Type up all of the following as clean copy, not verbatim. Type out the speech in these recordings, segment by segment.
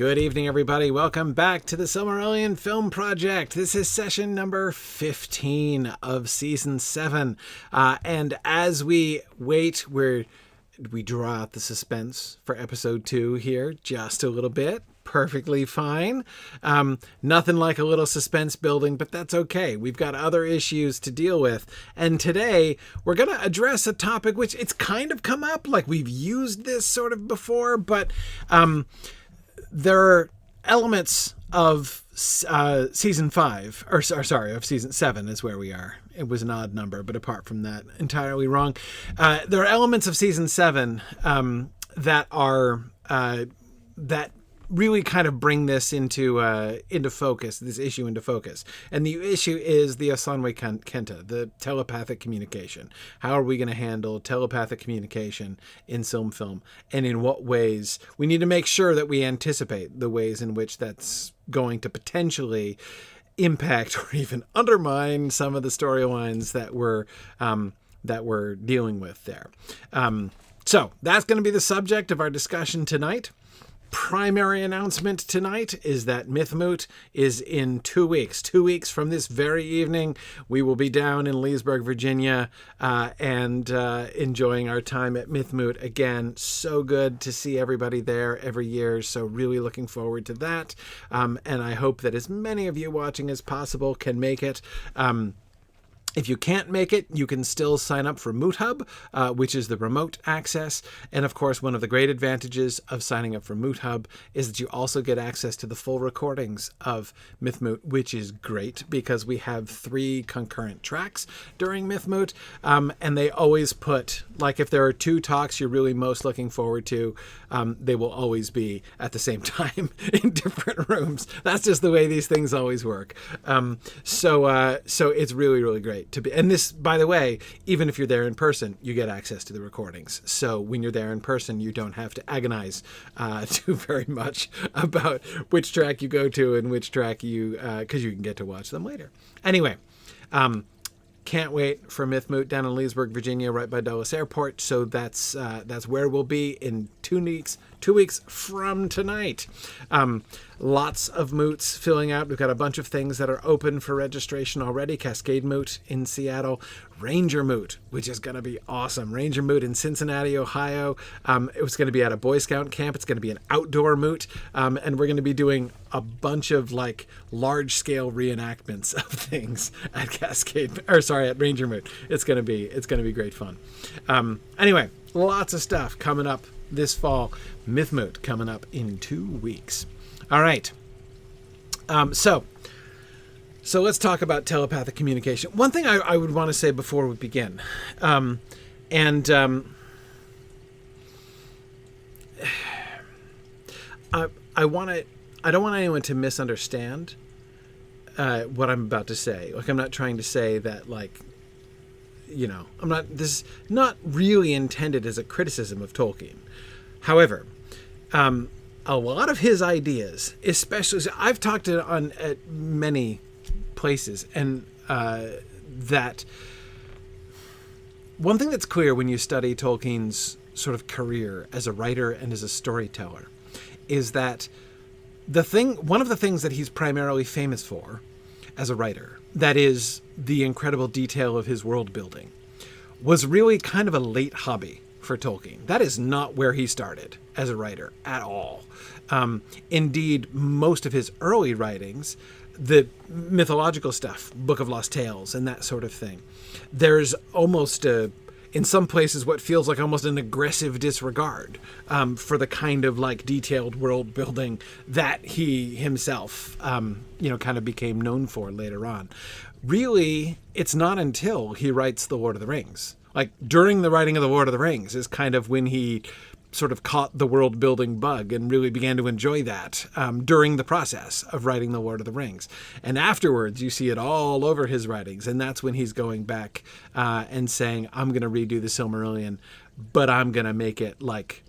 Good evening, everybody. Welcome back to the Silmarillion Film Project. This is session number 15 of season 7. And as we wait, we draw out the suspense for episode 2 here just a little bit. Perfectly fine. Nothing like a little suspense building, but that's okay. We've got other issues to deal with. And today we're going to address a topic which it's kind of come up, like we've used this sort of before, but there are elements of season 5, or sorry, of season 7 is where we are. It was an odd number, but apart from that, entirely wrong. There are elements of season 7 that are that really kind of bring this into focus, this issue into focus. And the issue is the Osanwe-kenta, the telepathic communication. How are we going to handle telepathic communication in SilmFilm? And in what ways? We need to make sure that we anticipate the ways in which that's going to potentially impact or even undermine some of the storylines that we're dealing with there. So that's going to be the subject of our discussion tonight. Primary announcement tonight is that Mythmoot is in 2 weeks. 2 weeks from this very evening, we will be down in Leesburg, Virginia, and enjoying our time at Mythmoot again. So good to see everybody there every year. So really looking forward to that. And I hope that as many of you watching as possible can make it. If you can't make it, you can still sign up for Moot Hub, which is the remote access. And of course, one of the great advantages of signing up for Moot Hub is that you also get access to the full recordings of Mythmoot, which is great because we have 3 concurrent tracks during Mythmoot. And they always put, like if there are 2 talks you're really most looking forward to, they will always be at the same time in different rooms. That's just the way these things always work. So it's really, really great to be. And this, by the way, even if you're there in person, you get access to the recordings. So when you're there in person, you don't have to agonize too very much about which track you go to and which track you, because you can get to watch them later. Anyway, can't wait for Mythmoot down in Leesburg, Virginia, right by Dulles Airport. So that's where we'll be in 2 weeks. 2 weeks from tonight. Lots of moots filling out. We've got a bunch of things that are open for registration already. Cascade Moot in Seattle. Ranger Moot, which is going to be awesome. Ranger Moot in Cincinnati, Ohio. It was going to be at a Boy Scout camp. It's going to be an outdoor moot. And we're going to be doing a bunch of like large-scale reenactments of things at at Ranger Moot. It's going to be great fun. Anyway, lots of stuff coming up this fall. Mythmoot coming up in 2 weeks. All right. So let's talk about telepathic communication. One thing I would want to say before we begin, I don't want anyone to misunderstand what I'm about to say. Like, I'm not trying to say that, like, you know, this is not really intended as a criticism of Tolkien. However, a lot of his ideas, especially, I've talked at many places, and that one thing that's clear when you study Tolkien's sort of career as a writer and as a storyteller is that one of the things that he's primarily famous for as a writer, that is the incredible detail of his world building, was really kind of a late hobby for Tolkien. That is not where he started as a writer at all. Indeed, most of his early writings, the mythological stuff, Book of Lost Tales and that sort of thing, there's almost in some places what feels like almost an aggressive disregard for the kind of like detailed world building that he himself kind of became known for later on. Really, it's not until he writes The Lord of the Rings, like during the writing of The Lord of the Rings, is kind of when he sort of caught the world building bug and really began to enjoy that during the process of writing The Lord of the Rings. And afterwards, you see it all over his writings. And that's when he's going back and saying, I'm going to redo the Silmarillion, but I'm going to make it like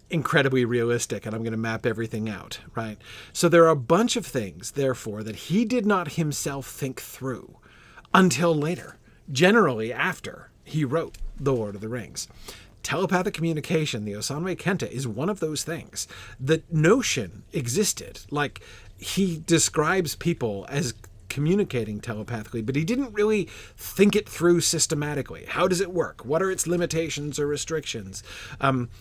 incredibly realistic, and I'm going to map everything out, right? So there are a bunch of things, therefore, that he did not himself think through until later, generally after he wrote The Lord of the Rings. telepathic communication, the Osanwe-kenta, is one of those things. The notion existed. Like, he describes people as communicating telepathically, but he didn't really think it through systematically. How does it work? What are its limitations or restrictions?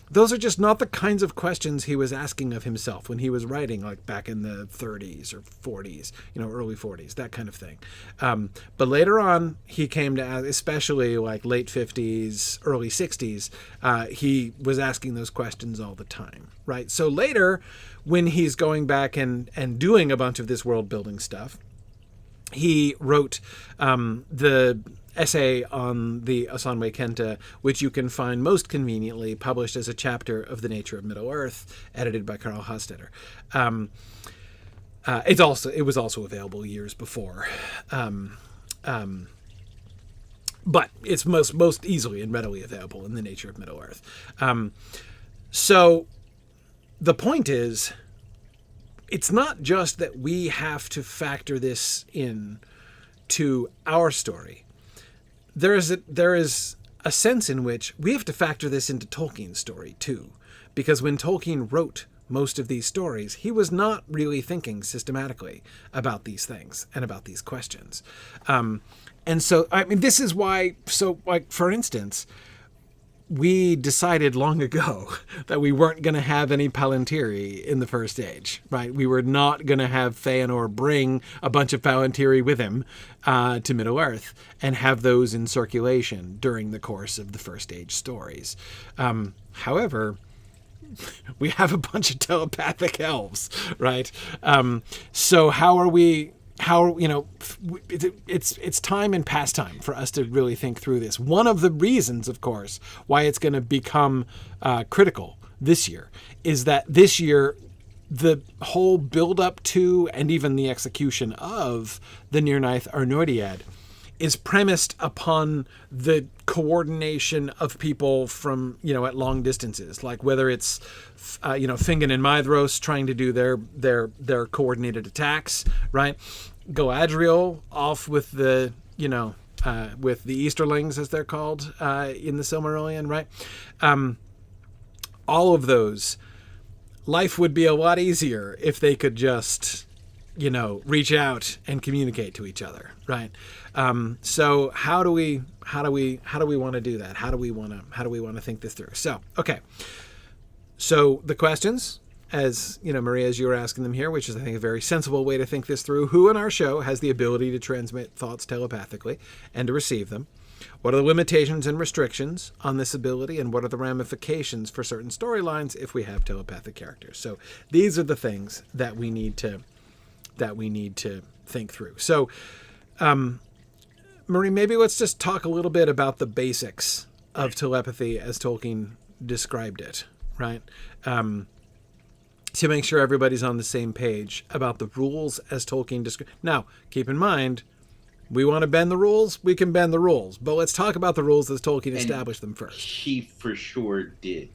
Those are just not the kinds of questions he was asking of himself when he was writing, like back in the 30s or 40s, early 40s, that kind of thing. But later on, he came to, especially like late 50s, early 60s, he was asking those questions all the time, right? So later, when he's going back and doing a bunch of this world building stuff, he wrote the essay on the Osanwe-kenta, which you can find most conveniently published as a chapter of The Nature of Middle-earth, edited by Karl Hostetter. It was also available years before, but it's most easily and readily available in The Nature of Middle-earth. So the point is, it's not just that we have to factor this in to our story. There is a sense in which we have to factor this into Tolkien's story too, because when Tolkien wrote most of these stories, he was not really thinking systematically about these things and about these questions. And so, I mean, this is why, so like, for instance, we decided long ago that we weren't going to have any Palantiri in the First Age, right? We were not going to have Feanor bring a bunch of Palantiri with him to Middle-earth and have those in circulation during the course of the First Age stories. However, we have a bunch of telepathic elves, right? So it's time and pastime for us to really think through this. One of the reasons, of course, why it's going to become critical this year is that this year, the whole build-up to and even the execution of the Nirnaeth Arnoriad is premised upon the coordination of people from, at long distances, like whether it's, Fingon and Maedhros trying to do their coordinated attacks, right? Galadriel off with the, with the Easterlings, as they're called in the Silmarillion, right? All of those, life would be a lot easier if they could just, reach out and communicate to each other, right? So how do we want to do that? How do we want to think this through? So, okay. So the questions, as Maria, as you were asking them here, which is, I think, a very sensible way to think this through. Who in our show has the ability to transmit thoughts telepathically and to receive them? What are the limitations and restrictions on this ability, and what are the ramifications for certain storylines if we have telepathic characters? So these are the things that we need to think through. So, Marie, maybe let's just talk a little bit about the basics of telepathy as Tolkien described it, right? To make sure everybody's on the same page about the rules as Tolkien described. Now, keep in mind, we want to bend the rules, we can bend the rules. But let's talk about the rules as Tolkien established them first. He for sure did.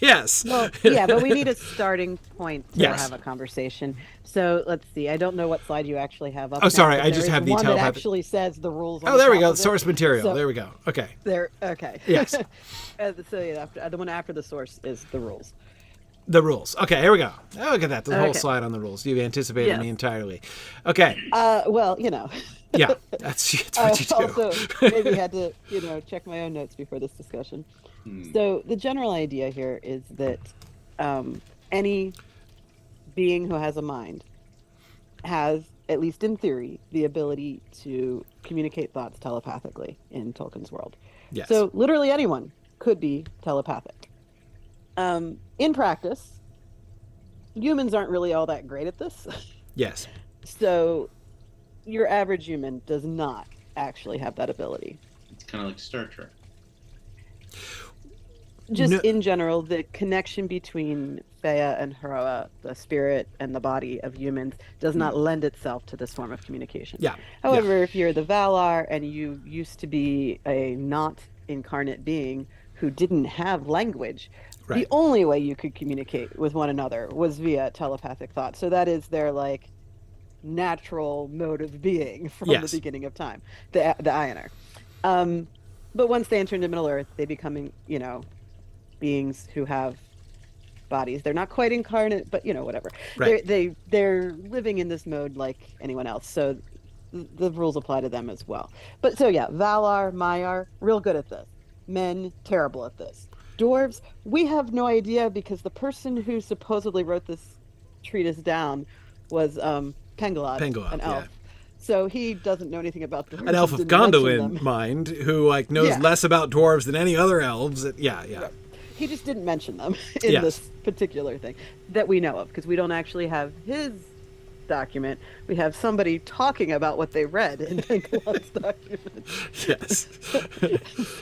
Yes. Well, yeah, but we need a starting point to have a conversation. So let's see. I don't know what slide you actually have up. Oh, sorry. I just have the one that actually says the rules. Oh, there we go. Source material. So, there we go. Okay. Okay. Yes. So yeah, the one after the source is the rules. The rules. Okay, here we go. Oh, look at that. The whole slide on the rules. You've anticipated me entirely. Okay. Well, Yeah, that's what you do. Also, maybe had to, check my own notes before this discussion. So the general idea here is that any being who has a mind has, at least in theory, the ability to communicate thoughts telepathically in Tolkien's world. Yes. So literally anyone could be telepathic. In practice, humans aren't really all that great at this. Yes. So your average human does not actually have that ability. It's kind of like Star Trek. In general, the connection between Fea and Hroa, the spirit and the body of humans, does not lend itself to this form of communication. Yeah. However, if you're the Valar and you used to be a not incarnate being who didn't have language, the only way you could communicate with one another was via telepathic thought. So that is their natural mode of being from the beginning of time, the Aeonar. But once they enter into Middle Earth, they become, beings who have bodies. They're not quite incarnate, but whatever. Right. They're living in this mode like anyone else. So the rules apply to them as well. But so yeah, Valar, Maiar, real good at this. Men, terrible at this. Dwarves, we have no idea because the person who supposedly wrote this treatise down was Pengalod, an elf. Yeah. So he doesn't know anything about dwarves. An elf of Gondolin mind who knows less about dwarves than any other elves. Yeah. Right. He just didn't mention them in this particular thing that we know of, because we don't actually have his document. We have somebody talking about what they read in Pengalod's document. Yes.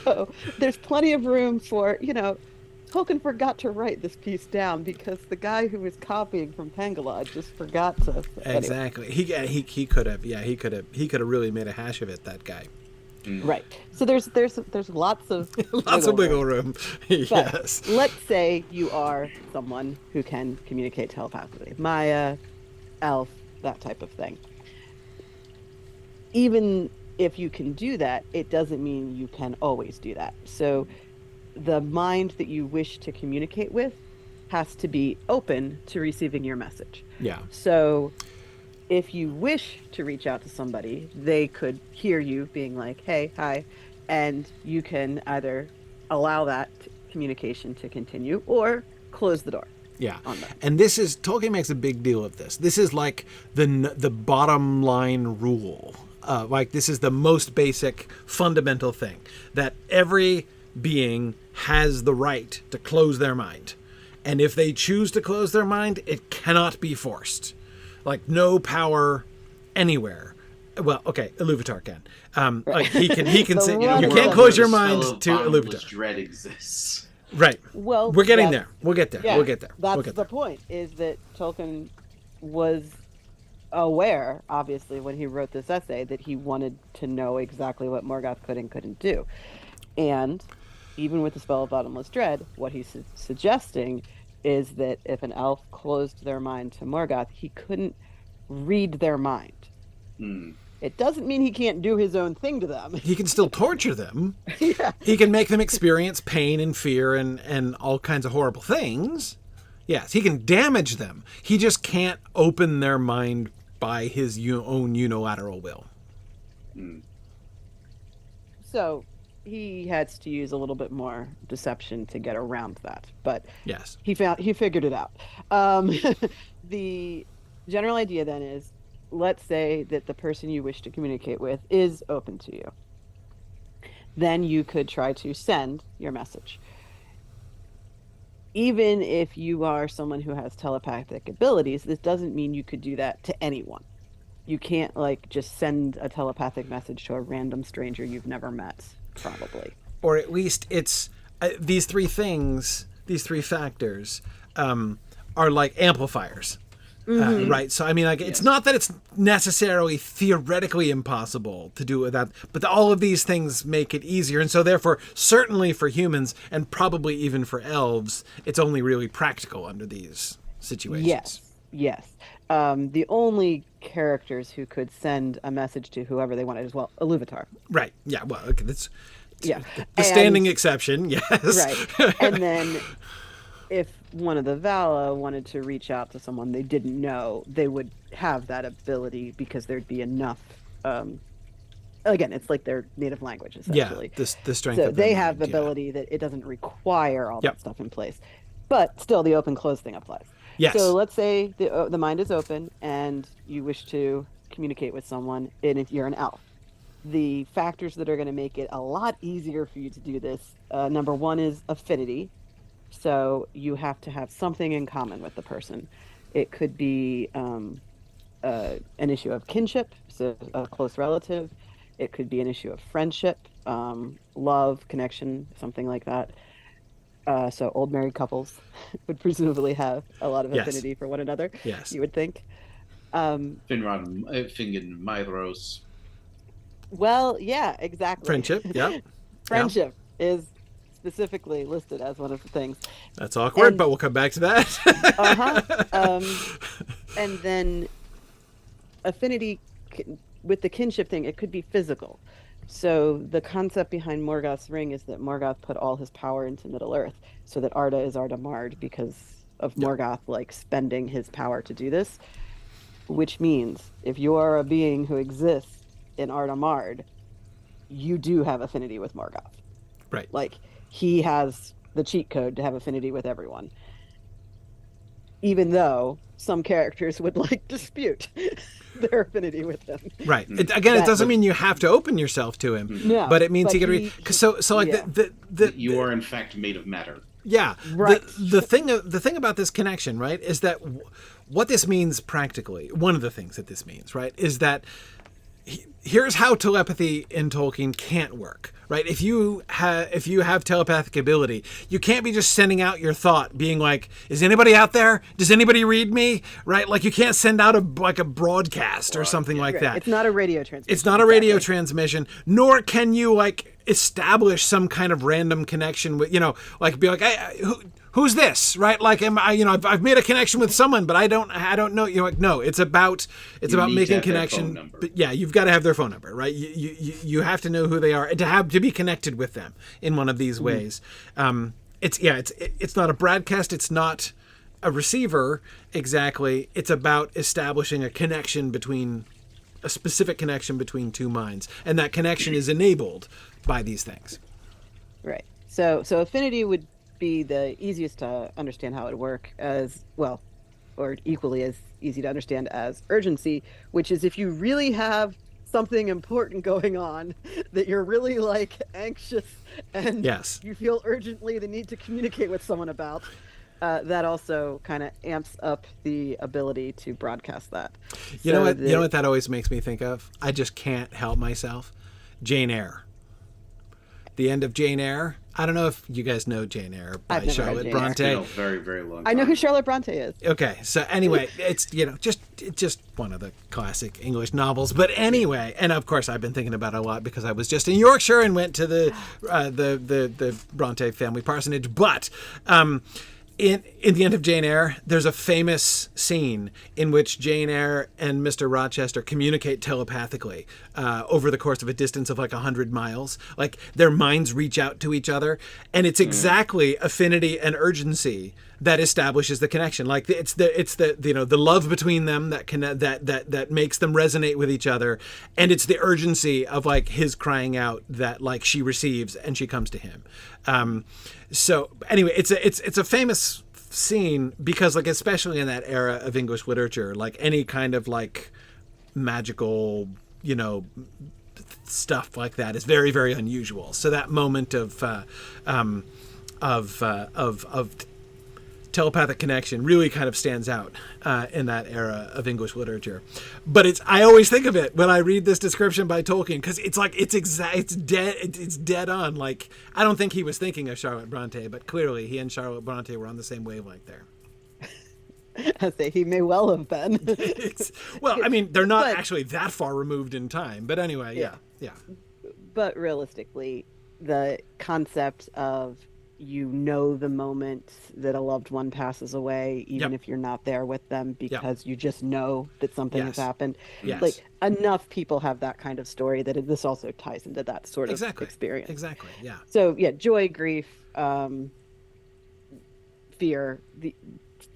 So there's plenty of room for, Tolkien forgot to write this piece down because the guy who was copying from Pengalod just forgot to. Exactly. Anyway. He could have. Yeah, he could have really made a hash of it. That guy. Right. So there's lots of wiggle room. Yes. But let's say you are someone who can communicate telepathically, Maya, elf, that type of thing. Even if you can do that, it doesn't mean you can always do that. So the mind that you wish to communicate with has to be open to receiving your message. Yeah. So if you wish to reach out to somebody, they could hear you being like, hey, hi, and you can either allow that communication to continue or close the door. Yeah. And Tolkien makes a big deal of this. This is like the bottom line rule. This is the most basic fundamental thing, that every being has the right to close their mind. And if they choose to close their mind, it cannot be forced. Like, no power anywhere. Well, okay, Iluvatar can. He can say, you can't close your mind to Iluvatar. Dread exists. Right. Well, we're getting there. We'll get there. Yeah, we'll get there. That's the point, is that Tolkien was aware, obviously, when he wrote this essay, that he wanted to know exactly what Morgoth could and couldn't do. And even with the spell of Bottomless Dread, what he's suggesting is that if an elf closed their mind to Morgoth, he couldn't read their mind. It doesn't mean he can't do his own thing to them. He can still torture them. Yeah. He can make them experience pain and fear and all kinds of horrible things. Yes, he can damage them. He just can't open their mind by his own unilateral will. So he has to use a little bit more deception to get around that. But yes, he figured it out. The general idea then is, let's say that the person you wish to communicate with is open to you. Then you could try to send your message. Even if you are someone who has telepathic abilities, this doesn't mean you could do that to anyone. You can't just send a telepathic message to a random stranger you've never met, probably. Or at least it's these three factors are like amplifiers. Right. So, it's not that it's necessarily theoretically impossible to do it with that, but all of these things make it easier. And so therefore, certainly for humans and probably even for elves, it's only really practical under these situations. Yes. The only characters who could send a message to whoever they wanted as well, Iluvatar. Right. Yeah. Well, okay. That's the standing exception. Yes. Right. And then if one of the Vala wanted to reach out to someone they didn't know, they would have that ability because there'd be enough. Again, it's like their native language, essentially. Yeah, the strength so of their they have mind, the ability that it doesn't require all that stuff in place. But still, the open-close thing applies. Yes. So let's say the mind is open and you wish to communicate with someone, and if you're an elf. The factors that are going to make it a lot easier for you to do this, number one is affinity. So you have to have something in common with the person. It could be an issue of kinship, so a close relative. It could be an issue of friendship, love, connection, something like that. So old married couples would presumably have a lot of affinity for one another. Yes. You would think. Finrod, Fingin, Mythros. Well, yeah, exactly. Friendship, yeah. Friendship is specifically listed as one of the things. That's awkward, but we'll come back to that. And then affinity with the kinship thing, it could be physical. So the concept behind Morgoth's ring is that Morgoth put all his power into Middle Earth, so that Arda is Arda Mard because of Morgoth like spending his power to do this. Which means if you are a being who exists in Arda Mard, you do have affinity with Morgoth. Right. Like he has the cheat code to have affinity with everyone. Even though some characters would like dispute their affinity with him. Right. It doesn't mean you have to open yourself to him, no, but it means you can read. So like yeah. the you are in fact made of matter. Yeah. Right. The thing about this connection, right, is that what this means practically. One of the things that this means, right, is that here's how telepathy in Tolkien can't work, right? If you have telepathic ability, you can't be just sending out your thought, being like, "Is anybody out there? Does anybody read me?" Right? Like you can't send out a broadcast or something like that. It's not a radio transmission. It's not a radio transmission, nor can you like establish some kind of random connection with, like be like, hey, who's this, right? Like, am I, I've made a connection with someone, but I don't know. You're like, no, it's about making connection. But yeah, you've got to have their phone number, right? You have to know who they are and to be connected with them in one of these ways. It's not a broadcast. It's not a receiver exactly. It's about establishing a specific connection between two minds, and that connection is enabled by these things. Right. So affinity would be the easiest to understand how it would work, as well, or equally as easy to understand as urgency, which is if you really have something important going on that you're really like anxious and you feel urgently the need to communicate with someone about, that also kind of amps up the ability to broadcast that. You know what that always makes me think of? I just can't help myself. Jane Eyre. The end of Jane Eyre. I don't know if you guys know Jane Eyre by Charlotte Bronte. It's been a very, very long time. I know who Charlotte Bronte is. Okay, so anyway, it's just one of the classic English novels. But anyway, and of course I've been thinking about it a lot because I was just in Yorkshire and went to the Bronte family parsonage. But in the end of Jane Eyre, there's a famous scene in which Jane Eyre and Mr. Rochester communicate telepathically over the course of a distance of like 100 miles. Like their minds reach out to each other, and it's exactly affinity and urgency that establishes the connection. Like it's the love between them that makes them resonate with each other, and it's the urgency of like his crying out that like she receives and she comes to him. So anyway, it's a famous scene because like especially in that era of English literature, like any kind of like magical stuff like that is very, very unusual. So that moment of telepathic connection really kind of stands out in that era of English literature. But I always think of it when I read this description by Tolkien because it's like it's dead on. Like I don't think he was thinking of Charlotte Bronte, but clearly he and Charlotte Bronte were on the same wavelength there. I say he may well have been. Well, I mean, they're not actually that far removed in time, but anyway, yeah. But realistically, the concept of the moment that a loved one passes away, even if you're not there with them, because you just know that something has happened. Yes. Like enough people have that kind of story that this also ties into that sort of experience. Exactly. Yeah. So joy, grief, fear,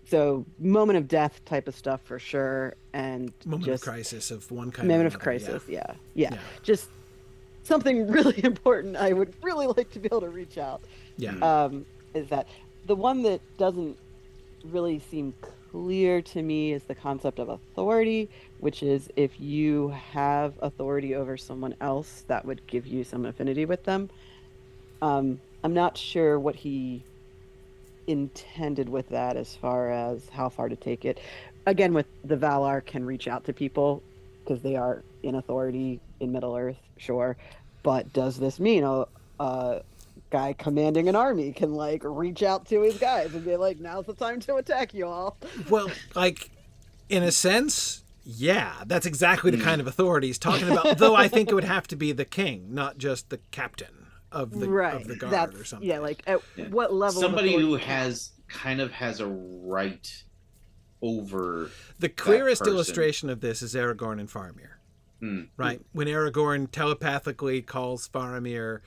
so moment of death type of stuff for sure, and moment of crisis of one kind. Moment of crisis. Yeah. Just something really important. I would really like to be able to reach out. Yeah. Is that the one that doesn't really seem clear to me is the concept of authority, which is if you have authority over someone else, that would give you some affinity with them. I'm not sure what he intended with that as far as how far to take it. Again, with the Valar can reach out to people because they are in authority in Middle Earth, sure. But does this mean a guy commanding an army can like reach out to his guys and be like, now's the time to attack you all? Well, like in a sense, yeah, that's exactly the kind of authority he's talking about. Though I think it would have to be the king, not just the captain of the guard or something. Yeah, like at what level? Somebody who has a right over the clearest illustration of this is Aragorn and Faramir. Right, when Aragorn telepathically calls Faramir,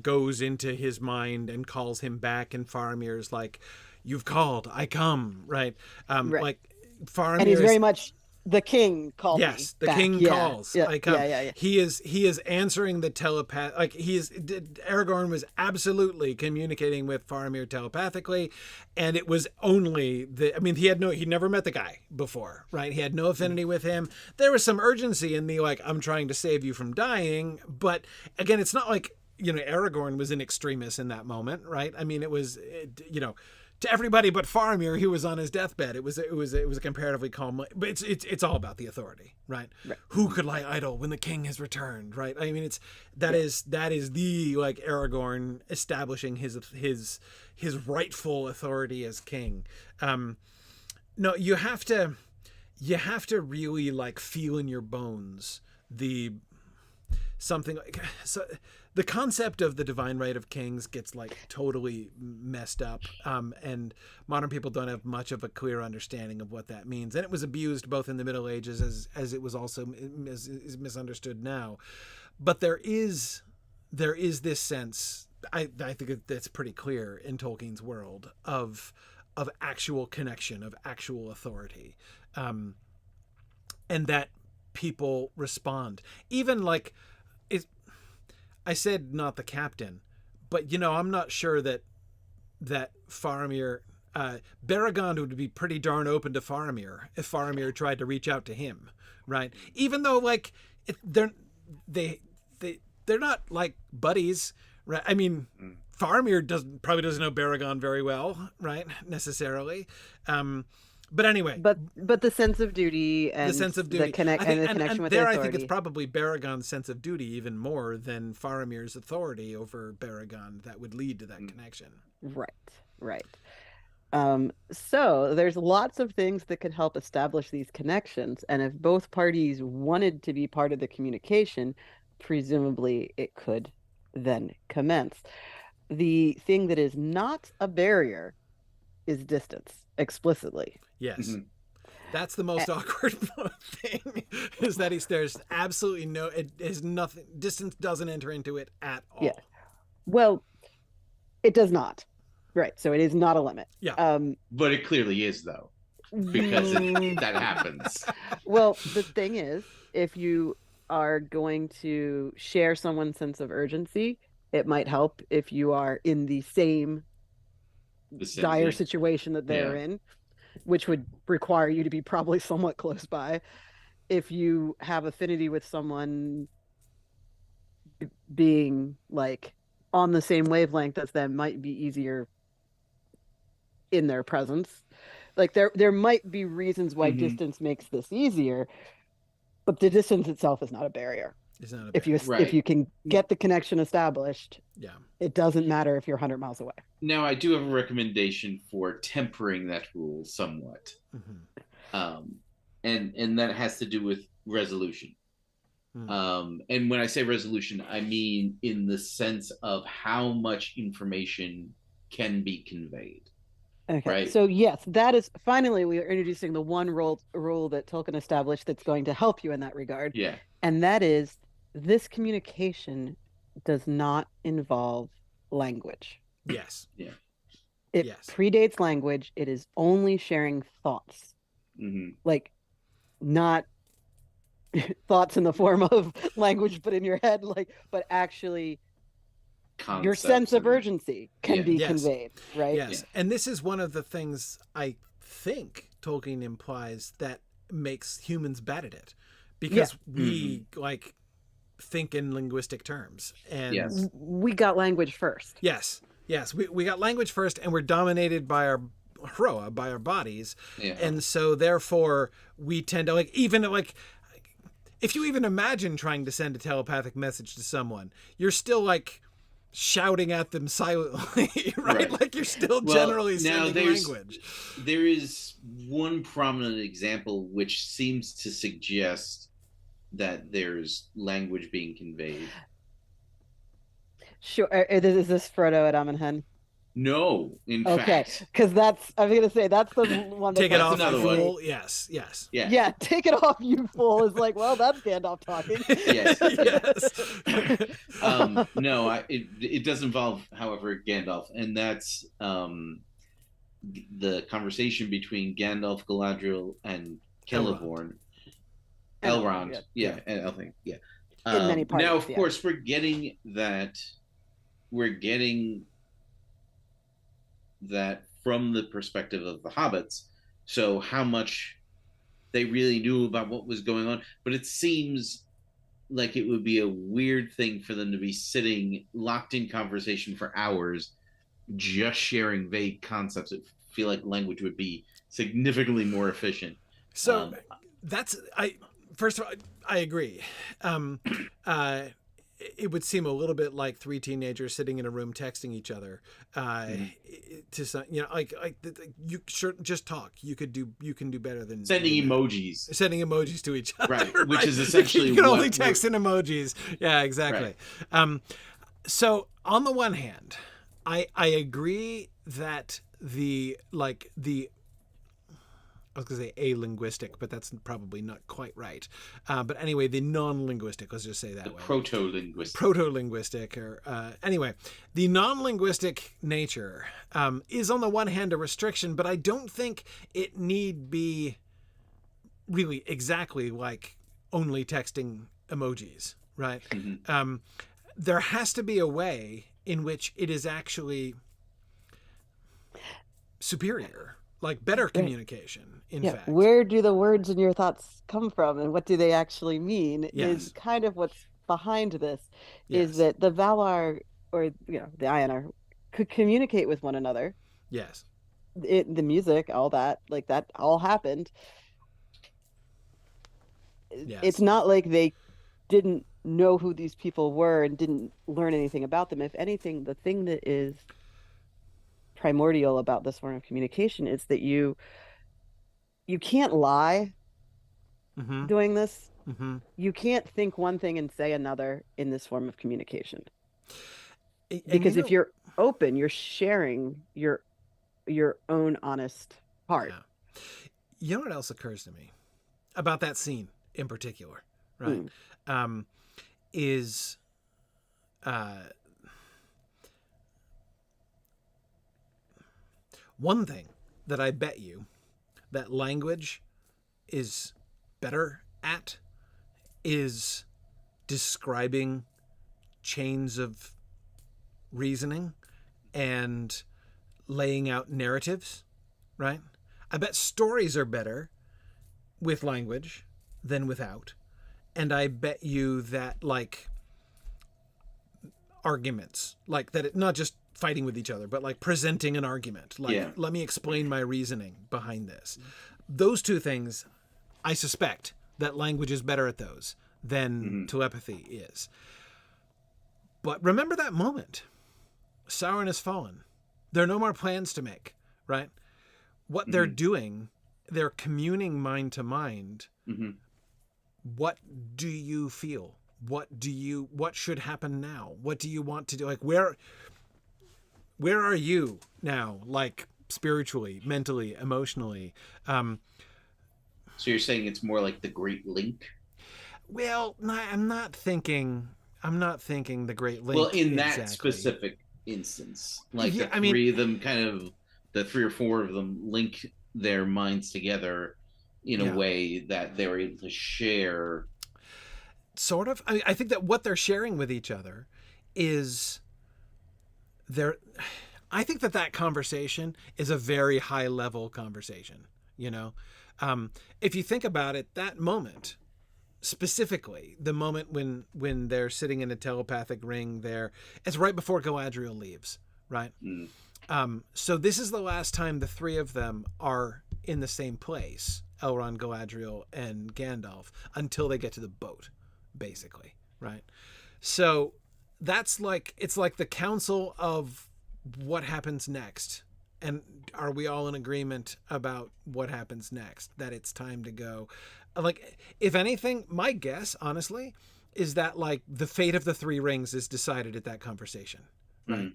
goes into his mind and calls him back, and Faramir's like, "You've called, I come." Right, Right. like Faramir And he's is, very much the king called me yes, the back. king Yeah. calls, Yeah. I come. Yeah. He is answering the telepath. Like Aragorn was absolutely communicating with Faramir telepathically, and it was only he never met the guy before, right? He had no affinity with him. There was some urgency in the like, I'm trying to save you from dying, but again, it's not like Aragorn was an extremist in that moment, right? I mean, it was to everybody but Faramir, who was on his deathbed. It was a comparatively calm, but it's all about the authority, right? Who could lie idle when the king has returned, right? I mean, that is the like Aragorn establishing his rightful authority as king. No, you have to really like feel in your bones something like so. The concept of the divine right of kings gets like totally messed up, and modern people don't have much of a clear understanding of what that means. And it was abused both in the Middle Ages as it was also is misunderstood now. But there is this sense, I think that's pretty clear in Tolkien's world of actual connection, of actual authority, and that people respond. Even like I said not the captain, but I'm not sure that Faramir, Baragond would be pretty darn open to Faramir if Faramir tried to reach out to him, right? Even though like they're not like buddies, right? I mean, Faramir probably doesn't know Baragond very well, right? Necessarily. But anyway, but the sense of duty and the sense of duty, the connection with there, authority. I think it's probably Baragond's sense of duty even more than Faramir's authority over Baragond that would lead to that connection. Right. So there's lots of things that could help establish these connections, and if both parties wanted to be part of the communication, presumably it could then commence. The thing that is not a barrier is distance, explicitly. Yes. That's the most awkward thing, is that there's absolutely it is nothing, distance doesn't enter into it at all. Yeah. Well, it does not. Right. So it is not a limit. Yeah. But it clearly is, though, because that happens. Well, the thing is, if you are going to share someone's sense of urgency, it might help if you are in the same dire situation that they're in, which would require you to be probably somewhat close by. If you have affinity with someone, being like on the same wavelength as them might be easier in their presence. Like there might be reasons why distance makes this easier, but the distance itself is not a barrier. It's not a barrier. If you can get the connection established, yeah, it doesn't matter if you're 100 miles away. Now, I do have a recommendation for tempering that rule somewhat, and that has to do with resolution. And when I say resolution, I mean in the sense of how much information can be conveyed. Okay. Right. So yes, that is finally we are introducing the one rule that Tolkien established that's going to help you in that regard. Yeah. And that is, this communication does not involve language. Yes. Yeah. It predates language. It is only sharing thoughts. Like, not thoughts in the form of language, but in your head, but actually concepts, your sense of urgency can be conveyed, right? Yes. Yeah. And this is one of the things I think Tolkien implies that makes humans bad at it, because we think in linguistic terms, and we got language first. Yes. We got language first, and we're dominated by our Hroa, by our bodies. Yeah. And so therefore we tend to if you even imagine trying to send a telepathic message to someone, you're still shouting at them silently, right? Like you're still generally sending language. There is one prominent example which seems to suggest that there's language being conveyed. Sure. Is this Frodo at Amon Hen? No, in Okay, fact. because I was gonna say that's the one that Take it comes off, to another you one. fool. Yes, yes. Yeah. Yeah, take it off, you fool. Is like, well, that's Gandalf talking. Yes. Yes. No, it does involve, however, Gandalf, and that's the conversation between Gandalf, Galadriel, and Celeborn. Elrond, yeah. and Elthing, yeah. In many parts. Now, of course, we're getting that from the perspective of the hobbits. So how much they really knew about what was going on, but it seems like it would be a weird thing for them to be sitting locked in conversation for hours, just sharing vague concepts. I feel like language would be significantly more efficient. So first of all, I agree. It would seem a little bit like three teenagers sitting in a room texting each other. To some, like you sure just talk. You can do better than sending emojis. Sending emojis to each other, right? Which is essentially you can only text in emojis. Yeah, exactly. Right. So on the one hand, I agree that I was going to say a-linguistic, but that's probably not quite right. But anyway, the non-linguistic, let's just say that way. Proto-linguistic. Proto-linguistic. Anyway, the non-linguistic nature is on the one hand a restriction, but I don't think it need be really exactly like only texting emojis, right? Mm-hmm. There has to be a way in which it is actually superior. Like better communication, in fact. Where do the words in your thoughts come from and what do they actually mean Yes. is kind of what's behind this, Yes. is that the Valar or the Ainur could communicate with one another. Yes. The music, all that, like that all happened. Yes. It's not like they didn't know who these people were and didn't learn anything about them. If anything, the thing that is primordial about this form of communication is that you can't lie doing this. Mm-hmm. You can't think one thing and say another in this form of communication. Because if you're open, you're sharing your own honest heart. Yeah. You know what else occurs to me about that scene in particular, right? Is one thing that I bet you that language is better at is describing chains of reasoning and laying out narratives, right? I bet stories are better with language than without. And I bet you that like arguments, like that it, not just fighting with each other, but like presenting an argument, like let me explain my reasoning behind this. Those two things, I suspect that language is better at those than telepathy is. But remember that moment. Sauron has fallen. There are no more plans to make, right? What they're doing, they're communing mind to mind. What do you feel? What should happen now? What do you want to do? Like, where are you now? Like spiritually, mentally, emotionally? So you're saying it's more like the Great Link? Well, I'm not thinking the Great Link. Well, in that specific instance, like the three or four of them link their minds together in a way that they're able to share. Sort of. I think that what they're sharing with each other is I think that conversation is a very high level conversation, you know? If you think about it, that moment, specifically, the moment when they're sitting in a telepathic ring there, it's right before Galadriel leaves, right? So this is the last time the three of them are in the same place, Elrond, Galadriel, and Gandalf, until they get to the boat, basically, right? So that's like, it's like the council of what happens next. And are we all in agreement about what happens next? That it's time to go. Like, if anything, my guess, honestly, is that like the fate of the three rings is decided at that conversation, right?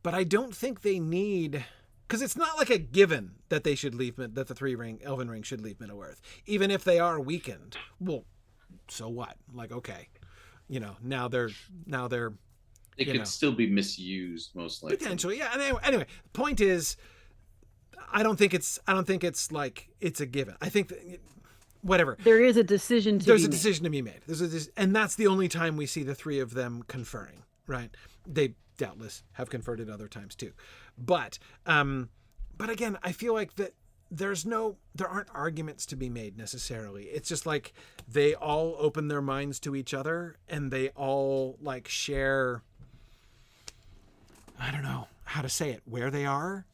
but I don't think they need, because it's not like a given that they should leave, that the three elven rings should leave Middle Earth, even if they are weakened. Well, so what? Like, okay, now they're It could still be misused, most likely. Potentially, yeah. Anyway, the point is, I don't think it's like it's a given. I think that, whatever. There is a decision to There's be a decision to be made. And that's the only time we see the three of them conferring, right? They doubtless have conferred at other times too. But again, I feel like that there aren't arguments to be made necessarily. It's just like they all open their minds to each other and they all like share, I don't know how to say it, where they are,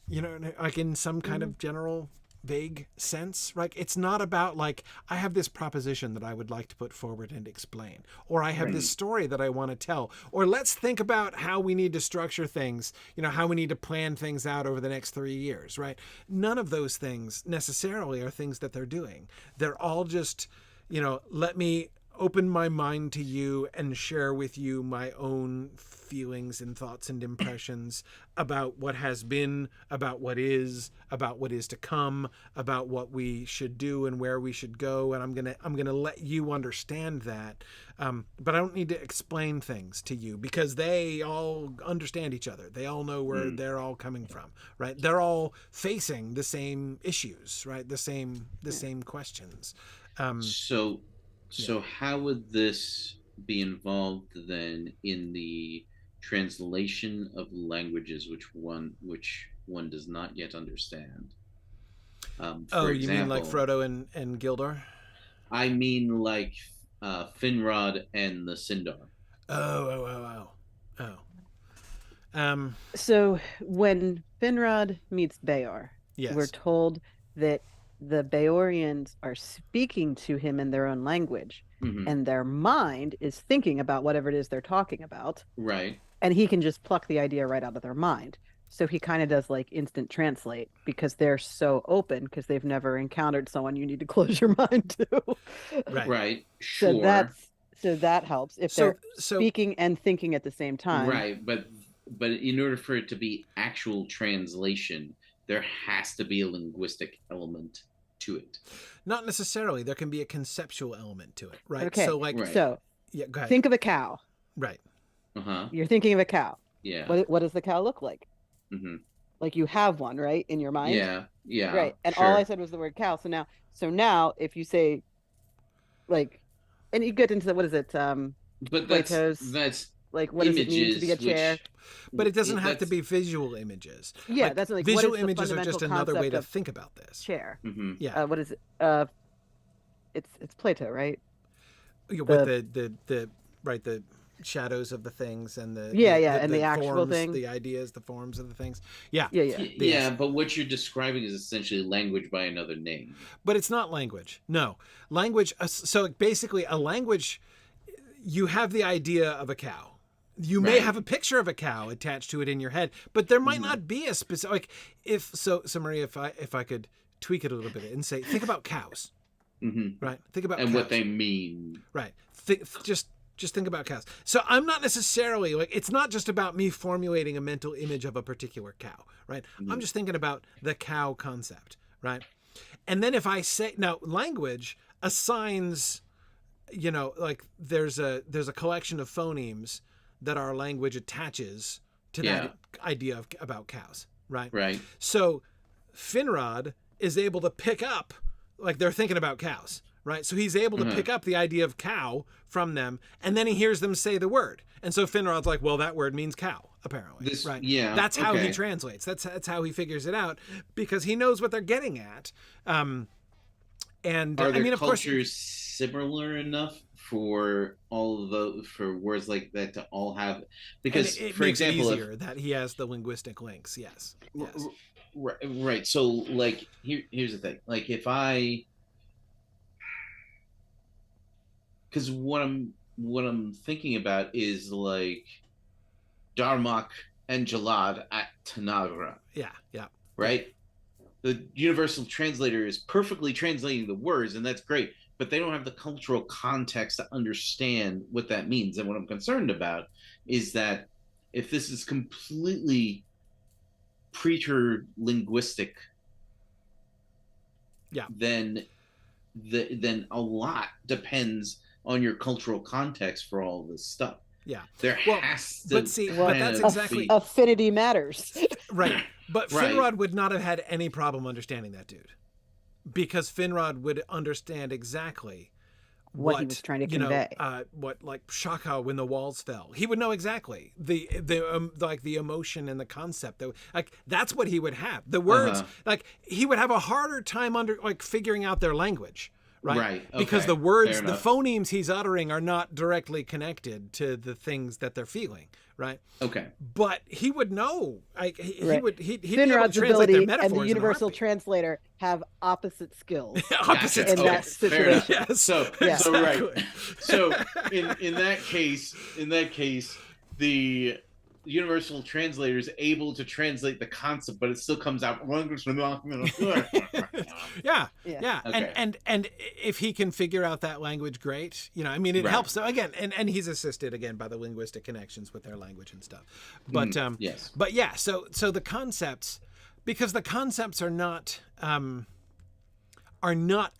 like in some kind of general vague sense, right? It's not about like, I have this proposition that I would like to put forward and explain, or I have this story that I want to tell, or let's think about how we need to structure things, how we need to plan things out over the next 3 years, right? None of those things necessarily are things that they're doing. They're all just, let me open my mind to you and share with you my own feelings and thoughts and impressions about what has been, about what is to come, about what we should do and where we should go, and I'm gonna let you understand that. But I don't need to explain things to you because they all understand each other. They all know where they're all coming from, right? They're all facing the same issues, right? The same questions. So how would this be involved then in the translation of languages which one does not yet understand? You mean like Frodo and Gildor? I mean like Finrod and the Sindar. So when Finrod meets Beor, yes, we're told that the Beorians are speaking to him in their own language, and their mind is thinking about whatever it is they're talking about. Right. And he can just pluck the idea right out of their mind. So he kind of does like instant translate because they're so open because they've never encountered someone you need to close your mind to. Right. Sure. So that helps if they're speaking and thinking at the same time. Right. But in order for it to be actual translation, there has to be a linguistic element to it. Not necessarily. There can be a conceptual element to it, right? Okay. So so yeah, go ahead. Think of a cow. Right. You're thinking of a cow. Yeah. What does the cow look like? Like you have one, right, in your mind? Yeah. Right. And sure. all I said was the word cow. So now if you say like, and you get into what is it? But that's like what images, does it mean to be a chair? But it doesn't have to be visual images. Yeah, like, that's like visual what is images are just another way to think about this. Chair. Yeah. What is it? It's Plato, right? With the shadows of the things and the and the actual forms, thing, the ideas, the forms of the things. Yeah. But what you're describing is essentially language by another name. But it's not language. No, language. So basically, a language. You have the idea of a cow. You may have a picture of a cow attached to it in your head, but there might not be a specific. So Maria, if I could tweak it a little bit and say, think about cows. Right. Think about and cows. What they mean. Right. Just think about cows. So I'm not necessarily like, it's not just about me formulating a mental image of a particular cow, right? I'm just thinking about the cow concept, right? And then if I say, now language assigns, like there's a collection of phonemes that our language attaches to that idea about cows, right? Right. So Finrod is able to pick up, like they're thinking about cows, right? So he's able to pick up the idea of cow from them, and then he hears them say the word. And so Finrod's like, well, that word means cow, apparently. Right? Yeah. That's how he translates. That's how he figures it out, because he knows what they're getting at. And are there of cultures course, similar enough for all of the for words like that to all have? Because it for makes example, it easier that he has the linguistic links. Yes. Right. So like here's the thing. Like if I, because what I'm thinking about is like Darmok and Jalad at Tanagra. Yeah. Right? The universal translator is perfectly translating the words, and that's great, but they don't have the cultural context to understand what that means. And what I'm concerned about is that if this is completely preter-linguistic, yeah, then a lot depends on your cultural context for all this stuff. Yeah. There has to but that's exactly affinity matters. Right. But Right. Finrod would not have had any problem understanding that dude. Because Finrod would understand exactly what he was trying to convey. What, like Shaka when the walls fell. He would know exactly the like the emotion and the concept. Like that's what he would have. The words, like he would have a harder time figuring out their language. Right. Okay. Because the words, the phonemes he's uttering are not directly connected to the things that they're feeling. Right. Okay. But he would know. He'd Finrod's ability and the universal translator have opposite skills. Opposite in skills. that situation. Yes. So right. So in that case, the universal translator is able to translate the concept, but it still comes out. Yeah. Okay. And if he can figure out that language, great. I mean, it helps again, and he's assisted again by the linguistic connections with their language and stuff. But yes. But yeah, so the concepts, because the concepts are not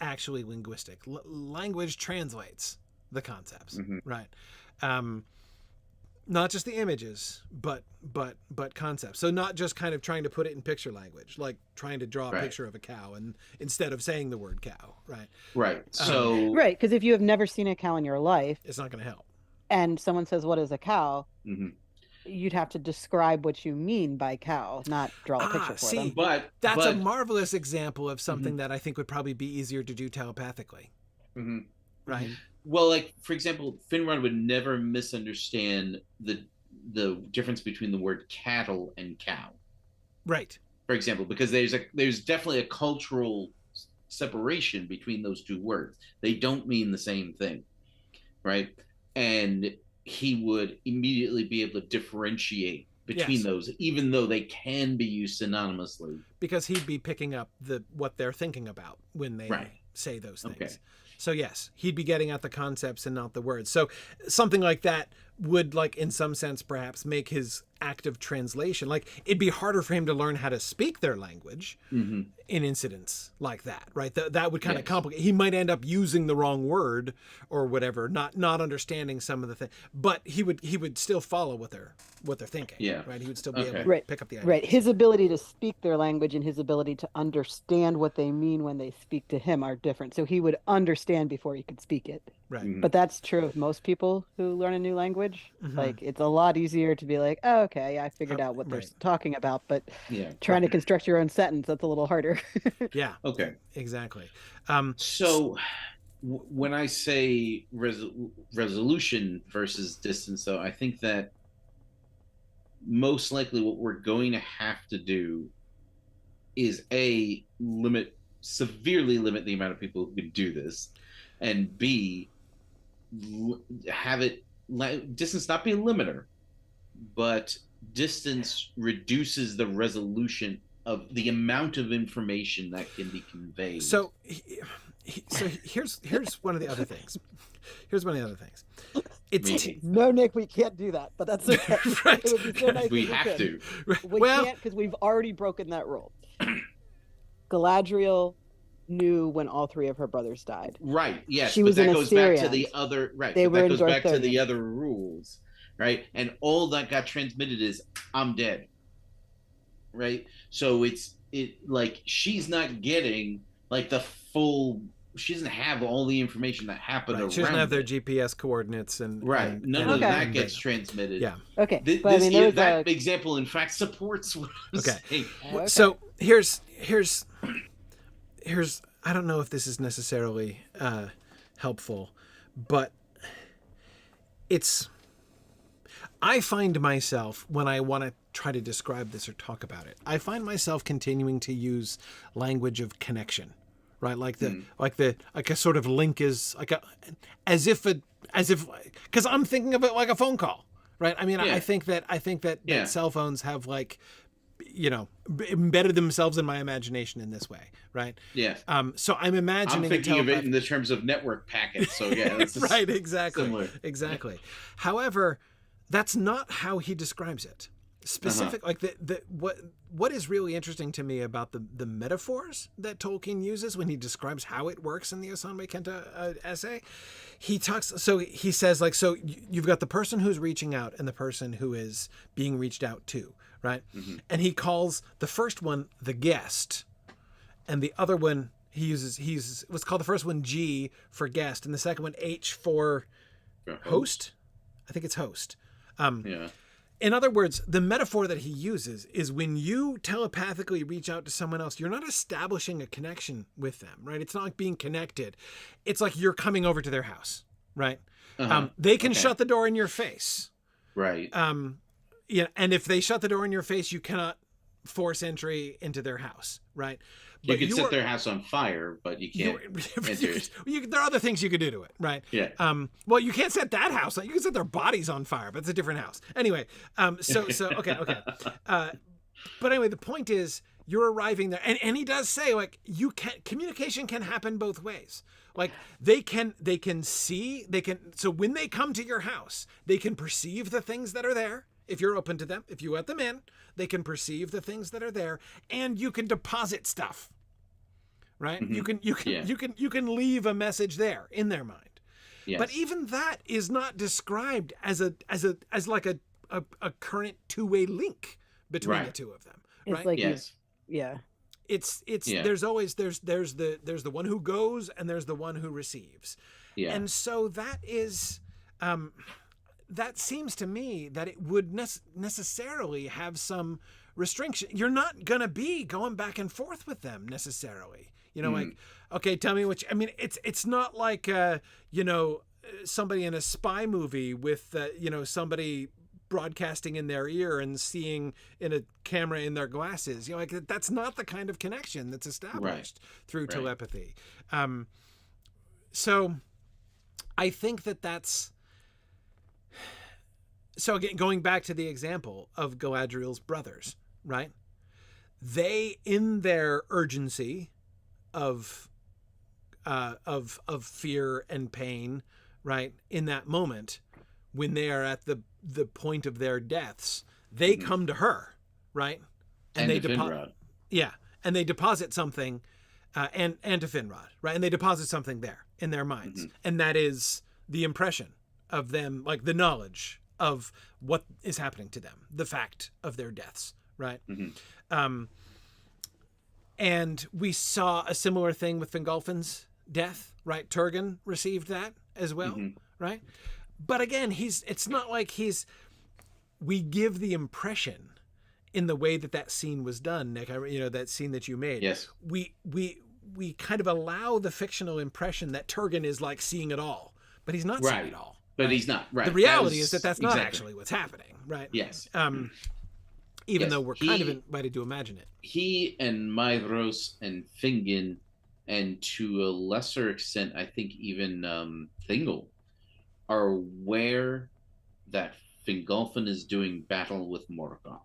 actually linguistic. Language translates the concepts, right? Not just the images, but concepts. So not just kind of trying to put it in picture language, like trying to draw a picture of a cow and instead of saying the word cow, right? Right. So because if you have never seen a cow in your life, it's not going to help. And someone says, "What is a cow?" You'd have to describe what you mean by cow, not draw a picture for them. But that's a marvelous example of something that I think would probably be easier to do telepathically. Right. Well, like for example, Finrod would never misunderstand the difference between the word cattle and cow. Right. For example, because there's definitely a cultural separation between those two words. They don't mean the same thing, right? And he would immediately be able to differentiate between those, even though they can be used synonymously. Because he'd be picking up what they're thinking about when they say those things. Okay. So yes, he'd be getting at the concepts and not the words. So something like that would, like, in some sense, perhaps make his active translation, like, it'd be harder for him to learn how to speak their language in incidents like that, right? That would kind of complicate. He might end up using the wrong word or whatever, not understanding some of the things, but he would still follow what they're thinking. Yeah. Right. He would still be able to pick up the idea. Right. His ability to speak their language and his ability to understand what they mean when they speak to him are different. So he would understand before he could speak it. Right. But that's true of most people who learn a new language. Like, it's a lot easier to be like, oh, okay, I figured out what they're talking about, but trying to construct your own sentence, that's a little harder. Yeah. Okay. Exactly. So when I say resolution versus distance, though, I think that most likely what we're going to have to do is severely limit the amount of people who can do this, and B, have it distance not be a limiter, but distance reduces the resolution of the amount of information that can be conveyed. So here's one of the other things. No, Nick, we can't do that, but that's okay. Right. It would be so nice we have to. We can't, because we've already broken that rule. Galadriel knew when all three of her brothers died. Right. Yes. She was that in goes Assyria. Back to the other. Right. They but were that in goes back to Dorthonion. the other rules. Right. And all that got transmitted is I'm dead. Right. So it's like she's not getting like the full. She doesn't have all the information that happened around. She doesn't have their it. GPS coordinates and none of that gets transmitted. Yeah. Okay. That example, in fact, supports what I'm saying. Okay. So here's I don't know if this is necessarily helpful, but I find myself, when I want to try to describe this or talk about it, I find myself continuing to use language of connection, right? Like a sort of link is as if because I'm thinking of it like a phone call, right? I mean, I think that that cell phones have embedded themselves in my imagination in this way, right? Yeah. So I'm imagining. I'm thinking of it in the terms of network packets. So yeah, that's right. Exactly. Similar. Exactly. However, that's not how he describes it. specific, like what is really interesting to me about the metaphors that Tolkien uses when he describes how it works in the Osanwe-kenta essay. He says, like, so you've got the person who's reaching out and the person who is being reached out to, right? Mm-hmm. And he calls the first one the guest, and the other one he's what's called the first one G for guest, and the second one H for host. I think it's host. Yeah. In other words, the metaphor that he uses is when you telepathically reach out to someone else, you're not establishing a connection with them, right? It's not like being connected. It's like you're coming over to their house, right? They can shut the door in your face. Right. Yeah, and if they shut the door in your face, you cannot force entry into their house, right? But you can set their house on fire, but you can't enter. There are other things you could do to it, right? Yeah. Well, you can't set that house. You can set their bodies on fire, but it's a different house. Anyway, okay. But anyway, the point is, you're arriving there, and he does say, like, communication can happen both ways. Like they can see, so when they come to your house, they can perceive the things that are there. If you're open to them, if you let them in, they can perceive the things that are there, and you can deposit stuff, right? Mm-hmm. You can leave a message there in their mind. Yes. But even that is not described as like a current two-way link between the two of them, right? It's like yeah. It's there's always there's the one who goes and there's the one who receives. Yeah. And so that is that seems to me that it would necessarily have some restriction. You're not going to be going back and forth with them necessarily. Like, okay, tell me what I mean, it's not like, somebody in a spy movie with, somebody broadcasting in their ear and seeing in a camera in their glasses. Like that's not the kind of connection that's established through telepathy. So I think that's, so again, going back to the example of Galadriel's brothers, right? They, in their urgency of fear and pain, right? In that moment, when they are at the point of their deaths, they come to her, right? And they deposit. Yeah, and they deposit something, and to Finrod, right? And they deposit something there in their minds, and that is the impression of them, like the knowledge of what is happening to them, the fact of their deaths, right? And we saw a similar thing with Fingolfin's death, right? Turgon received that as well, right? But again, it's not like we give the impression in the way that scene was done, Nick, that scene that you made. Yes. We kind of allow the fictional impression that Turgon is like seeing it all, but he's not seeing it all. But he's not, right. The reality is that's not actually what's happening, right? Yes. Even though we're kind of invited to imagine it. He and Maedhros and Fingin, and to a lesser extent, I think even Thingol, are aware that Fingolfin is doing battle with Morgoth.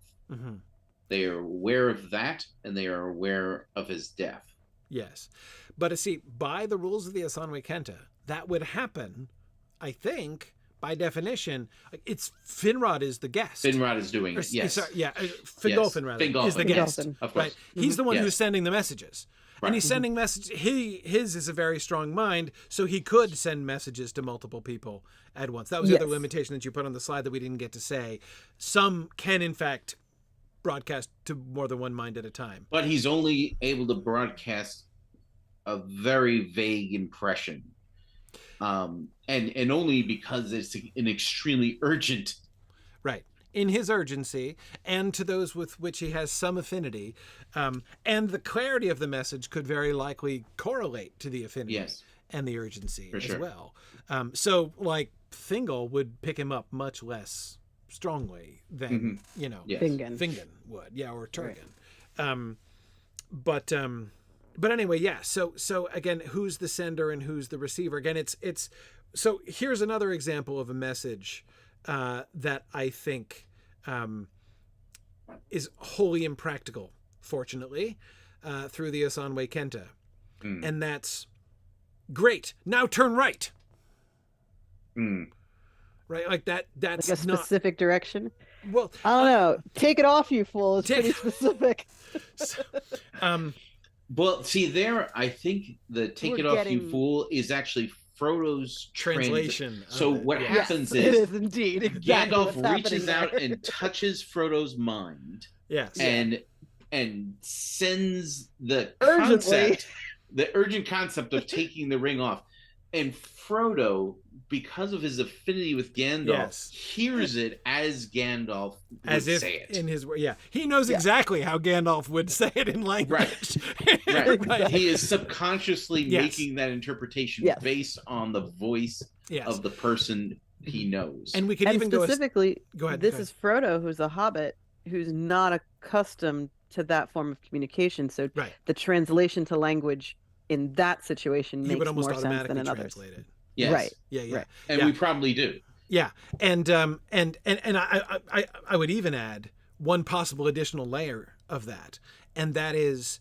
They are aware of that, and they are aware of his death. Yes. But see, by the rules of the Osanwe-kenta, that would happen, I think, by definition. It's Finrod is the guest. Finrod is doing it, yes. Fingolfin, rather, is the guest. Of course. Right? He's the one who's sending the messages. Right. And he's sending messages. His is a very strong mind, so he could send messages to multiple people at once. That was the other limitation that you put on the slide that we didn't get to say. Some can, in fact, broadcast to more than one mind at a time. But he's only able to broadcast a very vague impression. And only because it's an extremely urgent. Right. In his urgency, and to those with which he has some affinity, and the clarity of the message could very likely correlate to the affinity and the urgency as well. So, like, Thingol would pick him up much less strongly than, Fingin would, or Turgon. Right. But anyway, So again, who's the sender and who's the receiver? Again, it's so here's another example of a message that I think is wholly impractical, fortunately, through the Osanwe-kenta. And that's, great, now turn right. Right? Like that's like a specific direction? Well, I don't know. Take it off, you fool, is pretty specific. so, well, see, there, I think the "take We're it off, you getting- fool" is actually Frodo's translation. So of it, what yes. happens It is is indeed exactly what's Gandalf reaches happening out there. and touches Frodo's mind, Yes. and sends the Urgently. urgent concept of taking the ring off. And Frodo, because of his affinity with Gandalf, Yes. hears it as Gandalf As would if say it. in his he knows exactly how Gandalf would say it in language. Right. Exactly. He is subconsciously Yes. making that interpretation Yes. based on the voice Yes. of the person he knows. And we could And even go specifically, go ahead. this go is Frodo, who's a hobbit, who's not accustomed to that form of communication. So right. the translation to language in that situation He makes would almost more sense than automatically in others. translate it. Yes. Right. Yeah. Right. And we probably do. Yeah, and I would even add one possible additional layer of that, and that is,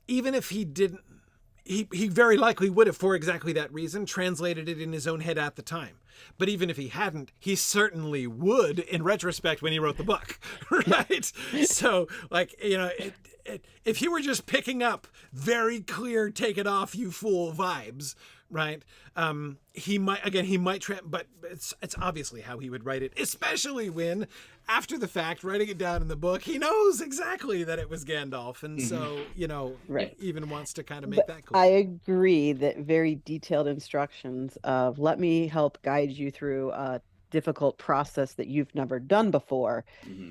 even if he didn't, he very likely would have, for exactly that reason, translated it in his own head at the time. But even if he hadn't, he certainly would in retrospect when he wrote the book, right? So, like, you know, if he were just picking up very clear "take it off, you fool" vibes, right? He might but it's obviously how he would write it, especially when, after the fact, writing it down in the book, he knows exactly that it was Gandalf, and so, you know, even wants to kind of make that clear. I agree that very detailed instructions of "let me help guide you through a difficult process that you've never done before"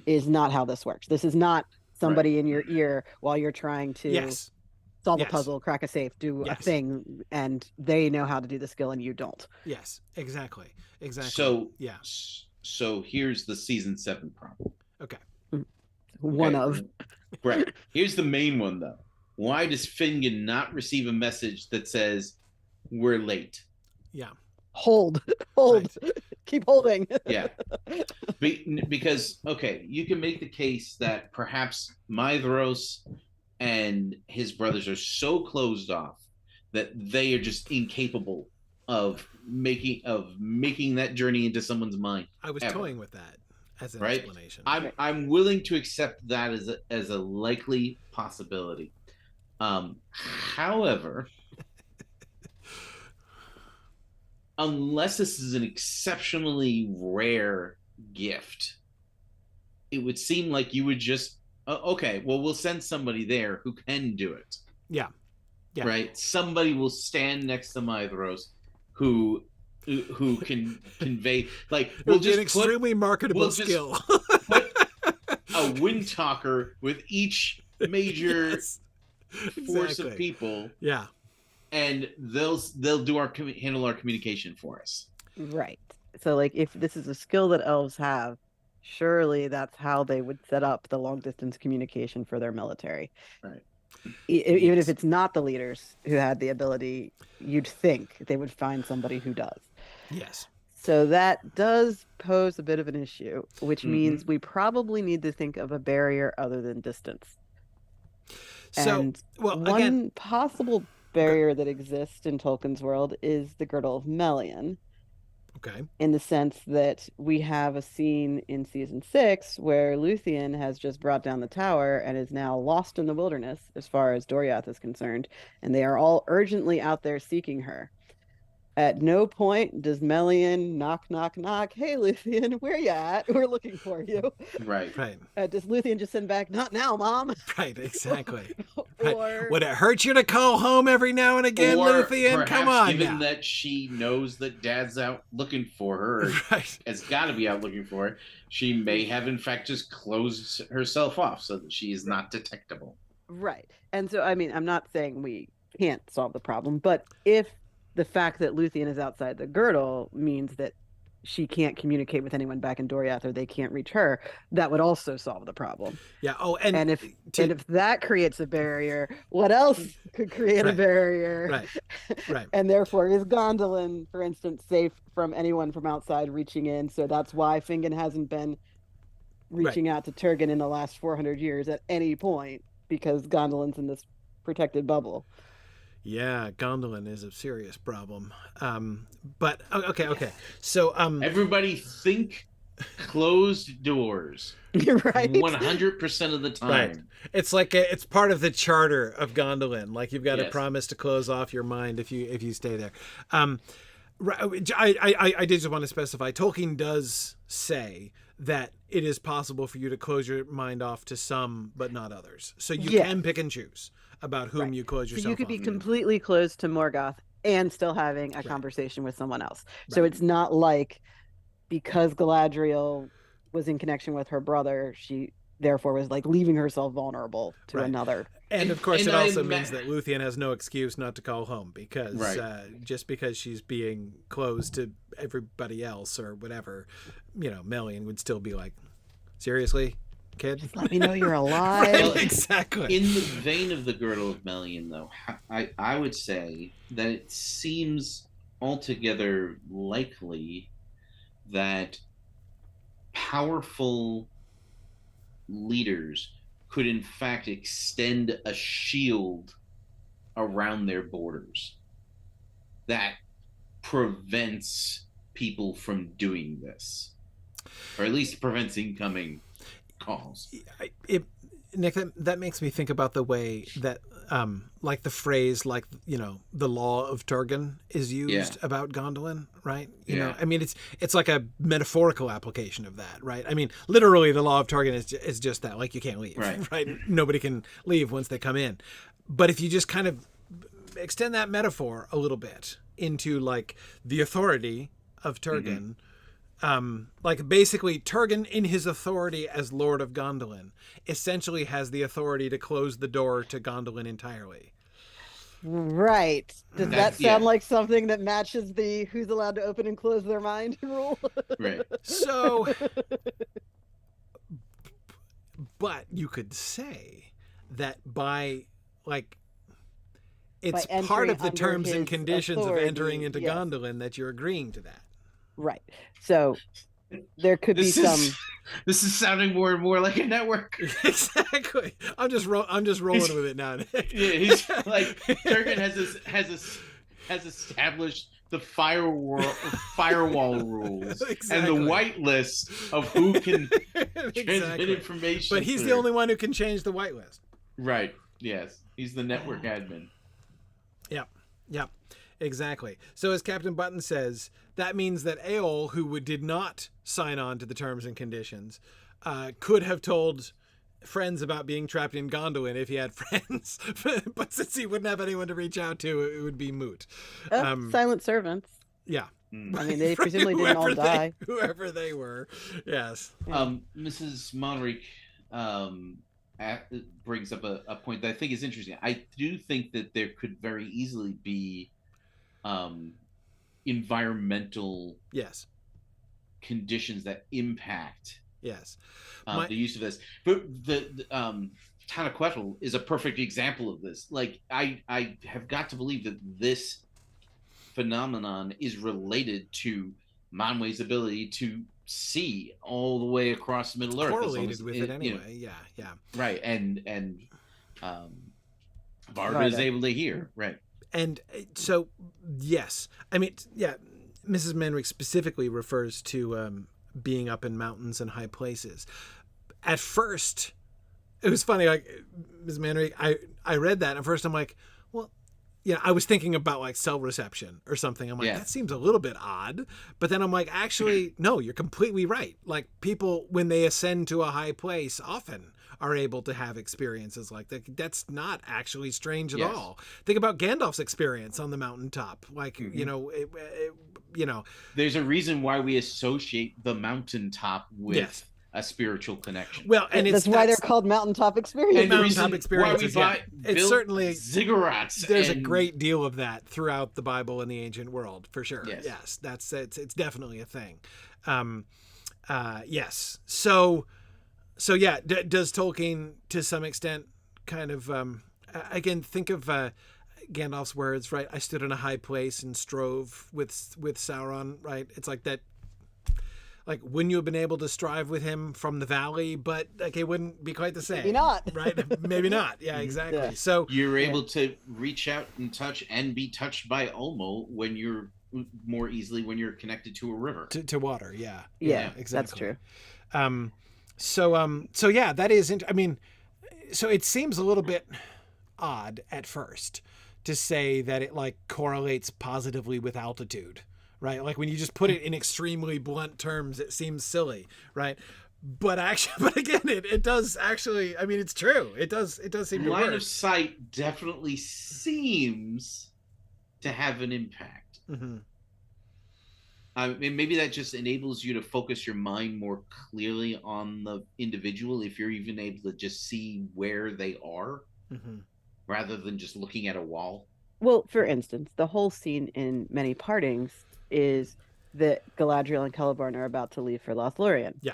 is not how this works. This is not somebody in your ear while you're trying to solve a puzzle, crack a safe, do a thing, and they know how to do the skill and you don't. Yes, exactly. So so here's the season 7 problem. Okay. One of. Right. Here's the main one, though. Why does Fingon not receive a message that says, "We're late"? Yeah. Hold. Right. Keep holding. Yeah. Because, okay, you can make the case that perhaps Maedhros and his brothers are so closed off that they are just incapable of making that journey into someone's mind. I was toying with that as an explanation. I'm willing to accept that as a likely possibility. However, unless this is an exceptionally rare gift, it would seem like you would just okay, well, we'll send somebody there who can do it. Yeah. Right? Somebody will stand next to Maedhros who can convey, like, we'll just an extremely marketable skill. Put a wind talker with each major force of people. Yeah. And they'll handle our communication for us. Right. So, like, if this is a skill that elves have, surely that's how they would set up the long distance communication for their military. Right. Even if it's not the leaders who had the ability, you'd think they would find somebody who does. Yes. So that does pose a bit of an issue, which means we probably need to think of a barrier other than distance. So, and one again, possible barrier that exists in Tolkien's world is the Girdle of Melian. Okay. In the sense that we have a scene in season 6 where Luthien has just brought down the tower and is now lost in the wilderness as far as Doriath is concerned, and they are all urgently out there seeking her. At no point does Melian knock, knock, knock, "Hey, Luthien, where you at? We're looking for you." Right. Does Luthien just send back, "Not now, Mom"? Right, exactly. Or would it hurt you to call home every now and again, Luthien? Come on, given now. that she knows that Dad's out looking for her, or has got to be out looking for her, she may have in fact just closed herself off so that she is not detectable. Right. And so, I mean, I'm not saying we can't solve the problem, but if the fact that Luthien is outside the girdle means that she can't communicate with anyone back in Doriath, or they can't reach her, that would also solve the problem. Yeah. Oh, and if that creates a barrier, what else could create a barrier? Right. And therefore, is Gondolin, for instance, safe from anyone from outside reaching in? So that's why Fingon hasn't been reaching out to Turgon in the last 400 years at any point, because Gondolin's in this protected bubble. Yeah, Gondolin is a serious problem. But okay. So everybody think closed doors. Right. 100% of the time. Right. It's like it's part of the charter of Gondolin. Like you've got to Yes. promise to close off your mind if you stay there. I did just want to specify. Tolkien does say that it is possible for you to close your mind off to some, but not others. So you Yes. can pick and choose about whom Right. you close So yourself you could be off to. completely closed to Morgoth and still having a conversation with someone else. So it's not like because Galadriel was in connection with her brother, she therefore was like leaving herself vulnerable to Right. another. And of course, And it also I- means that Luthien has no excuse not to call home because just because she's being closed to everybody else or whatever, Melian would still be like, seriously, kid? Just let me know you're alive. Well, Exactly. In the vein of the Girdle of Melian, though, I would say that it seems altogether likely that powerful leaders could in fact extend a shield around their borders that prevents people from doing this, or at least prevents incoming calls. Nick, that makes me think about the way that like the phrase, like, the law of Turgon is used about Gondolin, right? You know, I mean, it's like a metaphorical application of that, right? I mean, literally the law of Turgon is just that, like, you can't leave, right? Nobody can leave once they come in. But if you just kind of extend that metaphor a little bit into like the authority of Turgon, like basically Turgon in his authority as Lord of Gondolin essentially has the authority to close the door to Gondolin entirely. Right. Does that sound like something that matches the who's allowed to open and close their mind rule? Right. So, but you could say that by like, it's part of the terms and conditions of entering into Gondolin that you're agreeing to that. Right. So there could be some. This is sounding more and more like a network. Exactly. I'm just rolling with it now, Nick. Yeah, he's like Turgon has established the firewall rules and the whitelist of who can transmit information. But he's the only one who can change the whitelist. Right. Yes. He's the network admin. Yep. Exactly. So as Captain Button says, that means that Eol, who did not sign on to the terms and conditions, could have told friends about being trapped in Gondolin if he had friends. But since he wouldn't have anyone to reach out to, it would be moot. Silent servants. Yeah. I mean, they presumably didn't all die. Whoever they were. Yes. Mrs. Monrick brings up a point that I think is interesting. I do think that there could very easily be environmental conditions that impact the use of this. But the Tanaquetil is a perfect example of this. Like I have got to believe that this phenomenon is related to Manwe's ability to see all the way across Middle Earth. Correlated with it anyway. Yeah. Right, and Varda is able to hear. Right. And so, yes, I mean, Mrs. Manrick specifically refers to being up in mountains and high places. At first, it was funny, like, Mrs. Manrick, I read that, and at first I'm like, well, I was thinking about like cell reception or something. I'm like, that seems a little bit odd. But then I'm like, actually, no, you're completely right. Like, people, when they ascend to a high place, often are able to have experiences like that. That's not actually strange at all. Think about Gandalf's experience on the mountaintop. Like, there's a reason why we associate the mountaintop with a spiritual connection. Well, and that's why they're called mountaintop experiences. And mountaintop experiences. It's certainly ziggurats. There's a great deal of that throughout the Bible and the ancient world, for sure. Yes, it's definitely a thing. Yes. So yeah, does Tolkien to some extent kind of again think of Gandalf's words, right? I stood in a high place and strove with Sauron, right? It's like that. Like, wouldn't you have been able to strive with him from the valley? But like, it wouldn't be quite the same. Maybe not. Right? Maybe not. Yeah, exactly. So you're able to reach out and touch and be touched by Ulmo when you're more easily when you're connected to a river. To water, yeah. Yeah, exactly. that's true. So yeah, that is. I mean, so it seems a little bit odd at first to say that it like correlates positively with altitude, right? Like when you just put it in extremely blunt terms, it seems silly, right? But again, it does actually. I mean, it's true. It does seem to work. Line of sight definitely seems to have an impact. Mm-hmm. Maybe that just enables you to focus your mind more clearly on the individual if you're even able to just see where they are, rather than just looking at a wall. Well, for instance, the whole scene in Many Partings is that Galadriel and Celeborn are about to leave for Lothlorien. Yeah.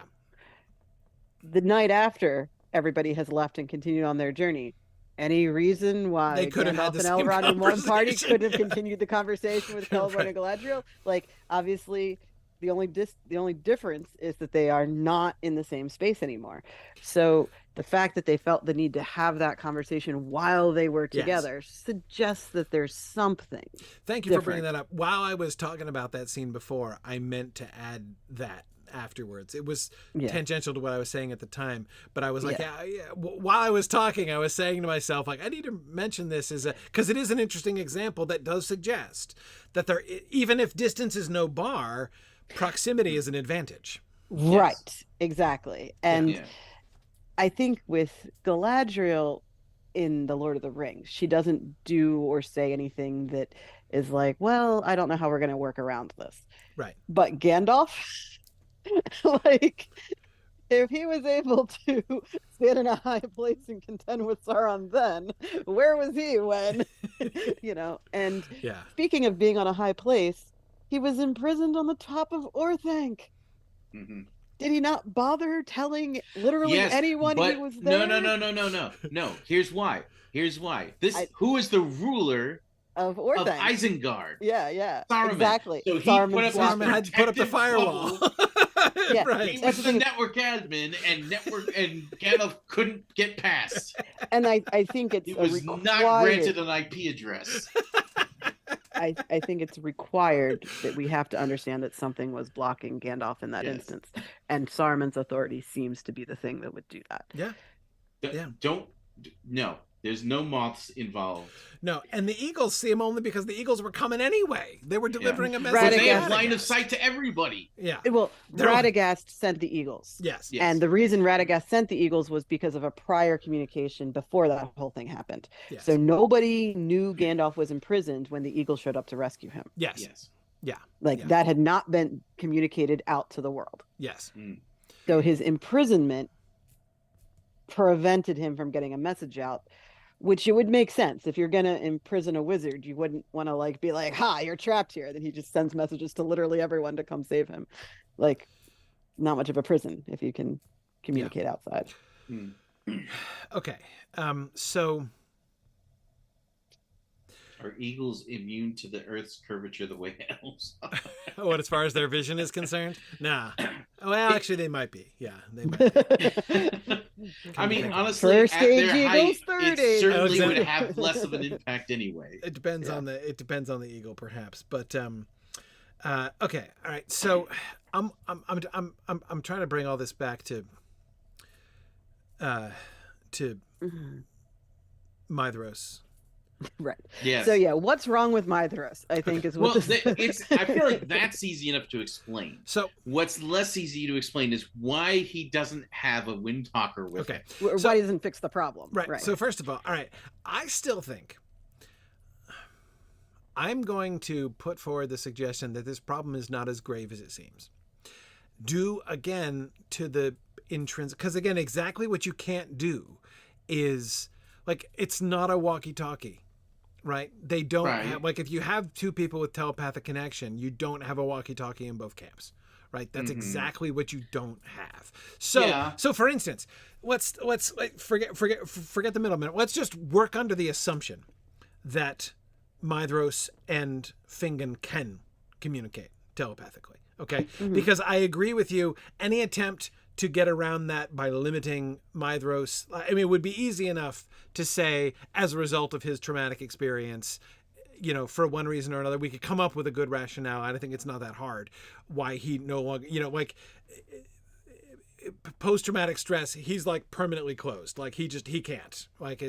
The night after, everybody has left and continued on their journey. Any reason why they could have had the and same Elrond in one party conversation. couldn't have continued the conversation with Celeborn Right. and Galadriel? Like, obviously, the only difference is that they are not in the same space anymore. So the fact that they felt the need to have that conversation while they were together suggests that there's something. Thank you different. for bringing that up. While I was talking about that scene before, I meant to add that afterwards. It was tangential to what I was saying at the time, but I was like, while I was talking, I was saying to myself, like, I need to mention this because it is an interesting example that does suggest that there, even if distance is no bar, proximity is an advantage. Right. Yes. Exactly. And I think with Galadriel in The Lord of the Rings, she doesn't do or say anything that is like, well, I don't know how we're going to work around this. Right. But Gandalf, like, if he was able to stand in a high place and contend with Sauron then, where was he when, and speaking of being on a high place, he was imprisoned on the top of Orthanc. Mm-hmm. Did he not bother telling literally anyone he was there? No. Here's why. Who is the ruler of Orthanc? Of Isengard. Yeah. Saruman. Exactly. So Saruman had to put up the firewall. Yeah, right. He was the network admin, and Gandalf couldn't get past. And I think it's he was not granted an IP address. I think it's required that we have to understand that something was blocking Gandalf in that instance, and Saruman's authority seems to be the thing that would do that. No. There's no moths involved. No, and the Eagles see him only because the Eagles were coming anyway. They were delivering a message. But they have line of sight to everybody. Yeah. Well, Radagast sent the Eagles. Yes. And the reason Radagast sent the Eagles was because of a prior communication before that whole thing happened. Yes. So nobody knew Gandalf was imprisoned when the Eagles showed up to rescue him. Yes. Yeah. That had not been communicated out to the world. Yes. So his imprisonment prevented him from getting a message out, which it would make sense. If you're going to imprison a wizard, you wouldn't want to be like, ha, you're trapped here. Then he just sends messages to literally everyone to come save him. Not much of a prison if you can communicate outside. Okay. So are eagles immune to the Earth's curvature the way elves are? What, as far as their vision is concerned? Nah. Well, actually, they might be. Yeah, they might be. I mean, honestly, at their height, 30. it certainly would have less of an impact anyway. It depends on the eagle, perhaps. But okay, all right. So I'm trying to bring all this back to Maedhros. Right. Yes. So what's wrong with Maedhros? I think is what. I feel like that's easy enough to explain. So what's less easy to explain is why he doesn't have a Windtalker with him. Why he doesn't fix the problem. Right. So first of all, all right, I still think I'm going to put forward the suggestion that this problem is not as grave as it seems. Due again to the intrinsic, because again, exactly what you can't do is it's not a walkie-talkie. Right? They don't have, if you have two people with telepathic connection, you don't have a walkie-talkie in both camps. Right? That's exactly what you don't have. So, so for instance, let's forget the middleman. Let's just work under the assumption that Maedhros and Fingon can communicate telepathically. Okay? Because I agree with you, any attempt to get around that by limiting Maedhros, I mean, it would be easy enough to say, as a result of his traumatic experience, for one reason or another, we could come up with a good rationale. I think it's not that hard why he no longer, like post-traumatic stress, he's like permanently closed. Like he can't. Like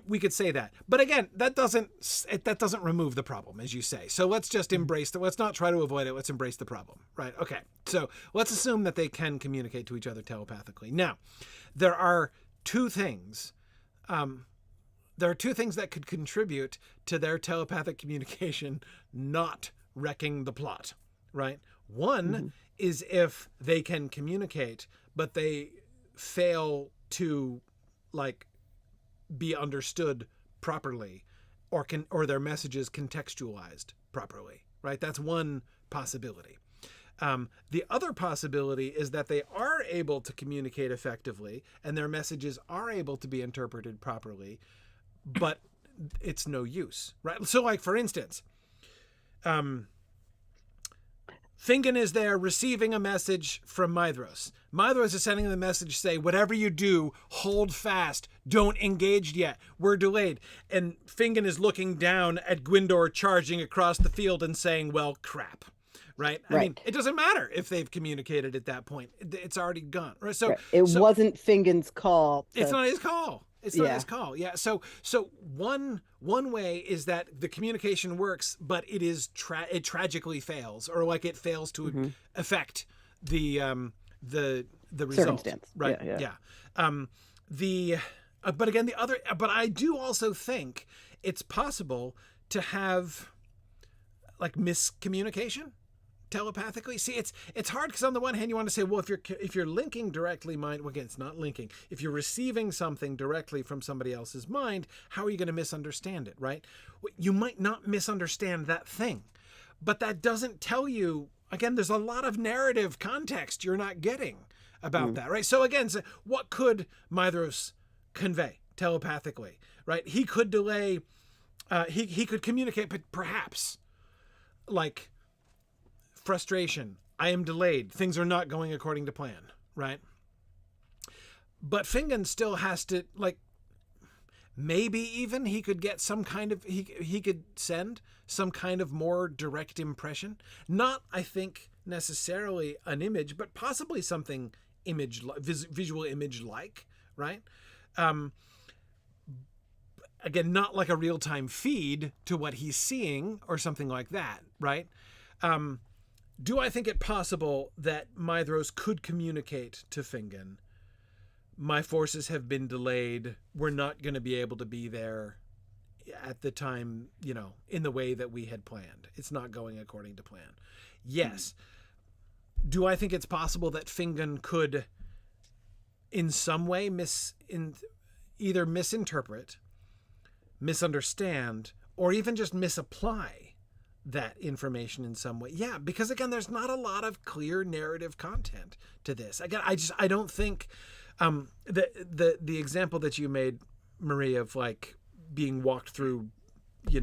we could say that. But again, that doesn't remove the problem, as you say. So let's just embrace it. Let's not try to avoid it. Let's embrace the problem. Right. Okay. So let's assume that they can communicate to each other telepathically. Now, there are two things. There are two things that could contribute to their telepathic communication not wrecking the plot, right? One is if they can communicate, but they fail to be understood properly, or their messages contextualized properly, right? That's one possibility. The other possibility is that they are able to communicate effectively and their messages are able to be interpreted properly, but it's no use, right? So for instance, Fingon is there receiving a message from Maedhros. Maedhros is sending the message, say, whatever you do, hold fast. Don't engage yet. We're delayed. And Fingon is looking down at Gwyndor charging across the field and saying, well, crap. Right? I mean, it doesn't matter if they've communicated at that point. It's already gone. Right? So it wasn't Fingon's call. It's not his call. It's not his call. Yeah. So one way is that the communication works, but it tragically fails, or it fails to affect the result. Circumstance. Right. Yeah. But again, but I do also think it's possible to have miscommunication telepathically. See, it's hard because on the one hand you want to say, well, if you're linking directly mind, well, again, it's not linking. If you're receiving something directly from somebody else's mind, how are you going to misunderstand it, right? You might not misunderstand that thing, but that doesn't tell you, again, there's a lot of narrative context you're not getting about that, right? So again, what could Maedhros convey telepathically, right? He could delay, he could communicate, but perhaps frustration. I am delayed. Things are not going according to plan, right? But Fingon still has to, maybe even he could get some kind of, he could send some kind of more direct impression. Not, I think, necessarily an image, but possibly something visual image-like, right? Again, not like a real-time feed to what he's seeing or something like that, right? Do I think it possible that Maedhros could communicate to Fingon, my forces have been delayed, we're not going to be able to be there at the time, in the way that we had planned. It's not going according to plan. Yes. Do I think it's possible that Fingon could in some way either misinterpret, misunderstand, or even just misapply that information in some way? Yeah, because again, there's not a lot of clear narrative content to this. Again, I don't think the example that you made, Marie, of being walked through,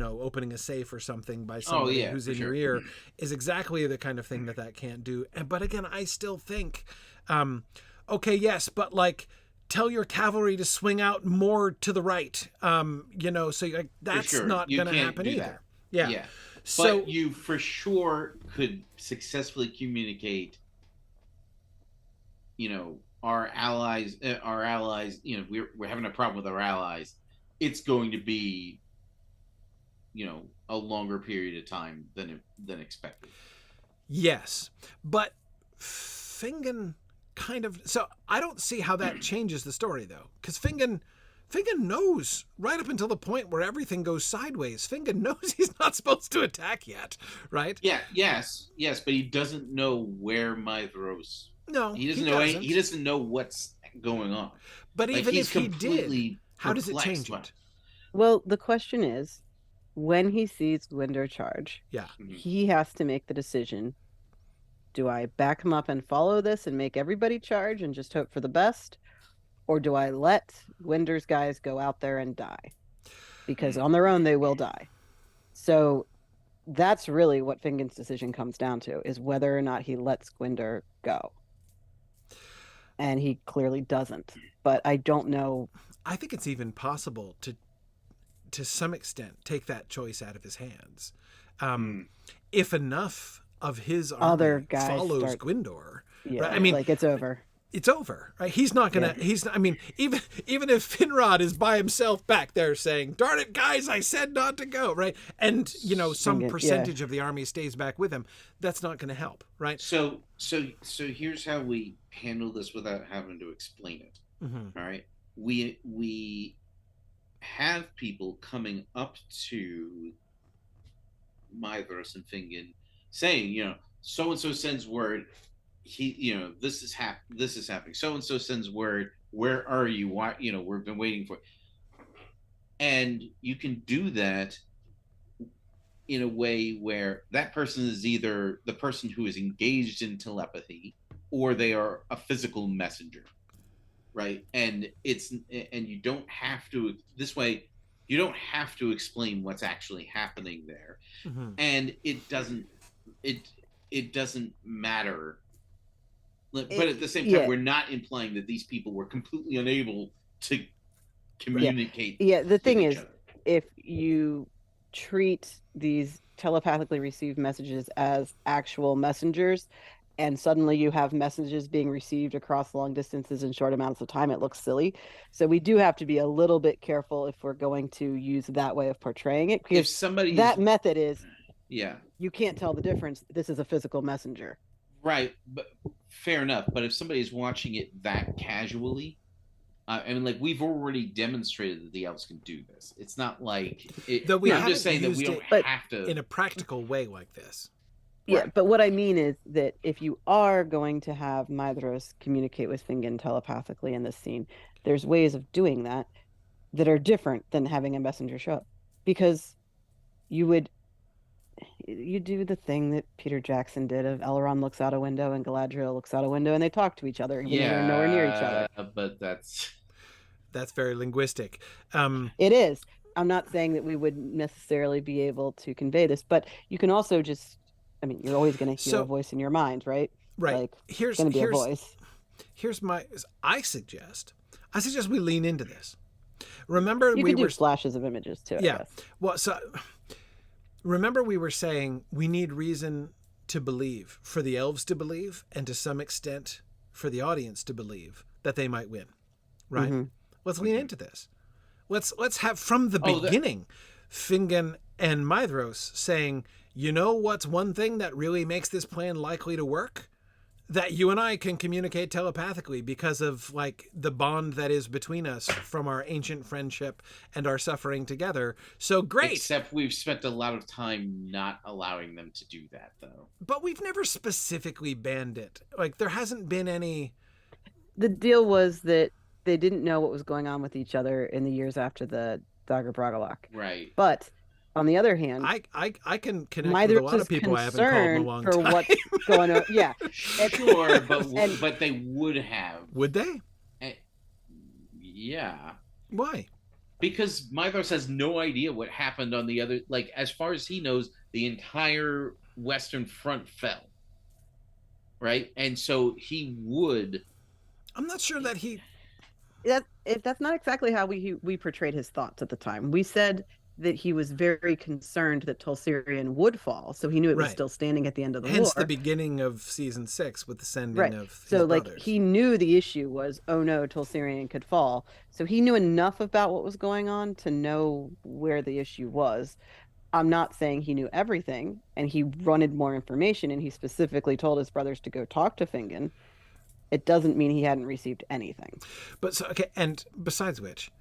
opening a safe or something by somebody who's in your ear is exactly the kind of thing that can't do. But again, I still think, okay, yes, but tell your cavalry to swing out more to the right, so that's not going to happen either. That. Yeah. So, but you for sure could successfully communicate, our allies, we're having a problem with our allies. It's going to be, a longer period of time than expected. Yes. But Fingon so I don't see how that changes the story though. Because Fingon knows right up until the point where everything goes sideways. Fingon knows he's not supposed to attack yet, right? Yeah, yes, but he doesn't know where Maedhros. No, he doesn't. He doesn't know what's going on. But even if he did, how does it change it? Well, the question is, when he sees Gwyndor charge, he has to make the decision. Do I back him up and follow this and make everybody charge and just hope for the best? Or do I let Gwyndor's guys go out there and die? Because on their own, they will die. So that's really what Fingon's decision comes down to, is whether or not he lets Gwyndor go. And he clearly doesn't. But I don't know. I think it's even possible to to some extent, take that choice out of his hands. If enough of his Other army guys follows start- Gwindor, Yeah, right? I mean, like it's over. it's over, right? He's not gonna. I mean, even if Finrod is by himself back there saying, "Darn it, guys, I said not to go," right? And some Fingin, percentage of the army stays back with him. That's not going to help, right? So here's how we handle this without having to explain it. Mm-hmm. All right, we have people coming up to Mithras and Fingin saying, so and so sends word. This is happening. So and so sends word. Where are you? Why? We've been waiting for it. And you can do that in a way where that person is either the person who is engaged in telepathy, or they are a physical messenger, right? And you don't have to. This way, you don't have to explain what's actually happening there, and it doesn't matter. But at the same time, we're not implying that these people were completely unable to communicate. Yeah, the thing is, other. If you treat these telepathically received messages as actual messengers, and suddenly you have messages being received across long distances in short amounts of time, it looks silly. So we do have to be a little bit careful if we're going to use that way of portraying it, because that method is, you can't tell the difference. This is a physical messenger. Right, but fair enough. But if somebody is watching it that casually, we've already demonstrated that the elves can do this. It's not like I'm just saying that we don't have to in a practical way like this. Yeah, right. But what I mean is that if you are going to have Mithras communicate with Fingin telepathically in this scene, there's ways of doing that are different than having a messenger show up, because you do the thing that Peter Jackson did of Elrond looks out a window and Galadriel looks out a window and they talk to each other, even though they're nowhere near each other. But that's very linguistic. It is. I'm not saying that we would necessarily be able to convey this, but you can also just, you're always going to hear a voice in your mind, right? Right. Like, here's going to be a voice. I suggest we lean into this. Remember, you could do flashes of images too. Yeah. I guess. Well, so remember we were saying we need reason to believe, for the elves to believe, and to some extent for the audience to believe that they might win, right? Mm-hmm. Let's lean into this. Let's have from the beginning Fingin and Mithras saying, what's one thing that really makes this plan likely to work? That you and I can communicate telepathically because of the bond that is between us from our ancient friendship and our suffering together. So great. Except we've spent a lot of time not allowing them to do that, though. But we've never specifically banned it. There hasn't been any. The deal was that they didn't know what was going on with each other in the years after the Dagor Bragollach. Right. But on the other hand, I can connect with a lot of people I haven't called in a long time. For what's going on. Yeah. Sure, but they would have. Would they? Yeah. Why? Because Mithras has no idea what happened on the other. As far as he knows, the entire Western Front fell. Right? And so he would. I'm not sure that he. That's not exactly how we portrayed his thoughts at the time. We said that he was very concerned that Tolsirion would fall, so he knew it was still standing at the end of the war. Hence the beginning of season 6 with the sending of his brothers. He knew the issue was, oh no, Tolsirion could fall. So he knew enough about what was going on to know where the issue was. I'm not saying he knew everything, and he wanted more information, and he specifically told his brothers to go talk to Fingin. It doesn't mean he hadn't received anything. And besides which,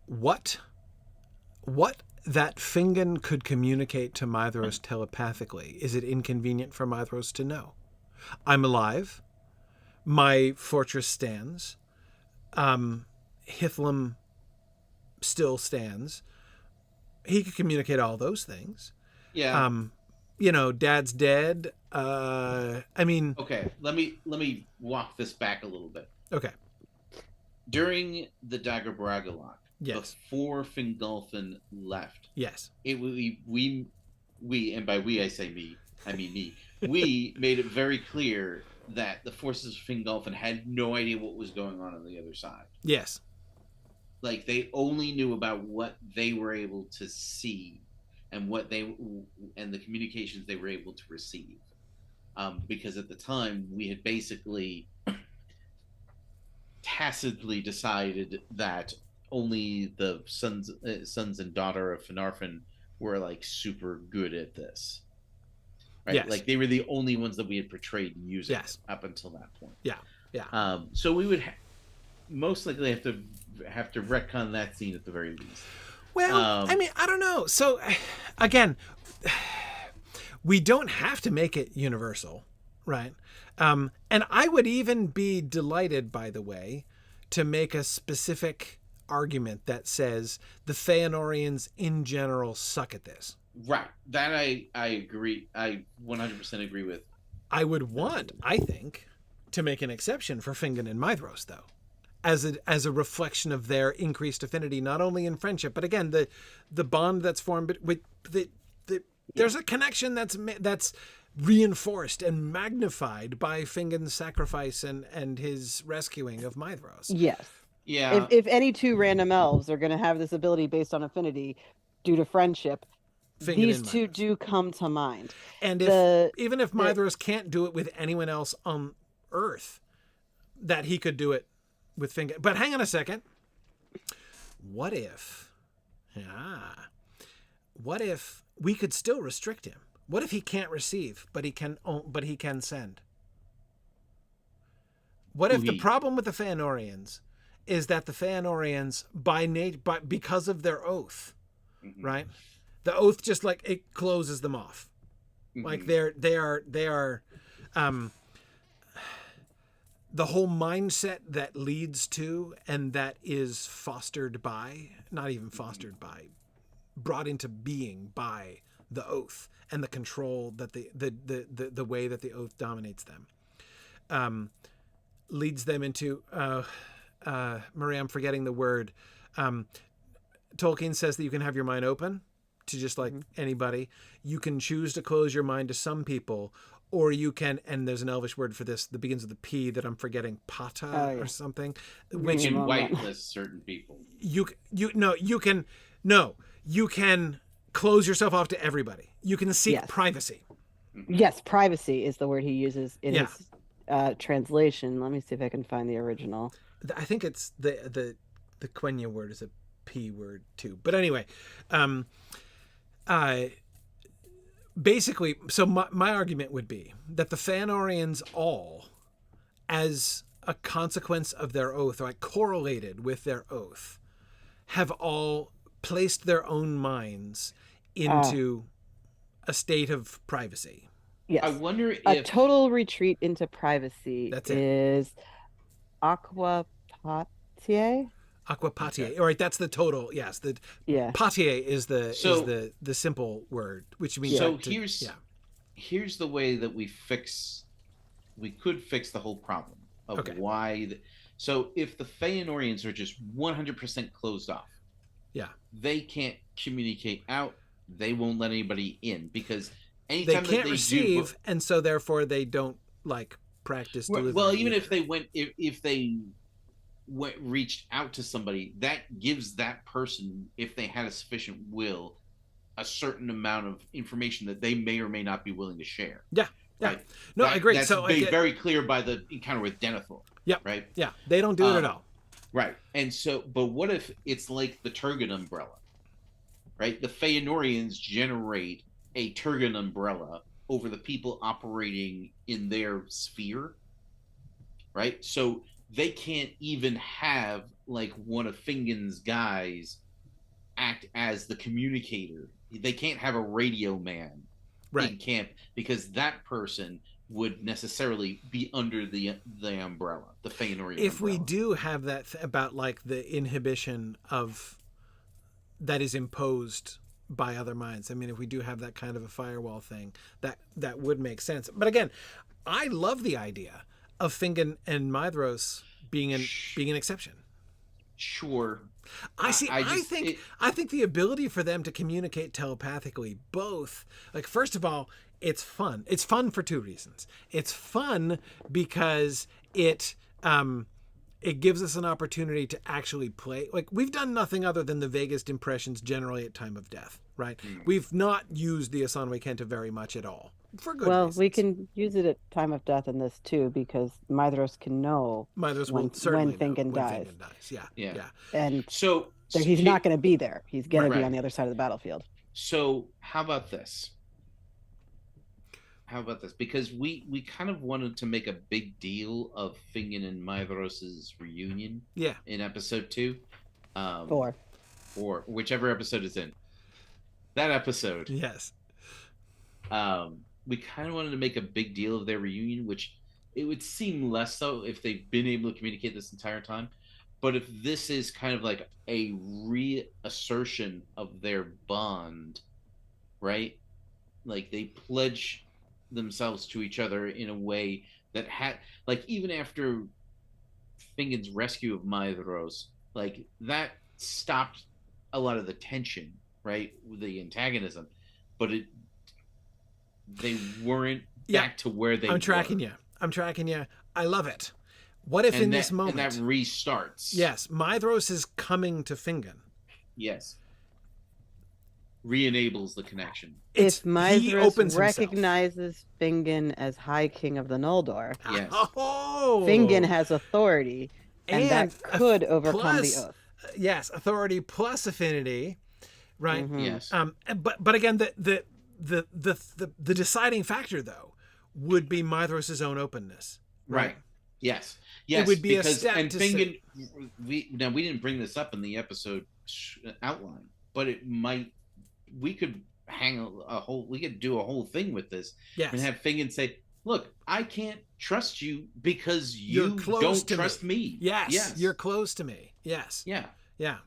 what that Fingin could communicate to Mithras telepathically, is it inconvenient for Mithras to know? I'm alive. My fortress stands. Hithlum still stands. He could communicate all those things. Yeah. Dad's dead. Okay, let me walk this back a little bit. Okay. During the Dagor Bragollach, yes, before Fingolfin left, yes, we and by we I say me, I mean me. We made it very clear that the forces of Fingolfin had no idea what was going on the other side. Yes. like they only knew about what they were able to see and the communications they were able to receive. Because at the time we had basically tacitly decided that only the sons and daughter of Finarfin were like super good at this, right? Yes. Like they were the only ones that we had portrayed using Yes. it up until that point. Yeah. So we would most likely have to retcon that scene at the very least. Well, I mean, I don't know. So, again, we don't have to make it universal, right? And I would even be delighted, by the way, to make a specific argument that says the Feanorians in general suck at this. Right. That I agree. I 100% agree with. I would want, I think, to make an exception for Fingon and Maedhros, though, as a reflection of their increased affinity, not only in friendship, but again, the bond that's formed with there's a connection that's reinforced and magnified by Fingon's sacrifice and his rescuing of Maedhros. Yes. Yeah. If any two random elves are going to have this ability based on affinity due to friendship, Fingon these and two Maedhros. do come to mind. And even if Maedhros can't do it with anyone else on Earth, that he could do it with Fingon. But hang on a second. What if we could still restrict him? What if he can't receive, but he can send? What if the problem with the Feanorians is that the Feanorians because of their oath, right? The oath just like it closes them off. Like they are the whole mindset that leads to and that is fostered by, not even fostered by, brought into being by the oath and the control that the way that the oath dominates them, leads them into Maria, I'm forgetting the word. Tolkien says that you can have your mind open to just like anybody. You can choose to close your mind to some people, or you can, and there's an Elvish word for this that begins with a P that I'm forgetting, pata or something. Which can whitelist certain people. You can close yourself off to everybody. You can seek privacy. Yes, privacy is the word he uses in his translation. Let me see if I can find the original. I think it's the Quenya word is a P word too. But anyway, basically, so my argument would be that the Feanorians all, as a consequence of their oath, or like correlated with their oath, have all placed their own minds into a state of privacy. Yes. I wonder if a total retreat into privacy is aquapatiae. Aquapatiae. Okay. All right, that's the total. Yes, patiae is the simple word, which means here's the way that we could fix the whole problem of why. So if the Feanorians are just 100% closed off, they can't communicate out. They won't let anybody in because anytime they can't they receive, and so therefore they don't like practice delivery. Well, even if they reached out to somebody, that gives that person, if they had a sufficient will, a certain amount of information that they may or may not be willing to share. Yeah. Right? No, I agree. That's made very clear by the encounter with Denethor. Yeah. Right. Yeah. They don't do it at all. Right. And so, but what if it's like the Turgon umbrella? Right. The Feanorians generate a Turgon umbrella over the people operating in their sphere. Right. So they can't even have like one of Fingon's guys act as the communicator. They can't have a radio man in camp because that person would necessarily be under the umbrella, the Feanorian if umbrella. We do have that about like the inhibition of that is imposed by other minds. I mean, if we do have that kind of a firewall thing, that would make sense. But again, I love the idea of Fingon and Maedhros being an exception. Sure. I think the ability for them to communicate telepathically, both, like, first of all, it's fun. It's fun for two reasons. It's fun because it it gives us an opportunity to actually play. Like, we've done nothing other than the vaguest impressions generally at time of death, right? We've not used the Osanwe-kenta very much at all, for good reasons. We can use it at time of death in this too, because Maedhros can know Maedhros when will certainly know Fingon when dies. Fingon dies. Yeah. And So he's not going to be there. He's going to be Right. on the other side of the battlefield. So how about this? Because we kind of wanted to make a big deal of Fingon and Maedhros' reunion. Yeah. In episode 2. 4. Or whichever episode is in. That episode. Yes. We kind of wanted to make a big deal of their reunion, which it would seem less so if they've been able to communicate this entire time. But if this is kind of like a reassertion of their bond, right? Like they pledge themselves to each other in a way that like even after Fingon's rescue of Maedhros, like that stopped a lot of the tension, right? The antagonism, but they weren't back to where they were. I'm tracking you. I love it. What if in this moment... And that restarts. Yes, Maedhros is coming to Fingon. Yes. Re-enables the connection. If Maedhros recognizes Fingon as High King of the Noldor, yes. Fingon has authority, and that could overcome the oath. Yes, authority plus affinity, right? Mm-hmm. Yes. But again, the deciding factor though would be Maedhros' own openness. Right. Yes. Yes. It would be because, a step and to Fingon, we didn't bring this up in the episode outline, but it might. We could we could do a whole thing with this, and have Fingon say, "Look, I can't trust you because you don't trust me." Yes, you're close to me. Yes. Yeah. Yeah.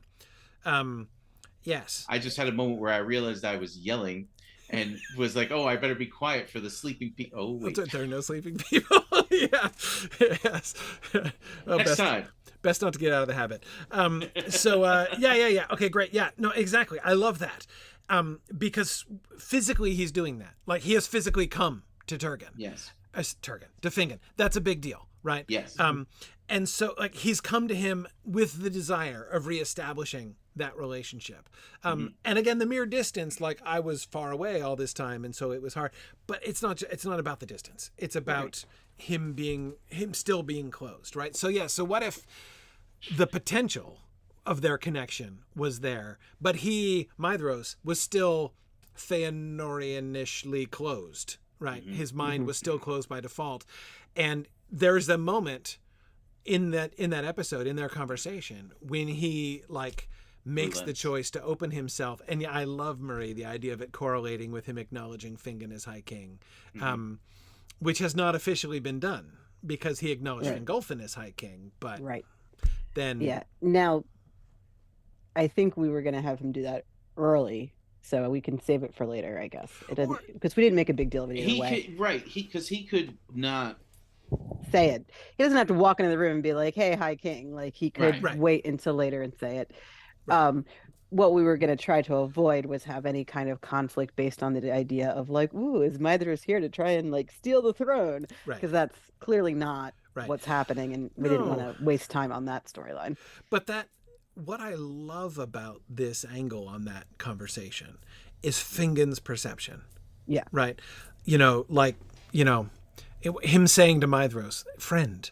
Yes. I just had a moment where I realized I was yelling, and was like, "Oh, I better be quiet for the sleeping people." Oh, wait, there are no sleeping people. Yeah. Yes. Next time. Best not to get out of the habit. Yeah. Okay, great. Yeah, no, exactly. I love that. Because physically he's doing that. Like he has physically come to Turgon. Yes. To Fingon. That's a big deal, right? Yes. And so like he's come to him with the desire of reestablishing that relationship. And again, the mere distance, like I was far away all this time, and so it was hard. But it's not about the distance. It's about him still being closed, right? So yeah. So what if the potential of their connection was there, but Maedhros was still Feanorian-ishly closed, right? His mind was still closed by default. And there's a moment in that episode, in their conversation, when he like makes the choice to open himself. And yeah, I love Marie, the idea of it correlating with him acknowledging Fingon as High King, which has not officially been done because he acknowledged Fingolfin as High King, but then... Yeah. Now, I think we were going to have him do that early, so we can save it for later, I guess. It didn't, because we didn't make a big deal of it either way. Because he could not say it. He doesn't have to walk into the room and be like, "Hey, High King." Like he could wait until later and say it. What we were going to try to avoid was have any kind of conflict based on the idea of like, "Ooh, is Maedhros here to try and like steal the throne?" Because that's clearly not what's happening, and we didn't want to waste time on that storyline. But what I love about this angle on that conversation is Fingon's perception. Yeah. Right. Him saying to Maedhros, "Friend,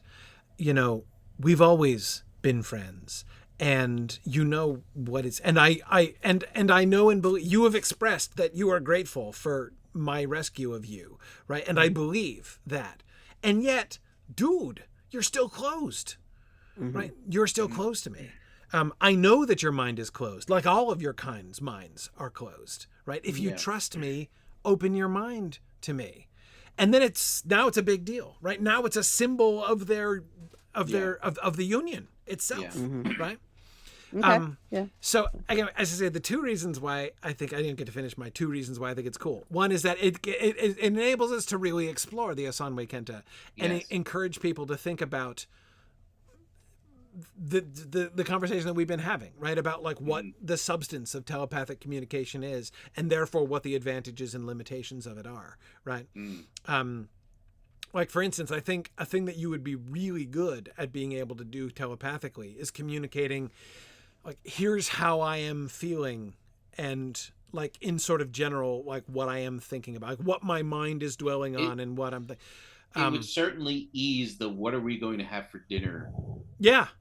we've always been friends, and you know what is, and I know and believe you have expressed that you are grateful for my rescue of you, right? And I believe that. And yet, dude, you're still closed, right? You're still close to me. I know that your mind is closed, like all of your kind's minds are closed, right? If you trust me, open your mind to me." And then now it's a big deal, right? Now it's a symbol of the union itself, right? Okay. So again, as I said, the two reasons why I think I didn't get to finish my 2 reasons why I think it's cool. One is that it enables us to really explore the Osanwe-kenta and encourage people to think about the conversation that we've been having, right? About like what the substance of telepathic communication is, and therefore what the advantages and limitations of it are, right? like, for instance, I think a thing that you would be really good at being able to do telepathically is communicating, like, here's how I am feeling, and like in sort of general, like what I am thinking about, like what my mind is dwelling on, and what I'm thinking. It would certainly ease the "what are we going to have for dinner"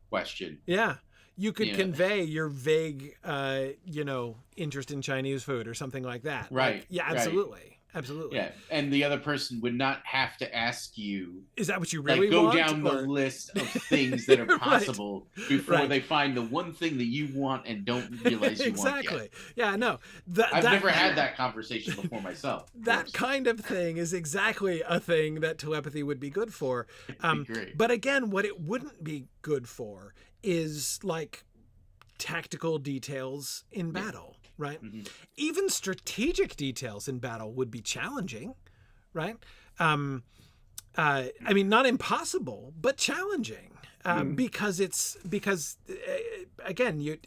question. Yeah. You could convey your vague, interest in Chinese food or something like that. Right. Like, yeah, absolutely. Right. Absolutely. Yeah. And the other person would not have to ask you, is that what you really go want? Down the list of things that are possible before they find the one thing that you want and don't realize you want yet. Yeah, no. I've never had that conversation before myself. That kind of thing is exactly a thing that telepathy would be good for. Great. But again, what it wouldn't be good for is like tactical details in battle. Right? Mm-hmm. Even strategic details in battle would be challenging, right? I mean, not impossible, but challenging, because again,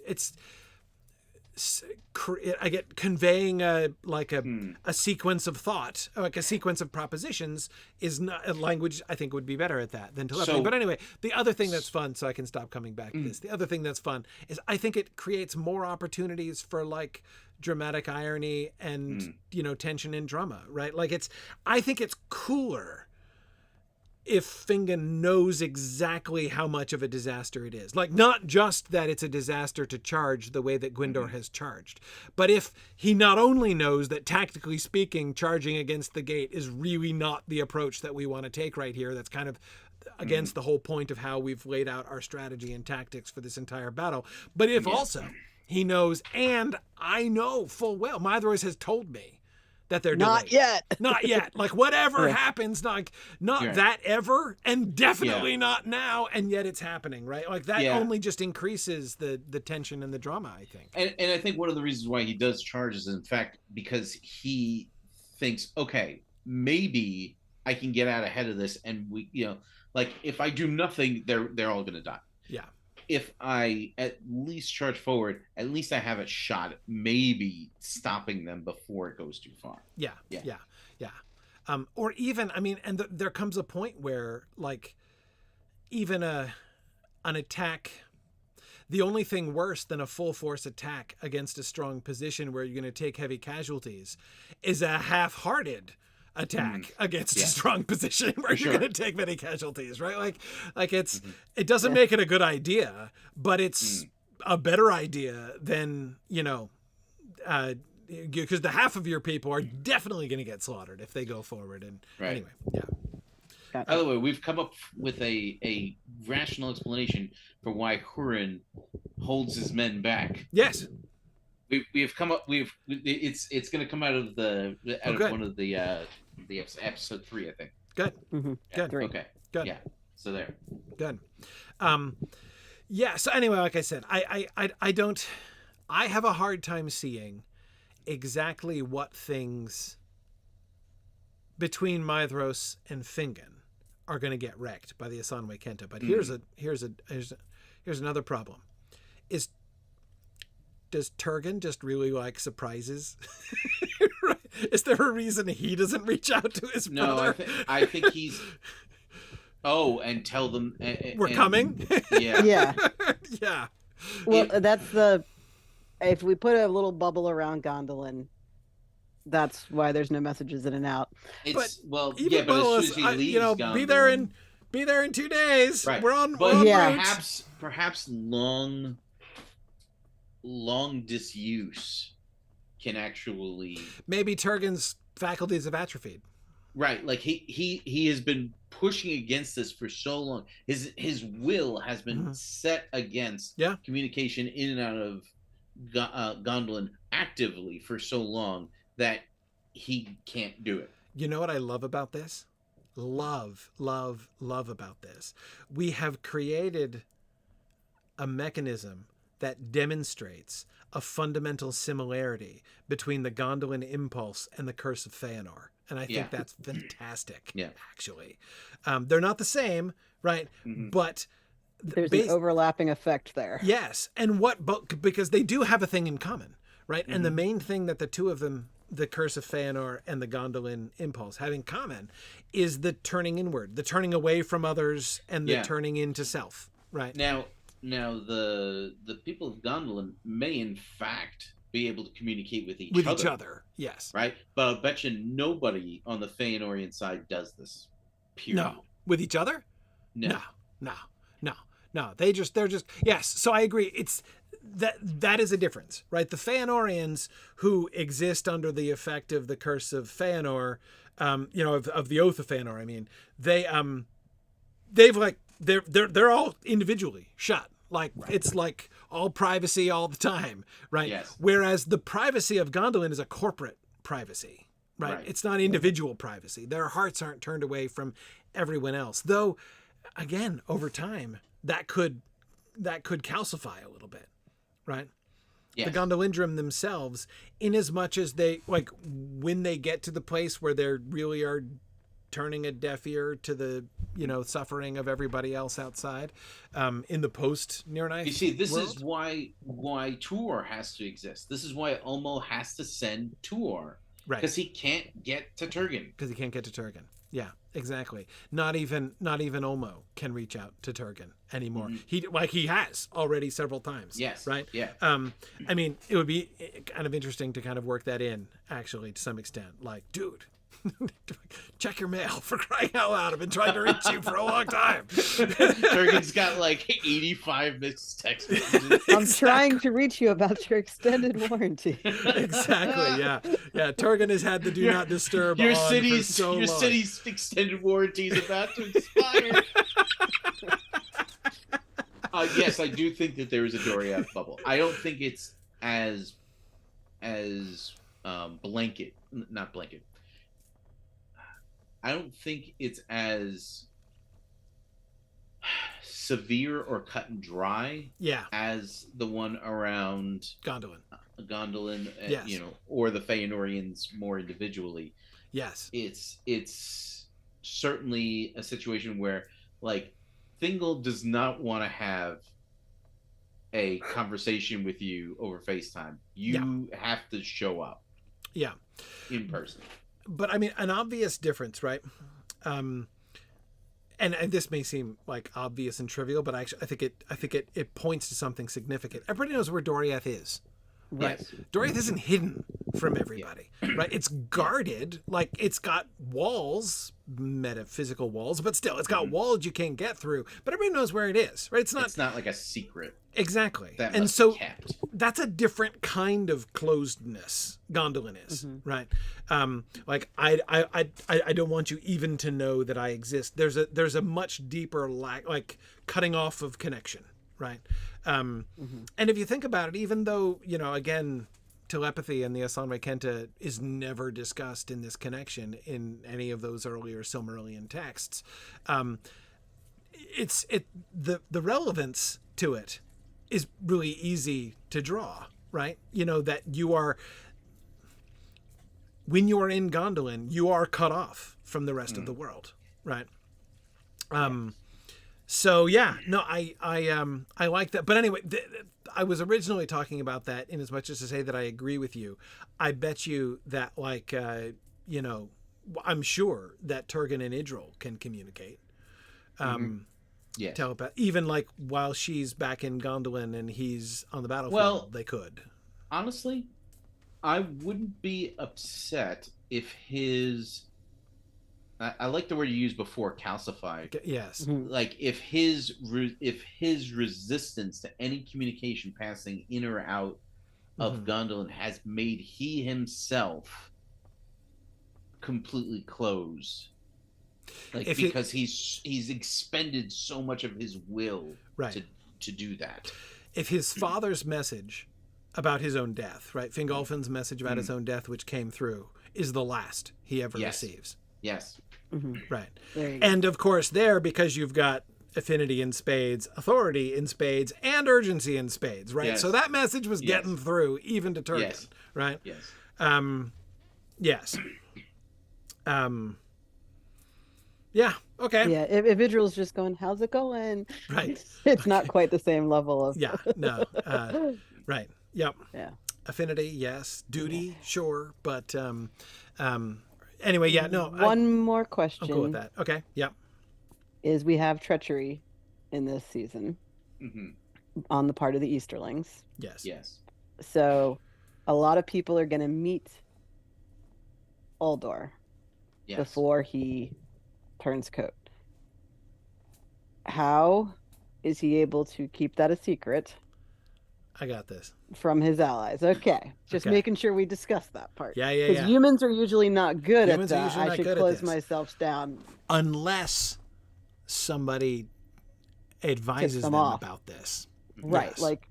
I get conveying a sequence of thought, like a sequence of propositions, is not a language. I think would be better at that than telepathy. But anyway, the other thing that's fun, so I can stop coming back to this. The other thing that's fun is I think it creates more opportunities for like dramatic irony and tension and drama, right? Like I think it's cooler if Fingon knows exactly how much of a disaster it is. Like, not just that it's a disaster to charge the way that Gwyndor has charged, but if he not only knows that, tactically speaking, charging against the gate is really not the approach that we want to take right here, that's kind of against the whole point of how we've laid out our strategy and tactics for this entire battle, but if also he knows, and I know full well, Maedhros has told me, that they're not delayed. Not yet. Like whatever happens, not that ever, and definitely not now, and yet it's happening, right? Like that only just increases the tension and the drama, I think. And I think one of the reasons why he does charge is, in fact, because he thinks, okay, maybe I can get out ahead of this, and we, like if I do nothing, they're all going to die. Yeah. If I at least charge forward, at least I have a shot at maybe stopping them before it goes too far. Yeah. Or even, I mean, and there comes a point where, like, even an attack, the only thing worse than a full force attack against a strong position where you're going to take heavy casualties is a half-hearted attack against a strong position where you're going to take many casualties, right? Like it's it doesn't make it a good idea, but it's a better idea than because the half of your people are definitely going to get slaughtered if they go forward. And anyway, By the way, we've come up with a rational explanation for why Hurin holds his men back. Yes. We've come up. It's going to come out of one of the episode 3, I think. Good. Mm-hmm. Good. Okay. Good. Yeah. So there. Good. So anyway, like I said, I have a hard time seeing exactly what things between Maedhros and Fingon are going to get wrecked by the Osanwe-kenta. But here's another problem: does Turgon just really like surprises? Right? Is there a reason he doesn't reach out to his brother? No, I think he's. Oh, and tell them we're coming. Yeah. Yeah. Well, that's if we put a little bubble around Gondolin, that's why there's no messages in and out. But as soon as he leaves, Gondolin, be there in 2 days. Right. We're on. But route. perhaps long disuse can actually maybe Turgon's faculties have atrophied. Right, like he has been pushing against this for so long. His will has been set against communication in and out of Gondolin actively for so long that he can't do it. You know what I love about this? Love about this. We have created a mechanism that demonstrates a fundamental similarity between the Gondolin impulse and the Curse of Feanor. And I think that's fantastic, actually. They're not the same, right? Mm-hmm. But there's an overlapping effect there. Yes. And because they do have a thing in common, right? And the main thing that the two of them, the Curse of Feanor and the Gondolin Impulse, have in common is the turning inward, the turning away from others, and the turning into self, right? Now the people of Gondolin may in fact be able to communicate with each other. Yes. Right? But I'll bet you nobody on the Feanorian side does this. Period. No. With each other? No. No. They're just yes. So I agree. It's that is a difference, right? The Feanorians who exist under the effect of the Curse of Feanor, of the Oath of Feanor, I mean, they've like they're all individually shut. Like it's like all privacy all the time, right? Yes. Whereas the privacy of Gondolin is a corporate privacy, right? It's not individual privacy. Their hearts aren't turned away from everyone else. Though, again, over time, that could calcify a little bit, right? Yes. The Gondolindrum themselves, in as much as they, like, when they get to the place where they really are turning a deaf ear to the, suffering of everybody else outside, in the post Near-Knife. You see, this is why Tuor has to exist. This is why Ulmo has to send Tuor. Right. Because he can't get to Turgon. Yeah, exactly. Not even Ulmo can reach out to Turgon anymore. He has already several times. Yes. Right? Yeah. I mean, it would be kind of interesting to kind of work that in, actually, to some extent. Like, dude, check your mail, for crying out loud. I've been trying to reach you for a long time. Turgon's got like 85 missed text messages. I'm trying to reach you about your extended warranty. Exactly. Yeah. Turgon has had the do not disturb your on city's for so long. city's extended warranty is about to expire. Yes, I do think that there is a Doriath bubble. I don't think it's as blanket, not blanket. I don't think it's as severe or cut and dry as the one around Gondolin, yes. Or the Feanorians more individually. Yes. It's certainly a situation where, like, Thingol does not want to have a conversation with you over FaceTime. You have to show up. Yeah. In person. But I mean, an obvious difference, right? And this may seem like obvious and trivial, but actually, I think it points to something significant. Everybody knows where Doriath is, right? Yes. Doriath isn't hidden from everybody, right? It's guarded, like it's got walls, metaphysical walls, but still, it's got walls you can't get through. But everybody knows where it is, right? It's not like a secret. Exactly. That and must so be kept. That's a different kind of closedness Gondolin is, right? Like I don't want you even to know that I exist. There's a much deeper like cutting off of connection, right? And if you think about it, even though, again, telepathy and the Osanwe-kenta is never discussed in this connection in any of those earlier Silmarillion texts, the relevance to it is really easy to draw, right? That when you are in Gondolin, you are cut off from the rest of the world, right? So yeah, no, I like that. But anyway, I was originally talking about that in as much as to say that I agree with you. I bet you that, like, I'm sure that Turgon and Idril can communicate. Yes. Telepath, even like while she's back in Gondolin and he's on the battlefield, they could. Honestly, I wouldn't be upset if his. I like the word you used before, calcified. Yes. Like if his resistance to any communication passing in or out of Gondolin has made he himself completely closed. Like, because he's expended so much of his will to do that. If his father's message about his own death, right? Fingolfin's message about his own death, which came through, is the last he ever receives. Yes. Right. And of course because you've got affinity in spades, authority in spades, and urgency in spades, right? Yes. So that message was getting through even to Turgon, right? Yes. Yes. Yeah. Okay. Yeah. If Idril's just going, how's it going? Right. It's not quite the same level of. Yeah. No. Right. Yep. Yeah. Affinity, yes. Duty, sure. But anyway, yeah, no. One more question. I'm cool with that. Okay, yeah. Is we have treachery in this season on the part of the Easterlings. Yes. Yes. So a lot of people are going to meet Uldor before he turns coat. How is he able to keep that a secret? I got this. From his allies. Okay. Just making sure we discuss that part. Yeah. Because humans are usually not good at that. I should close myself down. Unless somebody advises them about this. Right. Yes. Like,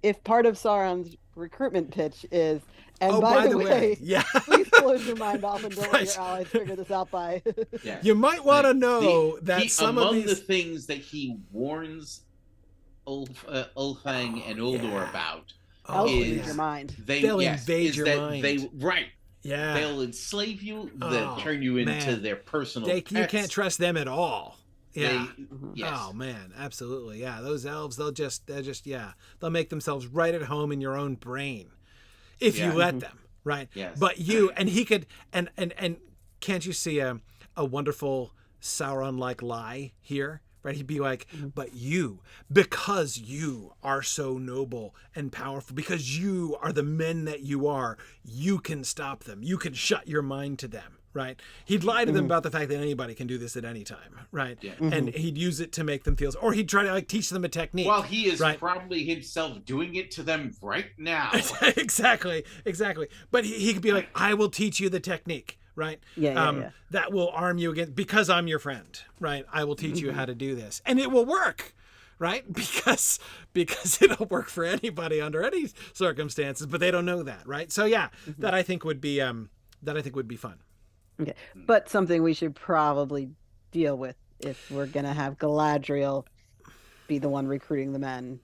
if part of Sauron's recruitment pitch is, and by the way, please close your mind off and don't let your allies figure this out by... You might want to know that some of these... the things that he warns Ulfang and Uldor about is your mind. They'll invade your mind. They'll enslave you. They'll turn you into their personal pets. You can't trust them at all. Yeah. Yes. Oh man, absolutely. Yeah, those elves, they'll make themselves right at home in your own brain if you let them, right? Yes. But you and he could and can't you see a wonderful Sauron-like lie here? Right? He'd be like, but you, because you are so noble and powerful, because you are the men that you are, you can stop them. You can shut your mind to them. Right? He'd lie to them about the fact that anybody can do this at any time, right? Yeah. And he'd use it to make them feel, or he'd try to teach them a technique. Well, he is probably himself doing it to them right now. Exactly. But he could be like, I will teach you the technique, right? That will arm you against, because I'm your friend, right? I will teach you how to do this, and it will work. Right? Because it'll work for anybody under any circumstances, but they don't know that, right? So that I think would be fun. Okay, but something we should probably deal with if we're going to have Galadriel be the one recruiting the men,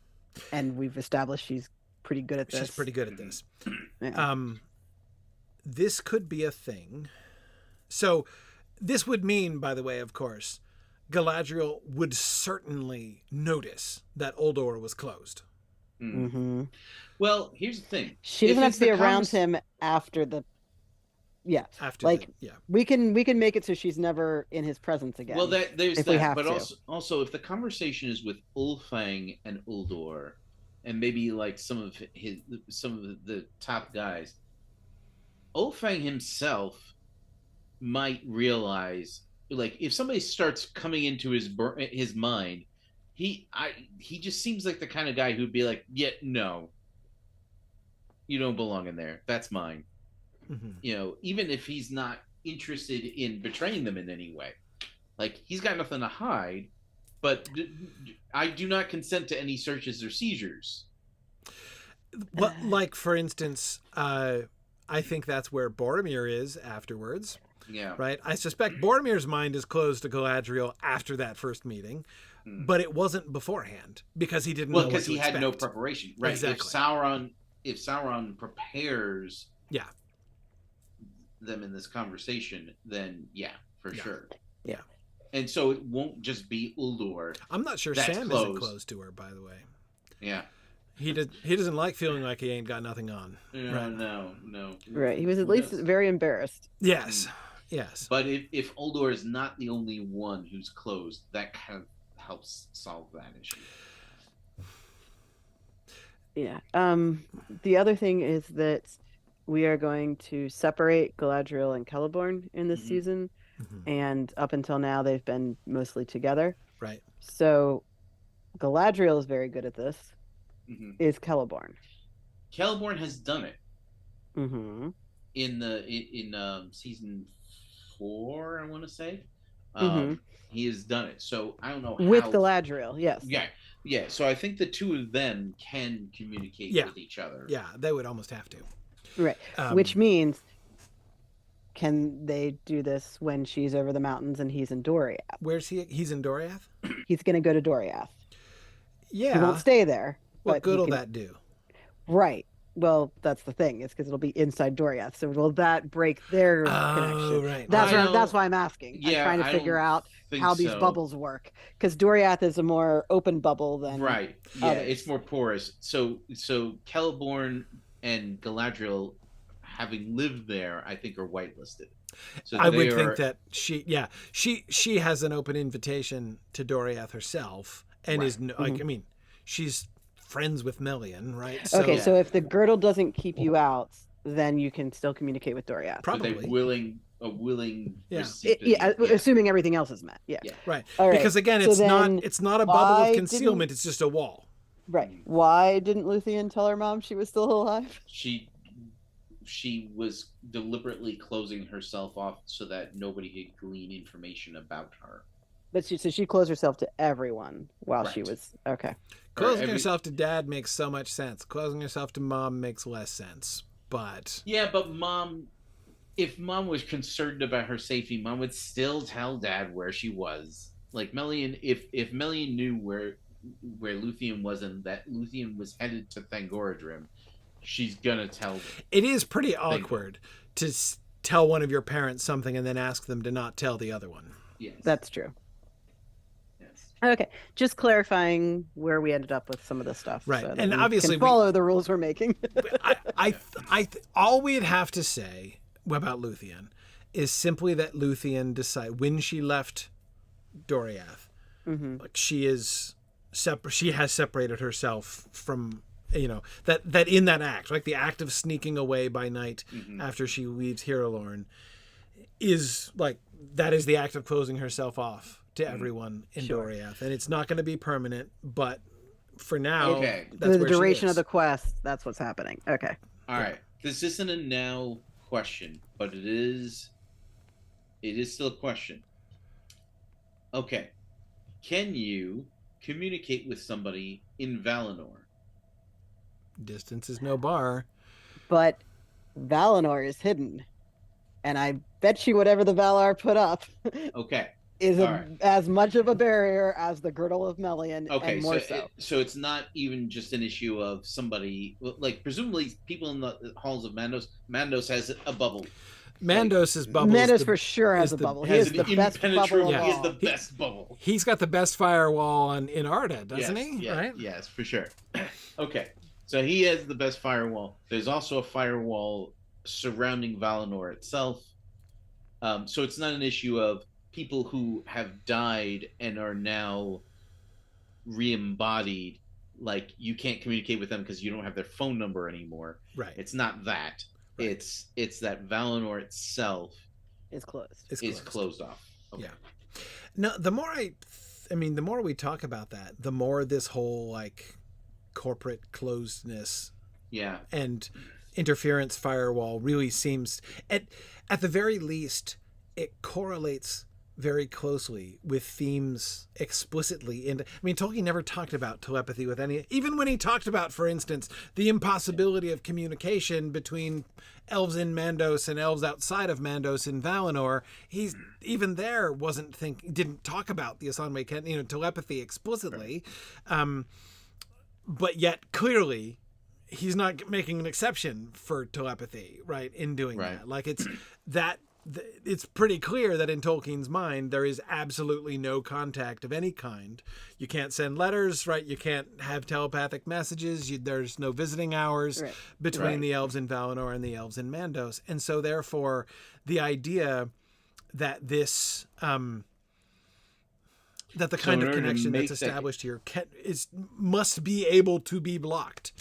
and we've established she's pretty good at this. She's pretty good at this. This could be a thing. So this would mean, by the way, of course, Galadriel would certainly notice that Uldor was closed. Well, here's the thing. She doesn't have to be around him after the... Yeah, we can make it so she's never in his presence again. Well, there's that, but also if the conversation is with Ulfang and Uldor, and maybe like some of the top guys, Ulfang himself might realize, like, if somebody starts coming into his mind, he just seems like the kind of guy who'd be like, yeah, no, you don't belong in there. That's mine. You know, even if he's not interested in betraying them in any way, like, he's got nothing to hide, but I do not consent to any searches or seizures. But, like, for instance, I think that's where Boromir is afterwards. Yeah. Right? I suspect Boromir's mind is closed to Galadriel after that first meeting, but it wasn't beforehand because he didn't know what to expect. Well, because he had no preparation. Right. Exactly. If Sauron prepares them in this conversation, then for sure. Yeah. And so it won't just be Uldor. I'm not sure Sam isn't close to her, by the way. Yeah. He doesn't like feeling like he ain't got nothing on. No. Right. He was at least very embarrassed. Yes. But if Uldor is not the only one who's closed, that kind of helps solve that issue. Yeah. The other thing is that we are going to separate Galadriel and Celeborn in this season, and up until now they've been mostly together. Right. So Galadriel is very good at this. Is Celeborn? Celeborn has done it. In season 4, I want to say. He has done it. So I don't know how... With Galadriel, yes. Yeah. So I think the two of them can communicate with each other. Yeah, they would almost have to. Right. Which means, can they do this when she's over the mountains and he's in Doriath? Where's he? He's in Doriath? He's going to go to Doriath. Yeah. He won't stay there. What good will that do? Right. Well, that's the thing. It's because it'll be inside Doriath. So will that break their connection? Right. That's why I'm asking. Yeah, I'm trying to figure out how these bubbles work. Because Doriath is a more open bubble than others. It's more porous. So Celeborn and Galadriel, having lived there, I think are whitelisted. So I would think that she has an open invitation to Doriath herself, and is like, I mean, she's friends with Melian, right? So, okay, so if the girdle doesn't keep you out, then you can still communicate with Doriath. Probably a willing assuming everything else is met. Yeah. Right. Because again, it's not a bubble of concealment, it's just a wall. Right. Why didn't Luthien tell her mom she was still alive? She was deliberately closing herself off so that nobody could glean information about her. But she closed herself to everyone while she was okay. Closing herself to Dad makes so much sense. Closing herself to Mom makes less sense. But Mom, if Mom was concerned about her safety, Mom would still tell Dad where she was. Like Melian, if Melian knew where Luthien was and that Luthien was headed to Thangorodrim, she's gonna tell them. It is pretty awkward to tell one of your parents something and then ask them to not tell the other one. Yes, that's true. Okay, just clarifying where we ended up with some of this stuff, right? So and obviously, follow the rules we're making. All we'd have to say about Luthien is simply that Luthien decided when she left Doriath, like she has separated herself from, that in that act, like the act of sneaking away by night after she leaves Hiralorn, is like that is the act of closing herself off to everyone in Doriath, and it's not going to be permanent, but for now, that's the duration of the quest, that's what's happening. Okay. All right. This isn't a now question, but it is still a question. Okay. Can you communicate with somebody in Valinor? Distance is no bar. But Valinor is hidden, and I bet you whatever the Valar put up is as much of a barrier as the Girdle of Melian, and more so. So it's not even just an issue of somebody, like presumably people in the halls of Mandos. Mandos has a bubble. Mandos's bubble. Mandos for sure has a bubble. He is the best bubble of all. He is the best bubble. He's got the best firewall in Arda, doesn't he? Yeah, right? Yes, for sure. Okay, so he has the best firewall. There's also a firewall surrounding Valinor itself. So it's not an issue of people who have died and are now re-embodied. Like you can't communicate with them because you don't have their phone number anymore. Right. It's not that. Right. It's that Valinor itself is closed. Is closed off. Okay. Yeah. No, the more we talk about that, the more this whole like corporate closedness, and interference firewall really seems at the very least it correlates very closely with themes explicitly. And I mean, Tolkien never talked about telepathy with any, even when he talked about, for instance, the impossibility of communication between elves in Mandos and elves outside of Mandos in Valinor. He's even there didn't talk about the Osanwe-kenta, telepathy explicitly. But yet clearly he's not making an exception for telepathy, right? In doing that, like it's pretty clear that in Tolkien's mind there is absolutely no contact of any kind. You can't send letters, right? You can't have telepathic messages. There's no visiting hours between the elves in Valinor and the elves in Mandos. And so therefore the idea that this that the kind of connection that's established here must be able to be blocked,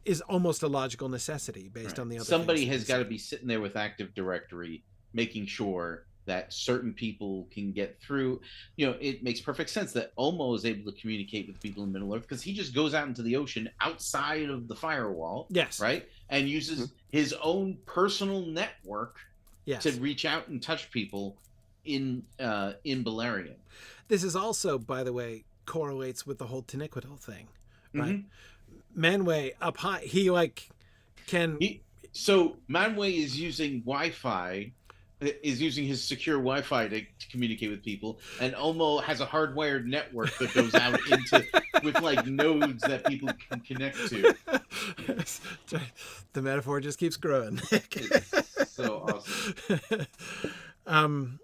is almost a logical necessity based on the other. Somebody has got to be sitting there with Active Directory, making sure that certain people can get through. It makes perfect sense that Omo is able to communicate with people in Middle Earth because he just goes out into the ocean outside of the firewall, right, and uses his own personal network to reach out and touch people in Beleriand. This is also, by the way, correlates with the whole Taniquetil thing, right? Manwë up high, so Manwë is using Wi-Fi, is using his secure Wi-Fi to communicate with people, and Omo has a hardwired network that goes out with like nodes that people can connect to. The metaphor just keeps growing. It's so awesome.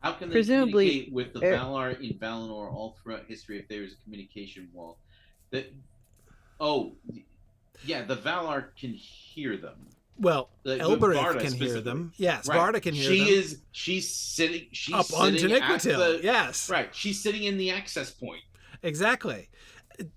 How can they communicate with the Valar in Valinor all throughout history if there is a communication wall? that. Oh, yeah, the Valar can hear them. Well, Like, Elbereth Varda can hear specifically. them. Yes, Right. Varda can hear them. She's sitting. She's Up on sitting at Taniquetil. the, Yes. Right. She's sitting in the access point. Exactly.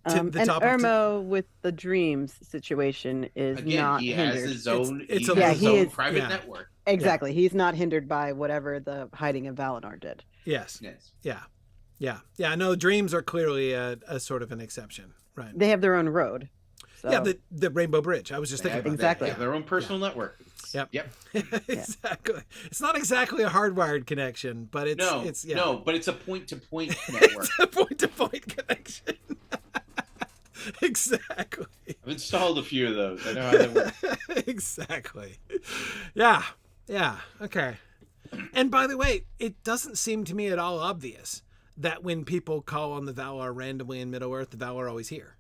And Irmo with the dreams situation is Again, not he hindered. has his own. It's he a has his little- own private yeah. network. Exactly. He's not hindered by whatever the hiding of Valinor did. Yes. Yes. Yeah. No, dreams are clearly a sort of an exception, right? They have their own road. So. Yeah, the Rainbow Bridge. I was just thinking about Exactly. They have their own personal network. Yep. Yep. Exactly. It's not exactly a hardwired connection, but it's but it's a point-to-point network. It's a point-to-point connection. Exactly. I've installed a few of those. I know how they work. Exactly. Yeah. Okay. And by the way, it doesn't seem to me at all obvious that when people call on the Valar randomly in Middle-earth, the Valar are always here.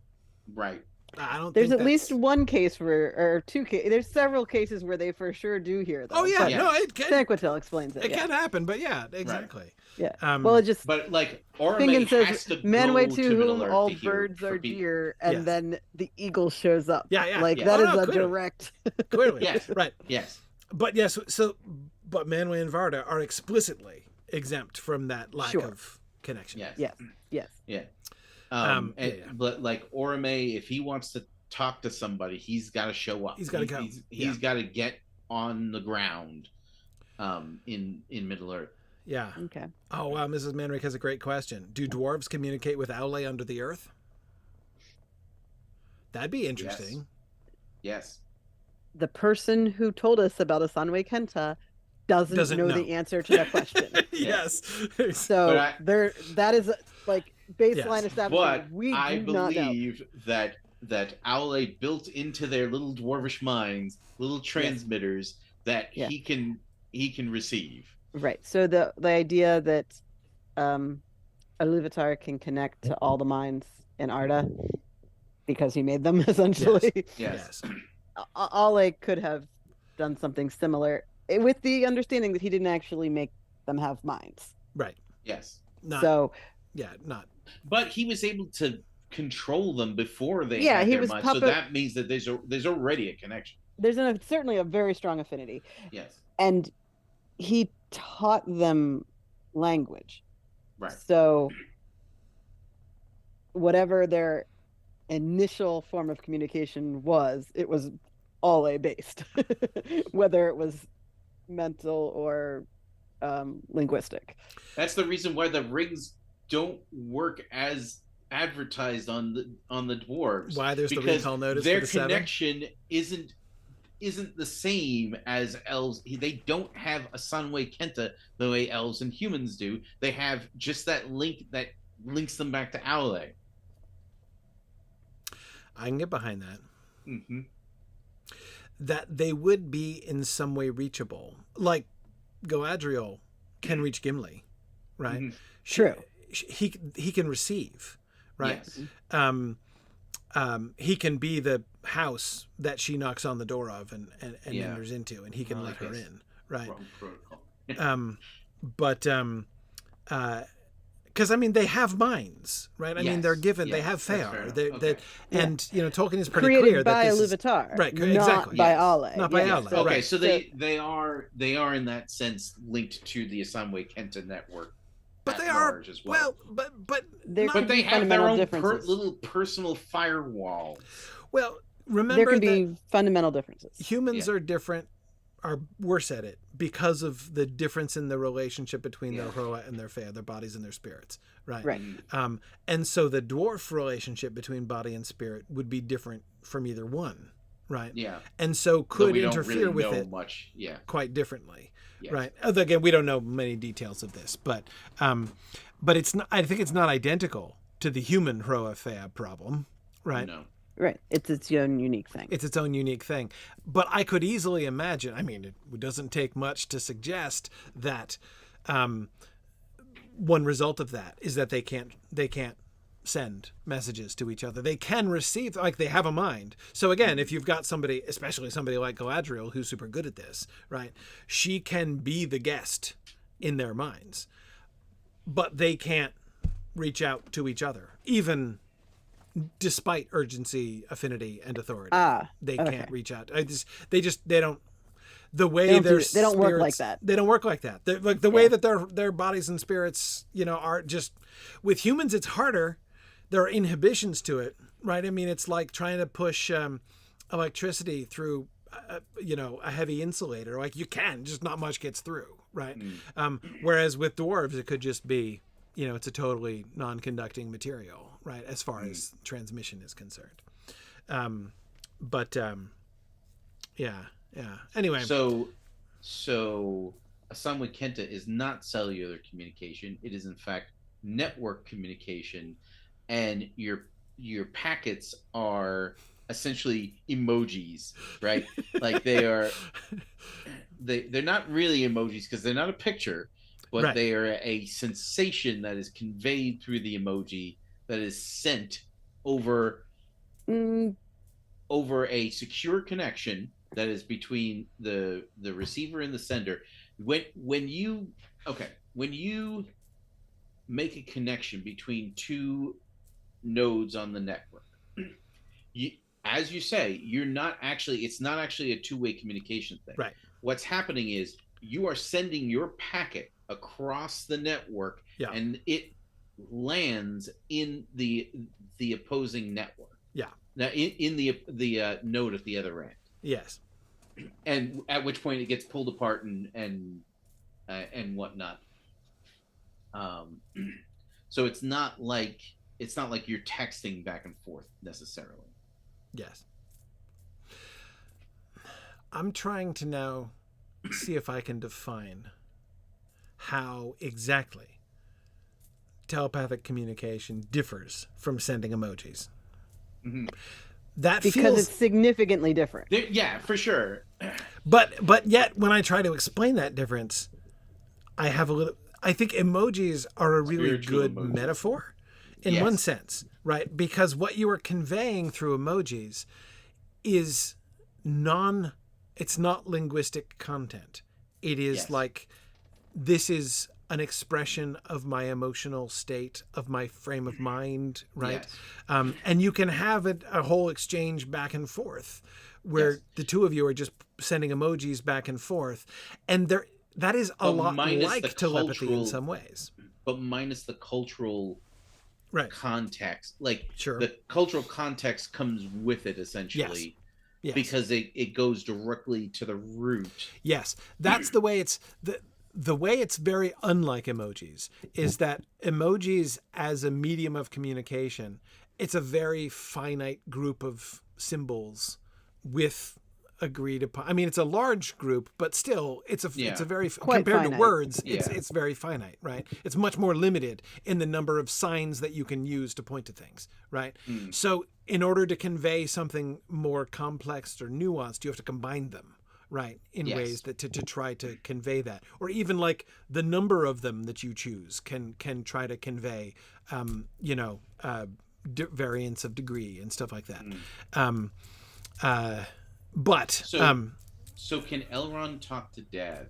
Right. I don't. There's think at least one case where, or two cases. There's several cases where they for sure do hear them. Oh yeah, but no, it can. Taniquetil explains it. It can happen, but yeah, exactly. Yeah. Um, Well, it just. But like Orme Fingon has says, to "Man go way to to whom Middle-earth all to hear birds for are people." dear," and Yes. then the eagle shows up. Yeah. Like yeah. that Oh, is no, a clearly. direct. Clearly, Yes. right. Yes. But yes, but Manwë and Varda are explicitly exempt from that lack Sure. of connection. Yes. Yes. Yeah. Yeah. But like Orme, if he wants to talk to somebody, he's got to show up. He's gotta go. He's got to get on the ground, in Middle Earth. Yeah. Okay. Oh wow, Mrs. Manrick has a great question. Do dwarves communicate with Aule under the earth? That'd be interesting. Yes. The person who told us about Osanwe-kenta doesn't know know. the answer to that question. Yes. So that is like baseline Yes. establishment. But We I do not know. believe that Aule built into their little dwarvish minds little transmitters that Yeah. he can receive. Right. So the idea that Iluvatar can connect to all the minds in Arda because he made them essentially. Yes. Ale could have done something similar with the understanding that he didn't actually make them have minds. Right. Yes. Not. Not. But he was able to control them before they Yeah, had he their was minds. So that means that there's already a connection. There's certainly a very strong affinity. Yes. And he taught them language. Right. So whatever their initial form of communication was, it was all A based, whether it was mental or linguistic. That's the reason why the rings don't work as advertised on the dwarves. Why there's the because recall notice their for the seven? connection isn't the same as elves. They don't have a Osanwe-kenta the way elves and humans do. They have just that link that links them back to Aule. I can get behind that. Mm-hmm. That they would be in some way reachable, like Galadriel can reach Gimli, right? Mm-hmm. True. He can receive, right? Yes. He can be the house that she knocks on the door of and Yeah. enters into, and he can let her guess. in, right? Wrong protocol. Because I mean, they have minds, right? I mean, they're Yes, given, they yes, have that's fair fear, enough. Okay. and Tolkien is pretty Created clear by that this is, Iluvatar, right, not exactly. by Yes. Ale. Not by Yeah. Ale. Okay, right. so they are in that sense linked to the Osanwe-kenta network. But at they are large as well. but There not- could But they be have their fundamental own differences. little personal firewalls. well. There Remember can that be fundamental differences. humans Yeah. are different, are worse at it because of the difference in the relationship between their Yeah. Hroa and their Fea, their bodies and their spirits, right? Right. And so the dwarf relationship between body and spirit would be different from either one, right? Yeah. And so Though could we don't interfere really with know it much. Yeah. quite differently, Yes. right? Although again, we don't know many details of this, but it's not. I think it's not identical to the human Hroa Fea problem, right? No. Right. It's its own unique thing. It's its own unique thing. But I could easily imagine, I mean, it doesn't take much to suggest that one result of that is that they can't send messages to each other. They can receive, like they have a mind. So again, if you've got somebody, especially somebody like Galadriel, who's super good at this, right? She can be the guest in their minds, but they can't reach out to each other, even despite urgency, affinity, and authority. They okay. can't reach out. They don't. The way they don't work like that. They don't work like that. Like the way that their bodies and spirits, are just. With humans, it's harder. There are inhibitions to it, right? I mean, it's like trying to push electricity through, a heavy insulator. Like you can, just not much gets through, right? Whereas with dwarves, it could just be, it's a totally non-conducting material, right? As far as transmission is concerned. Yeah. Anyway. So Osanwe-kenta is not cellular communication. It is in fact network communication, and your packets are essentially emojis, right? Like they're not really emojis because they're not a picture, but right. They are a sensation that is conveyed through the emoji that is sent over a secure connection that is between the receiver and the sender. When you make a connection between two nodes on the network, as you say, it's not actually a two-way communication thing. Right. What's happening is you are sending your packet across the network, and it lands in the opposing network. Yeah. Now in the node at the other end. Yes. And at which point it gets pulled apart and whatnot. So it's not like you're texting back and forth necessarily. Yes. I'm trying to now see if I can define how exactly telepathic communication differs from sending emojis. Mm-hmm. Because it's significantly different. Yeah, for sure. But yet, when I try to explain that difference, I think emojis are a really good metaphor in one sense, right? Because what you are conveying through emojis is it's not linguistic content. It is like, this is an expression of my emotional state, of my frame of mind, right? Yes. And you can have a whole exchange back and forth where the two of you are just sending emojis back and forth. And that is a lot like telepathy in some ways. But minus the cultural context. Like, sure. The cultural context comes with it, essentially. Yes. Because it goes directly to the root. Yes. That's the way it's... The way it's very unlike emojis is that emojis as a medium of communication, it's a very finite group of symbols with agreed upon. I mean, it's a large group, but still it's a very, quite compared finite. To words, it's very finite, right? It's much more limited in the number of signs that you can use to point to things, right? So in order to convey something more complex or nuanced, you have to combine them. Right, in ways that to try to convey that, or even like the number of them that you choose can try to convey, variance of degree and stuff like that. So can Elrond talk to Dad?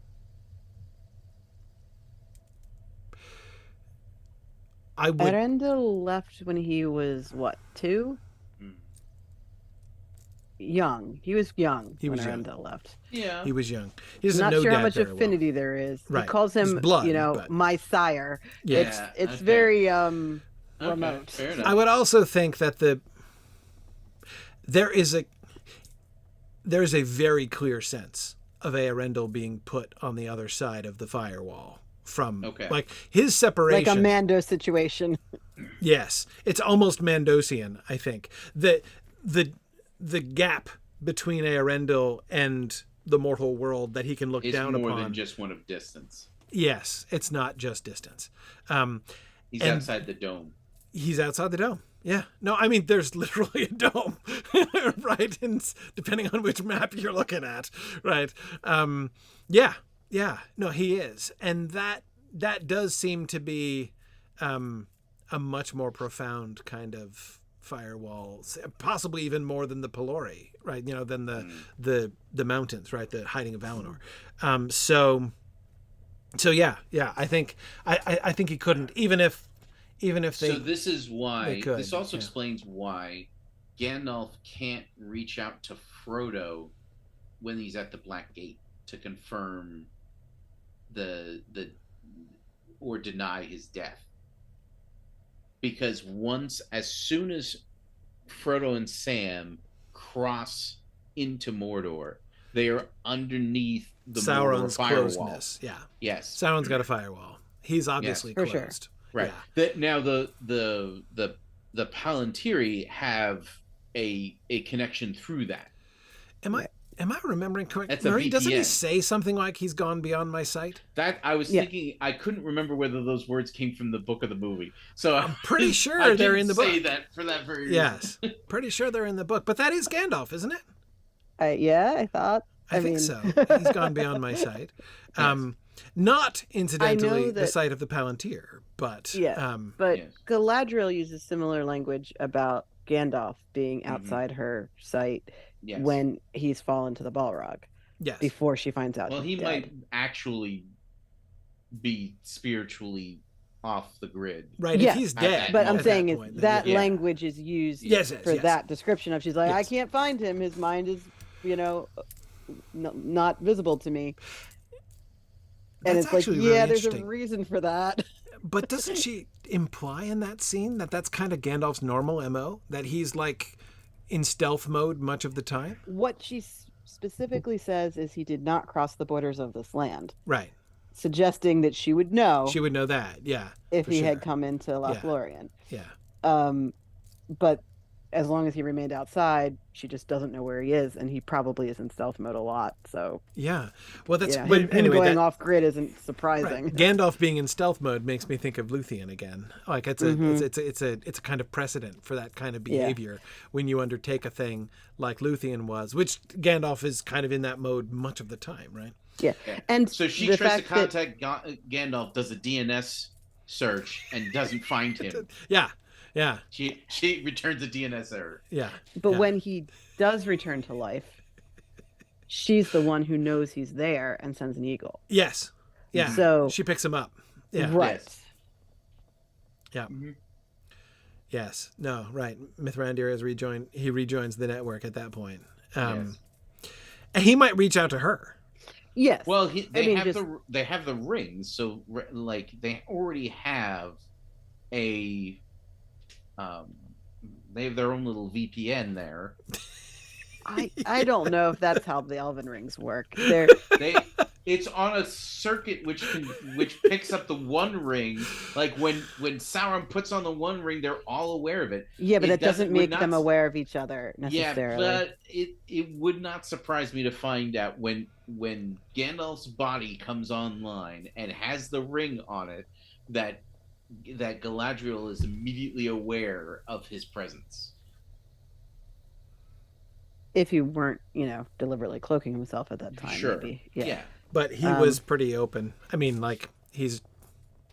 Arendelle left when he was what, 2? Young. He was young when Arendelle left. Yeah. He was young. He doesn't Not know sure Dad how much very affinity well. there is. Right. He calls him, blood, my sire. Yeah. It's very remote. Fair enough. I would also think that there is a very clear sense of Arendelle being put on the other side of the firewall from like his separation. Like a Mando situation. Yes. It's almost Mandosian, I think. The gap between Arendelle and the mortal world that he can look down upon. It's more than just one of distance. Yes, it's not just distance. He's outside the dome. He's outside the dome. Yeah. No, I mean, there's literally a dome, right? And depending on which map you're looking at, right? Yeah. No, he is. And that does seem to be a much more profound kind of firewall, possibly even more than the Pelori, right? Than the mountains, right? The hiding of Valinor. So yeah. I think he couldn't, even if even if they. So this is why. could, This also yeah. explains why Gandalf can't reach out to Frodo when he's at the Black Gate to confirm the or deny his death. Because as soon as Frodo and Sam cross into Mordor, they are underneath the Sauron's Mordor firewall. closeness. Yeah. Yes. Sauron's got a firewall. He's obviously for sure. closed. Right. Yeah. Now the Palantiri have a connection through that. Am I remembering correctly? That's a Murray, doesn't he VPN. say something like he's gone beyond my sight? That I was thinking. I couldn't remember whether those words came from the book or the movie. So I'm pretty sure I they're didn't in the book. say that for that very reason. Yes. Pretty sure they're in the book. But that is Gandalf, isn't it? I thought. I think mean... so. He's gone beyond my sight. Not incidentally the sight of the Palantir, but but Galadriel uses similar language about Gandalf being outside her sight when he's fallen to the Balrog. Yes. Before she finds out. Well, he he's might dead. actually be spiritually off the grid. Right. Yeah. If he's dead. But I'm saying point, is that language is used for that description of she's like, I can't find him. His mind is, not visible to me. And That's it's like, really there's a interesting. reason for that. But doesn't she imply in that scene that that's kind of Gandalf's normal MO? That he's like in stealth mode much of the time? What she specifically says is he did not cross the borders of this land. Right. Suggesting that she would know. She would know that, yeah. If he had come into Lothlorien. Yeah. But as long as he remained outside, she just doesn't know where he is, and he probably is in stealth mode a lot. So yeah, well, that's him going off grid isn't surprising. Right. Gandalf being in stealth mode makes me think of Luthien again. Like it's a kind of precedent for that kind of behavior when you undertake a thing like Luthien was, which Gandalf is kind of in that mode much of the time, right? Yeah, and so she tries to contact Gandalf, does a DNS search, and doesn't find him. Yeah. Yeah. She returns a DNS error. Yeah. But when he does return to life, she's the one who knows he's there and sends an eagle. Yes. Yeah. So she picks him up. Yeah. Right. Yes. Yeah. Mm-hmm. Yes. No, right. Mithrandir has rejoins the network at that point. And he might reach out to her. Yes. Well, they have the rings, so like they already have a they have their own little VPN there. I don't know if that's how the Elven rings work. It's on a circuit which picks up the one ring. Like when Sauron puts on the one ring, they're all aware of it. Yeah, but it doesn't make them aware of each other necessarily. Yeah, but it would not surprise me to find out when Gandalf's body comes online and has the ring on it that Galadriel is immediately aware of his presence. If he weren't, deliberately cloaking himself at that time, sure. Maybe. Yeah. But he was pretty open. I mean, like he's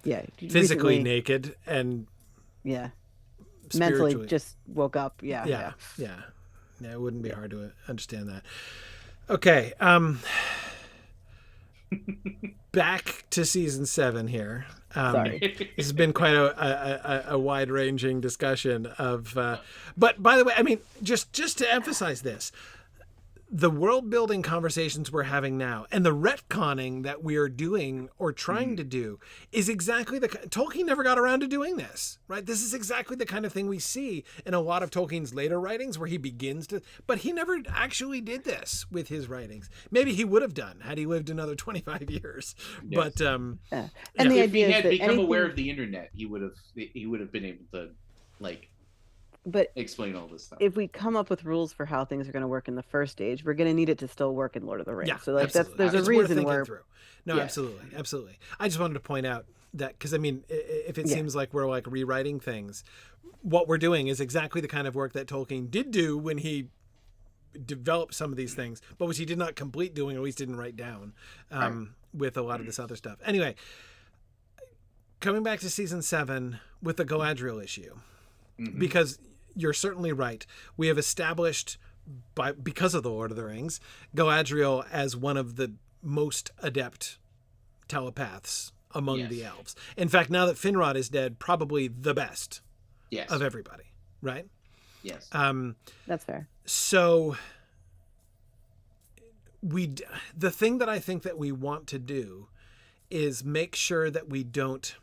physically naked and mentally just woke up. Yeah. It wouldn't be hard to understand that. Okay. Back to season 7 here. Sorry. This has been quite a wide-ranging discussion of. But by the way, I mean, just to emphasize this, the world-building conversations we're having now and the retconning that we are doing or trying to do is exactly Tolkien never got around to doing this, right? This is exactly the kind of thing we see in a lot of Tolkien's later writings where he begins to, but he never actually did this with his writings. Maybe he would have done had he lived another 25 years. Yes. But and the if idea he had is become aware of the internet, he would have been able to explain all this stuff. If we come up with rules for how things are going to work in the first age, we're going to need it to still work in Lord of the Rings. Yeah, so there's a it's reason where. No, absolutely. I just wanted to point out that because I mean, if it seems like we're like rewriting things, what we're doing is exactly the kind of work that Tolkien did do when he developed some of these things, but which he did not complete doing, or at least didn't write down with a lot of this other stuff. Anyway, coming back to season 7 with the Galadriel issue, because you're certainly right. We have established, because of the Lord of the Rings, Galadriel as one of the most adept telepaths among the elves. In fact, now that Finrod is dead, probably the best of everybody, right? Yes. That's fair. So the thing that I think that we want to do is make sure that we just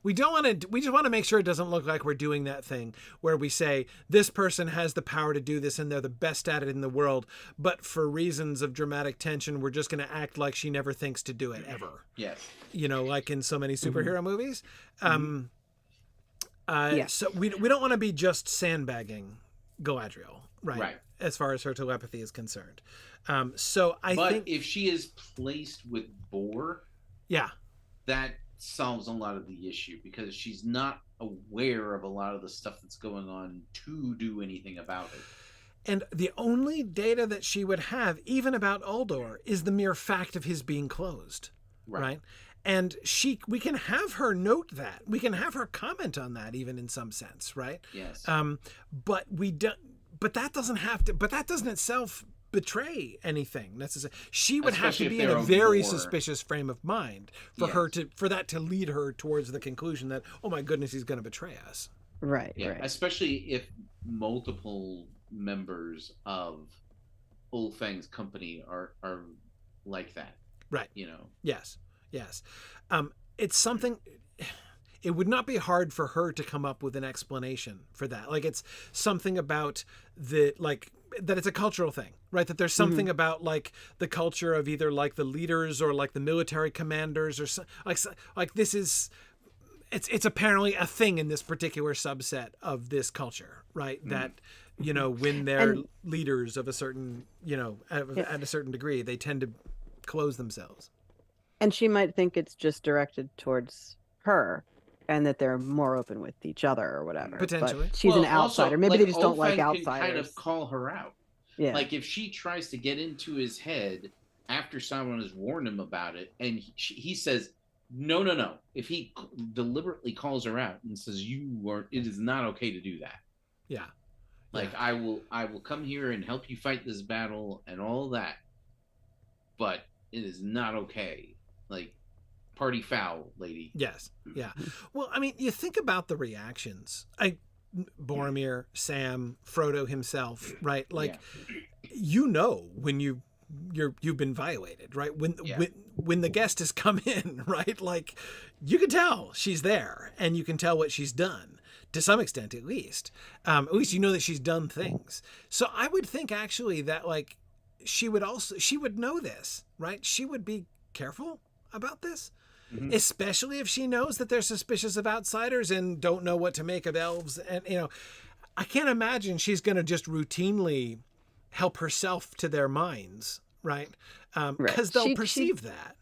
want to make sure it doesn't look like we're doing that thing where we say this person has the power to do this and they're the best at it in the world, but for reasons of dramatic tension, we're just going to act like she never thinks to do it ever. Yes. You know, like in so many superhero movies. So we don't want to be just sandbagging Galadriel, right? As far as her telepathy is concerned. So I think if she is placed with Bor, that solves a lot of the issue, because she's not aware of a lot of the stuff that's going on to do anything about it. And the only data that she would have, even about Uldor, is the mere fact of his being closed, right? And we can have her note that. We can have her comment on that, even in some sense, right? Yes. But we don't. But that doesn't have to. But that doesn't itself betray anything necessarily. She would have to be in a very suspicious frame of mind for that to lead her towards the conclusion that, oh my goodness, he's going to betray us. Right. Especially if multiple members of Ulfang's company are like that. Right. You know. Yes. It's something. It would not be hard for her to come up with an explanation for that. Like, it's something about that it's a cultural thing, right? That there's something about like the culture of either like the leaders or like the military commanders or like this is, it's apparently a thing in this particular subset of this culture, right? That, you know, when they're leaders of a certain, you know, at a certain degree, they tend to close themselves. And she might think it's just directed towards her, and that they're more open with each other or whatever. Potentially. But she's an outsider. Also, maybe they just don't like Ulfang outsiders. Can kind of call her out. Yeah. Like, if she tries to get into his head after someone has warned him about it, and he says, no. If he deliberately calls her out and says, it is not okay to do that. Yeah. Like, I will come here and help you fight this battle and all that, but it is not okay. Like, party foul, lady. Yes. Yeah. Well, I mean, you think about the reactions. Boromir, Sam, Frodo himself, right? Like, you know when you've been violated, right? When the guest has come in, right? Like, you can tell she's there, and you can tell what she's done to some extent, at least. At least you know that she's done things. So I would think actually that like she would know this, right? She would be careful about this. Especially if she knows that they're suspicious of outsiders and don't know what to make of elves. And, you know, I can't imagine she's going to just routinely help herself to their minds, right? Because they'll perceive that.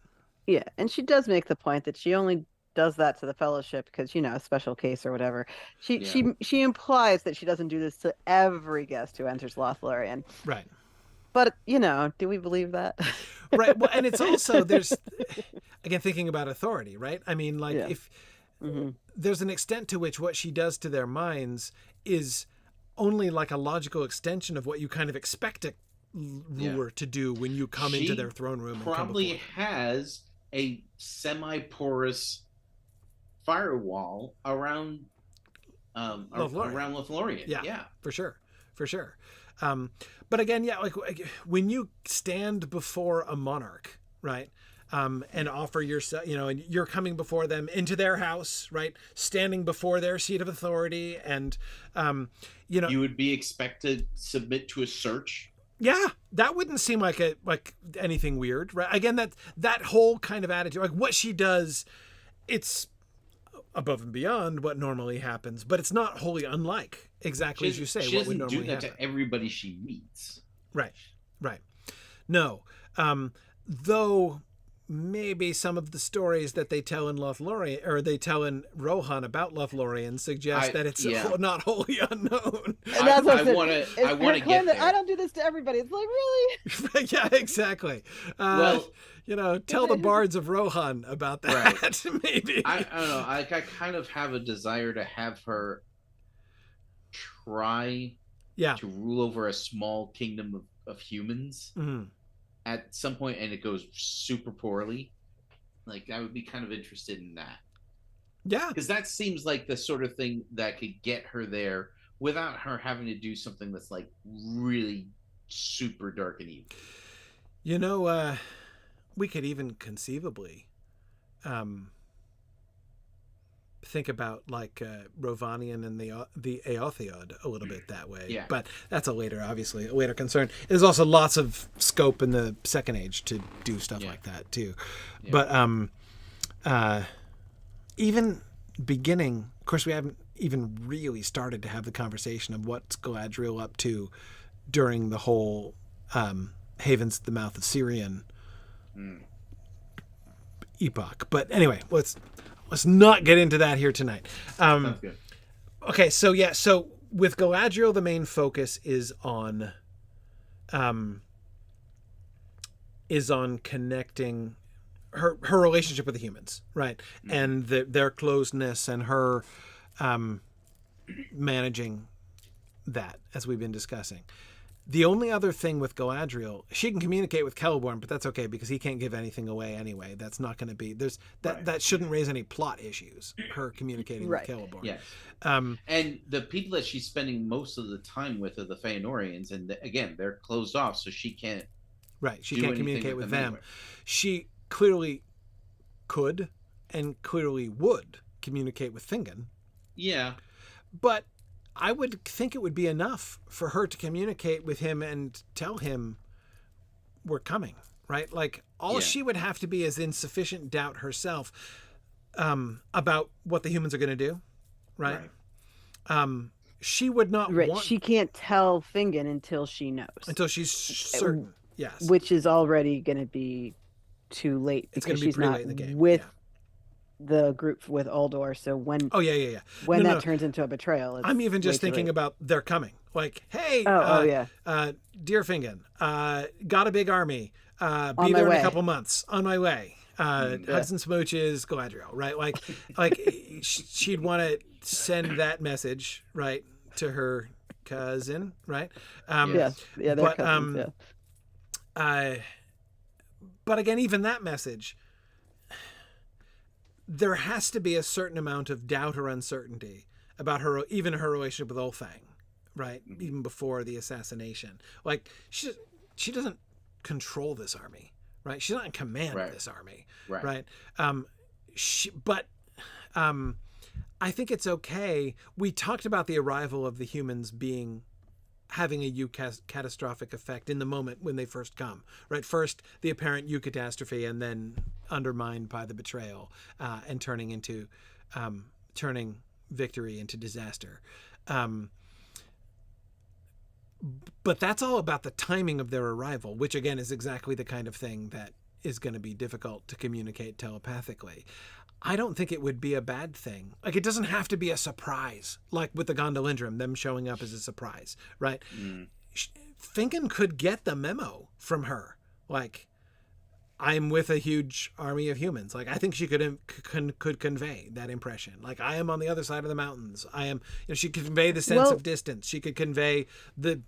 Yeah, and she does make the point that she only does that to the Fellowship because, you know, a special case or whatever. She implies that she doesn't do this to every guest who enters Lothlorien. Right. But, you know, do we believe that? Right. Well, and it's also, there's, again, thinking about authority, right? I mean, like, if there's an extent to which what she does to their minds is only like a logical extension of what you kind of expect a ruler to do when you come into their throne room. Probably has a semi-porous firewall around Lothlorien. Yeah, for sure. But again, like when you stand before a monarch, right, and offer yourself, you know, and you're coming before them into their house, right, standing before their seat of authority, and you know, you would be expected to submit to a search. Yeah, that wouldn't seem like anything weird, right? Again, that whole kind of attitude, like what she does, it's above and beyond what normally happens, but it's not wholly unlike exactly as you say what would normally happen. She doesn't do that to everybody she meets. Right. No, though maybe some of the stories that they tell in Lothlorien, or they tell in Rohan about Lothlorien, suggest that it's not wholly unknown. And that's I want to get there. I don't do this to everybody. It's like, really? Yeah, exactly. Well, you know, tell the bards of Rohan about that. Right. Maybe. I don't know. I kind of have a desire to have her try to rule over a small kingdom of humans at some point, and it goes super poorly. Like, I would be kind of interested in that. Yeah. Because that seems like the sort of thing that could get her there without her having to do something that's like really super dark and evil. You know, we could even conceivably think about like Rovanian and the Aotheod a little bit that way. Yeah. But that's obviously a later concern. There's also lots of scope in the Second Age to do stuff like that too. Yeah. But even beginning, of course, we haven't even really started to have the conversation of what's Galadriel up to during the whole Haven's the Mouth of Syrian epoch. But anyway, let's not get into that here tonight. Sounds good. Okay, so with Galadriel, the main focus is on connecting her relationship with the humans, right? And their closeness and her managing that, as we've been discussing. The only other thing with Galadriel, she can communicate with Celeborn, but that's okay because he can't give anything away anyway. That's not going to be that shouldn't raise any plot issues. Her communicating with Celeborn. Yes. And the people that she's spending most of the time with are the Feanorians, and again, they're closed off, so she can't. Right. She can't communicate with them. Anyway. She clearly could and clearly would communicate with Fingon. Yeah. But I would think it would be enough for her to communicate with him and tell him we're coming, right? Like all she would have to be is in sufficient doubt herself about what the humans are going to do, right? She would not want... She can't tell Fingon until she knows. Until she's certain, yes. Which is already going to be too late because she's not late in the game. With the group with Uldor, so when when that turns into a betrayal, I'm even just thinking about they're coming. Like, hey, dear Fingon, got a big army. Be there in a couple months. On my way. Hugs and smooches, Galadriel, right? Like she'd want to send that message, right, to her cousin, right? They're cousins. But again, even that message, there has to be a certain amount of doubt or uncertainty about her relationship with Ulfang, right? Even before the assassination. Like, she doesn't control this army, right? She's not in command of this army, right? But I think it's okay. We talked about the arrival of the humans having a catastrophic effect in the moment when they first come, right? First, the apparent catastrophe, and then undermined by the betrayal and turning victory into disaster. But that's all about the timing of their arrival, which again is exactly the kind of thing that is going to be difficult to communicate telepathically. I don't think it would be a bad thing. Like, it doesn't have to be a surprise, like with the Gondolindrum, them showing up as a surprise, right? Fingon could get the memo from her. Like, I'm with a huge army of humans. Like, I think she could convey that impression. Like, I am on the other side of the mountains. I am, she could convey the sense of distance. She could convey the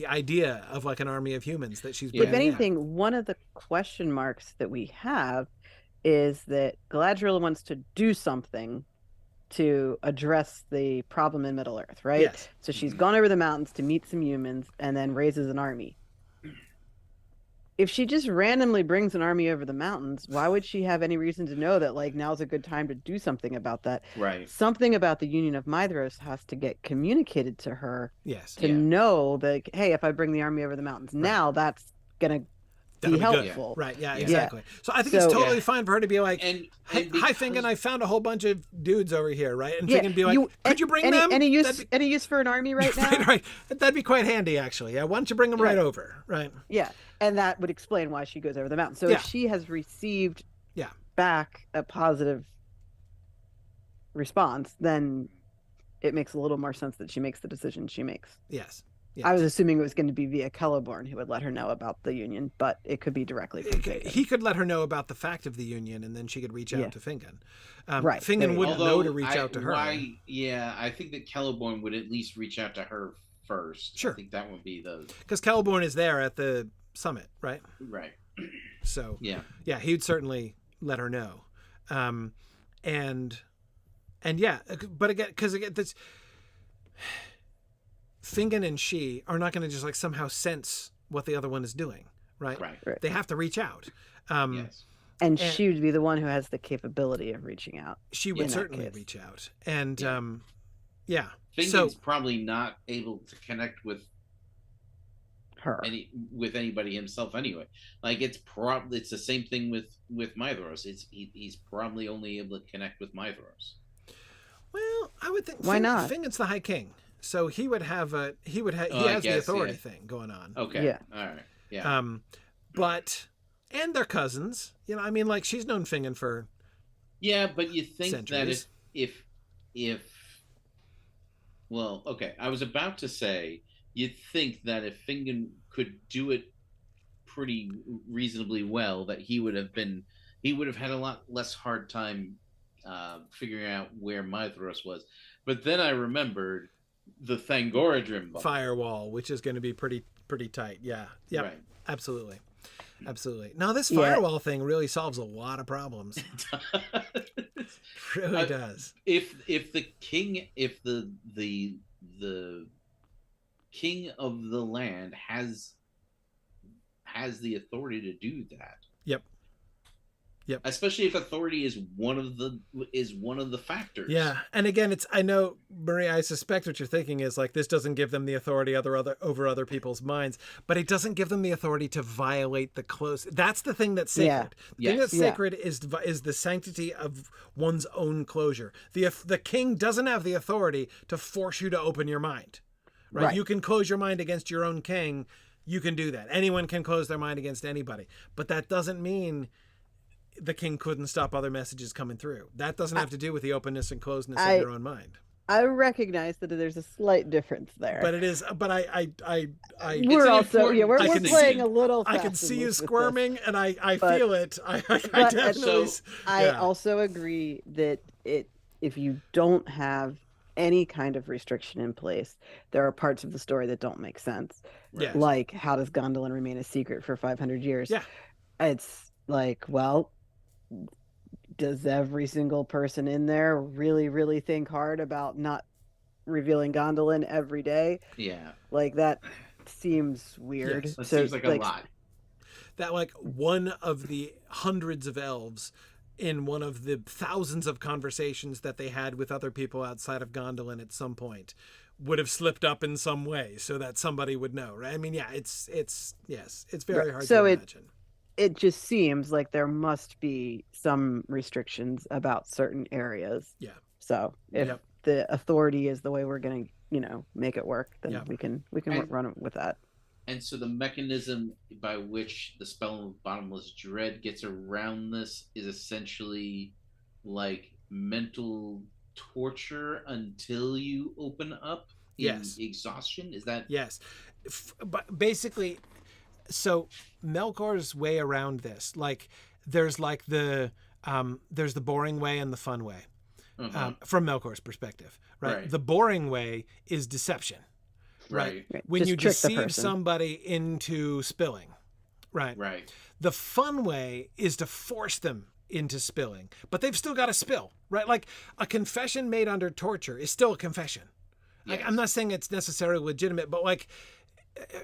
idea of like an army of humans that she's if anything, one of the question marks that we have is that Galadriel wants to do something to address the problem in Middle Earth, right? Yes. So she's gone over the mountains to meet some humans and then raises an army. If she just randomly brings an army over the mountains, why would she have any reason to know that like now's a good time to do something about that? Right. Something about the Union of Mithros has to get communicated to her. Yes. To know that, hey, if I bring the army over the mountains now, that's gonna be helpful. Right. Yeah, exactly. So I think it's totally fine for her to be like, hi Fingon, I found a whole bunch of dudes over here, right? And Fingon be like, could you bring them? Any use for an army right now? Right. That'd be quite handy, actually. Yeah. Why don't you bring them right over? Right. Yeah. And that would explain why she goes over the mountain. So if she has received back a positive response, then it makes a little more sense that she makes the decision she makes. Yes. I was assuming it was going to be via Celeborn who would let her know about the Union, but it could be directly from Fingon. He could let her know about the fact of the Union, and then she could reach out to Fingon. Right. Fingon wouldn't know to reach out to her. I think that Celeborn would at least reach out to her first. Sure. I think that would be because Celeborn is there at the summit, right? Right. So yeah, he would certainly let her know. And yeah, but again, because again, this Fingon and she are not going to just like somehow sense what the other one is doing, right? Right. They have to reach out. Yes. And she would be the one who has the capability of reaching out. She would certainly reach out. And yeah. Fingon's probably not able to connect with her, with anybody himself anyway. Like it's the same thing with Mythros. He's probably only able to connect with Mythros. Well, I would think why not? Fingon's the High King, so he would have he has the authority thing going on. Okay. Yeah. All right. Yeah. But and they're cousins. You know, I mean, like she's known Fingon for. Yeah, but you think centuries. that if well, okay, I was about to say you'd think that if Fingon could do it pretty reasonably well, that he would have had a lot less hard time figuring out where Mythros was. But then I remembered the Thangorodrim bubble. Firewall, which is going to be pretty tight. Yeah. Yeah. Right. Absolutely. Now this firewall thing really solves a lot of problems. It really does. If the king of the land has the authority to do that. Yep. Especially if authority is one of the factors. Yeah. And again, I know, Maria, I suspect what you're thinking is like this doesn't give them the authority over other people's minds, but it doesn't give them the authority to violate the close. That's the thing that's sacred. The thing that's sacred is the sanctity of one's own closure. The king doesn't have the authority to force you to open your mind. Right? You can close your mind against your own king. You can do that. Anyone can close their mind against anybody. But that doesn't mean the king couldn't stop other messages coming through. That doesn't have to do with the openness and closeness of your own mind. I recognize that there's a slight difference there. But it is. But we're also we're playing a little. I can see you squirming, and I feel it. I definitely. I also agree that if you don't have any kind of restriction in place, there are parts of the story that don't make sense. Yes. Like, how does Gondolin remain a secret for 500 years? Yeah. It's like, well, does every single person in there really, really think hard about not revealing Gondolin every day? Yeah. Like, that seems weird. Yes, that seems like a lot. That, like, one of the hundreds of elves in one of the thousands of conversations that they had with other people outside of Gondolin at some point would have slipped up in some way so that somebody would know, right? I mean, yeah, it's very hard to imagine. It just seems like there must be some restrictions about certain areas. Yeah. So if the authority is the way we're going to, make it work, then we can run with that. And so the mechanism by which the spell of Bottomless Dread gets around this is essentially like mental torture until you open up in exhaustion. Is that? Yes. But basically, so Melkor's way around this, like there's like there's the boring way and the fun way, from Melkor's perspective, right? The boring way is deception, right? When just you deceive somebody into spilling, right? The fun way is to force them into spilling, but they've still got to spill, right? Like a confession made under torture is still a confession. Like, I'm not saying it's necessarily legitimate, but like,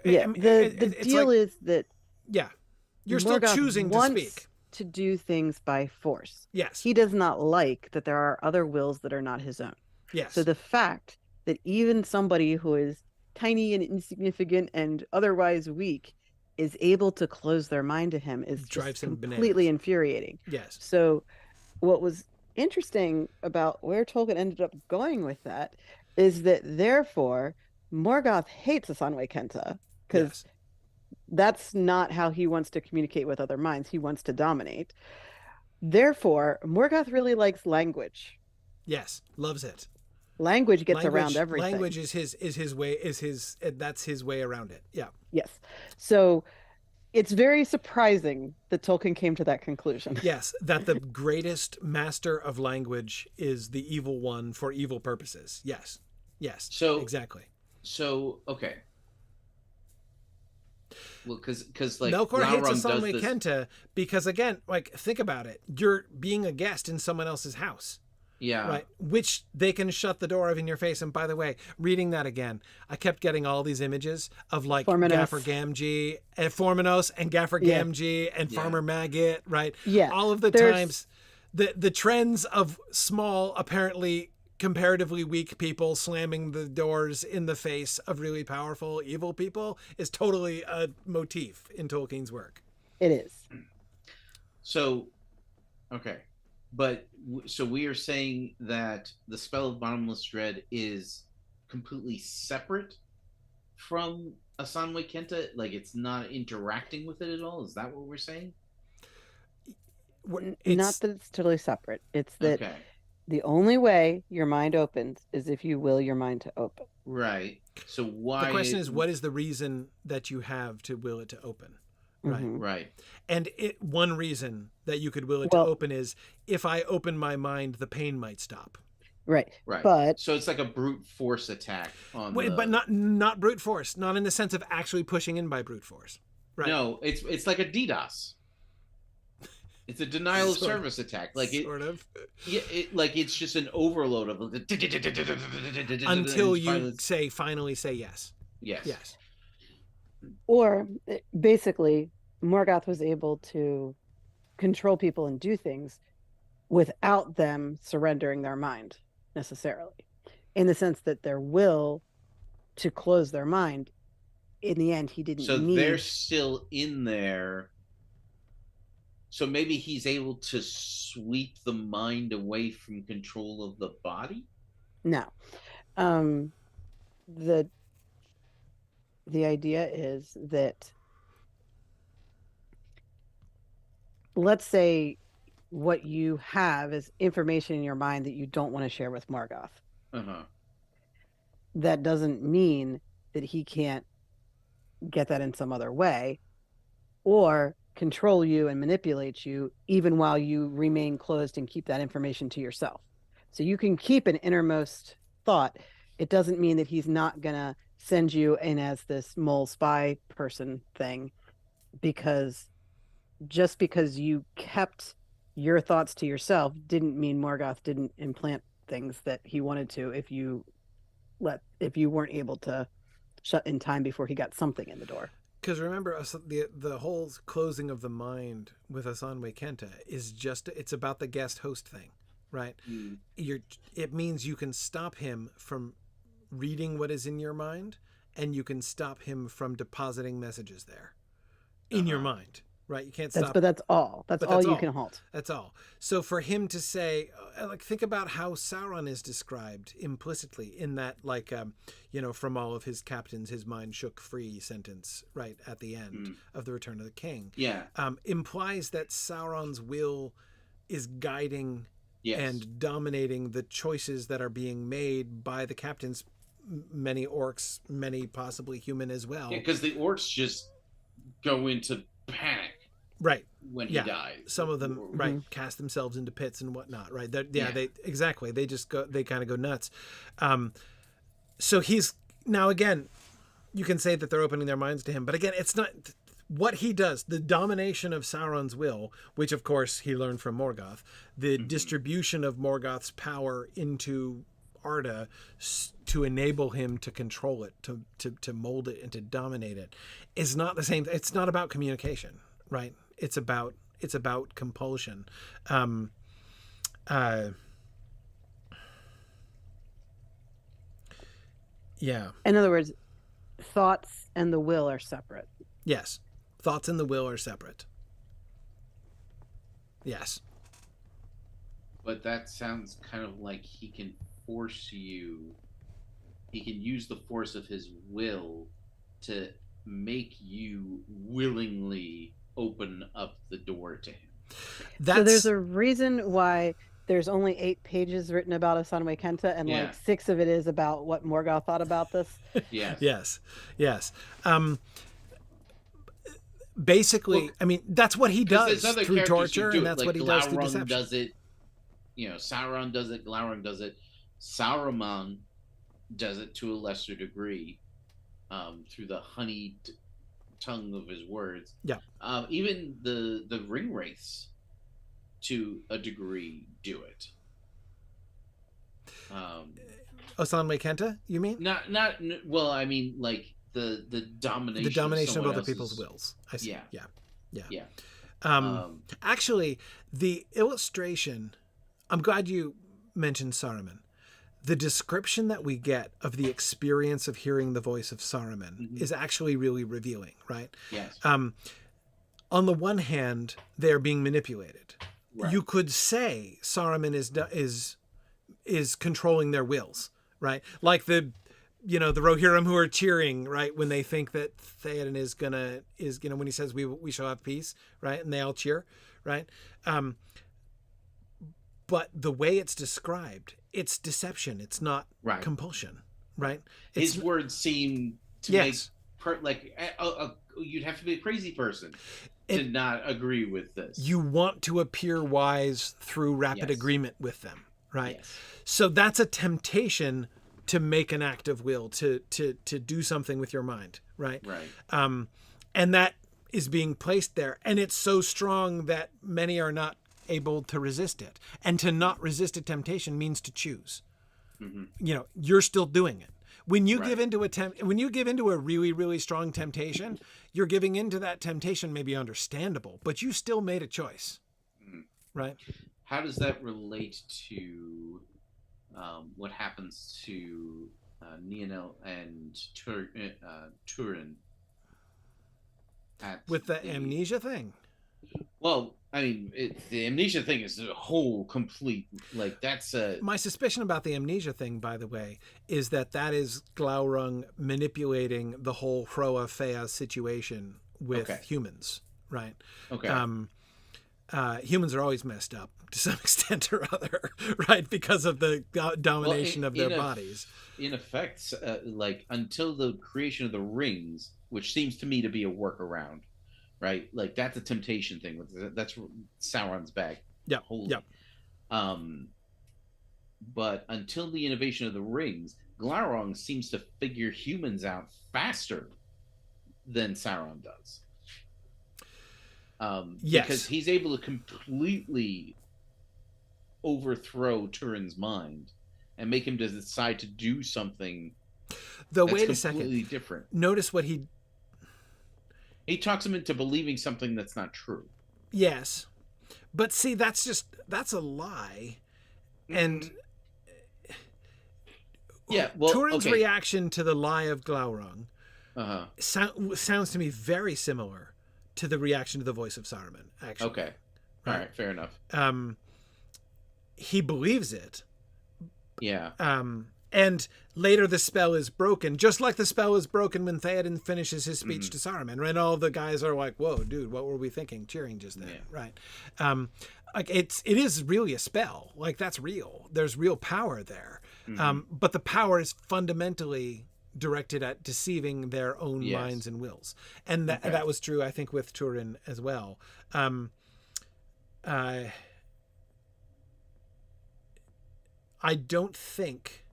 the deal is that you're still choosing to speak, to do things by force. Yes, he does not like that there are other wills that are not his own. Yes, so the fact that even somebody who is tiny and insignificant and otherwise weak is able to close their mind to him is drives him completely infuriating. Yes. So what was interesting about where Tolkien ended up going with that is that therefore Morgoth hates Osanwe-kenta because that's not how he wants to communicate with other minds. He wants to dominate. Therefore, Morgoth really likes language. Yes, loves it. Language gets around everything. Language is his way. That's his way around it. Yeah. Yes. So it's very surprising that Tolkien came to that conclusion. Yes, that the greatest master of language is the evil one for evil purposes. Yes. Yes. So exactly. So okay. Well, because like Melkor hates Glaurung does this. Osanwe-kenta because, again, like, think about it. You're being a guest in someone else's house. Yeah. Right. Which they can shut the door of in your face. And by the way, reading that again, I kept getting all these images of like Formanos. Gaffer Gamgee and Formanos and Gaffer Gamgee and Farmer Maggot. Right. Yeah. All of the times, the trends of small, apparently comparatively weak people slamming the doors in the face of really powerful evil people is totally a motif in Tolkien's work. It is. So, okay. But so we are saying that the spell of bottomless dread is completely separate from Osanwe-kenta? Like it's not interacting with it at all? Is that what we're saying? Not that it's totally separate. It's that the only way your mind opens is if you will your mind to open. Right. So why? The question is, what is the reason that you have to will it to open? Right. Mm-hmm. Right. And one reason that you could will it to open is if I open my mind, the pain might stop. Right. Right. But so it's like a brute force attack on but not brute force, not in the sense of actually pushing in by brute force. Right. No, it's like a DDoS. It's a denial of service attack. Like it sort of. Yeah, like it's just an overload of until you finally say yes. Yes. Yes. Or basically, Morgoth was able to control people and do things without them surrendering their mind necessarily, in the sense that their will to close their mind, in the end, he didn't need. They're still in there. So maybe he's able to sweep the mind away from control of the body? No. The idea is that, let's say what you have is information in your mind that you don't want to share with Morgoth. Uh-huh. That doesn't mean that he can't get that in some other way or control you and manipulate you even while you remain closed and keep that information to yourself. So you can keep an innermost thought. It doesn't mean that he's not going to send you in as this mole spy person thing, because just because you kept your thoughts to yourself didn't mean Morgoth didn't implant things that he wanted to if you weren't able to shut in time before he got something in the door. Because remember, the whole closing of the mind with Osanwe-kenta is it's about the guest host thing, right? Mm. It means you can stop him from reading what is in your mind, and you can stop him from depositing messages there in your mind, right? You can't stop. But that's all. That's all you can halt. That's all. So for him to say, like, think about how Sauron is described implicitly in that, like, from all of his captains, his mind shook free sentence right at the end of the Return of the King. Yeah. Implies that Sauron's will is guiding and dominating the choices that are being made by the captains, many orcs, many possibly human as well. Yeah, because the orcs just go into panic. Right. When he dies. Some of them, cast themselves into pits and whatnot, right? They just go, they kind of go nuts. So he's, now again, you can say that they're opening their minds to him, but again, it's not what he does, the domination of Sauron's will, which of course he learned from Morgoth, the distribution of Morgoth's power into Arda to enable him to control it, to mold it and to dominate it, is not the same. It's not about communication, right? It's about compulsion. Yeah. In other words, thoughts and the will are separate. Yes. Thoughts and the will are separate. Yes. But that sounds kind of like he can force you. He can use the force of his will to make you willingly open up the door to him. So there's a reason why there's only 8 pages written about Osanwe-kenta, and like 6 of it is about what Morgoth thought about this. Yes. Yes. Basically, I mean, that's what he does through torture, and that's what he does through deception. Does it, Sauron does it, Glaurung does it, Saruman does it to a lesser degree, through the honeyed tongue of his words. Yeah. Even the ring wraiths, to a degree, do it. Osanwe-kenta, you mean? Not well. I mean, like the domination of other people's wills. I see. Yeah. Actually, the illustration. I'm glad you mentioned Saruman. The description that we get of the experience of hearing the voice of Saruman is actually really revealing, right? Yes. On the one hand, they're being manipulated. Right. You could say Saruman is controlling their wills, right? Like the Rohirrim who are cheering, right, when they think that Theoden is gonna when he says we shall have peace, right, and they all cheer, right? But the way it's described, it's deception. It's not compulsion, right? His words seem to make you'd have to be a crazy person to not agree with this. You want to appear wise through rapid agreement with them, right? Yes. So that's a temptation to make an act of will, to do something with your mind, right? Right. And that is being placed there, and it's so strong that many are not able to resist it. And to not resist a temptation means to choose. You're still doing it. When you give into a really, really strong temptation, you're giving into that temptation, maybe understandable, but you still made a choice, right? How does that relate to what happens to Nienor and Turin with the amnesia thing? Well, I mean, the amnesia thing is a whole complete, like, that's a... My suspicion about the amnesia thing, by the way, is that is Glaurung manipulating the whole Hroa Fea situation with humans, right? Okay. Humans are always messed up to some extent or other, right? Because of the domination of their bodies. In effect, like, until the creation of the rings, which seems to me to be a workaround, right? Like, that's a temptation thing. That's Sauron's bag. Yeah. Holy. Yeah. But until the innovation of the rings, Glaurung seems to figure humans out faster than Sauron does. Yes. Because he's able to completely overthrow Turin's mind and make him decide to do something wait a second. Completely different. Notice what he talks him into believing something that's not true. Yes. But see, that's a lie. And Turin's reaction to the lie of Glaurung sounds to me very similar to the reaction to the voice of Saruman, actually. Okay. All right, fair enough. He believes it. Yeah. And later the spell is broken, just like the spell is broken when Theoden finishes his speech to Saruman, right? All the guys are like, whoa, dude, what were we thinking? Cheering just then, right? Like it is really a spell. Like, that's real. There's real power there. But the power is fundamentally directed at deceiving their own minds and wills. And that was true, I think, with Turin as well. I don't think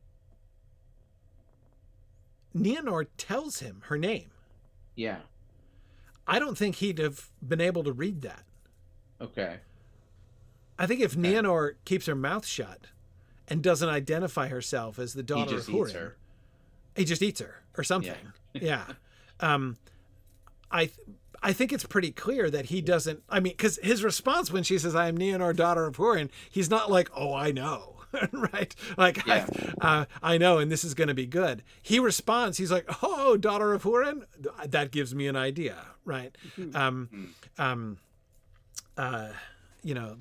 Nienor tells him her name. Yeah. I don't think he'd have been able to read that. Okay. I think if Nienor keeps her mouth shut and doesn't identify herself as the daughter of Húrin, he just eats her or something. Yeah. I think it's pretty clear that he doesn't. I mean, because his response when she says, "I am Nienor, daughter of Húrin," he's not like, "Oh, I know." Right? Like, I know, and this is going to be good. He responds, he's like, "Oh, daughter of Húrin? That gives me an idea." Right? Then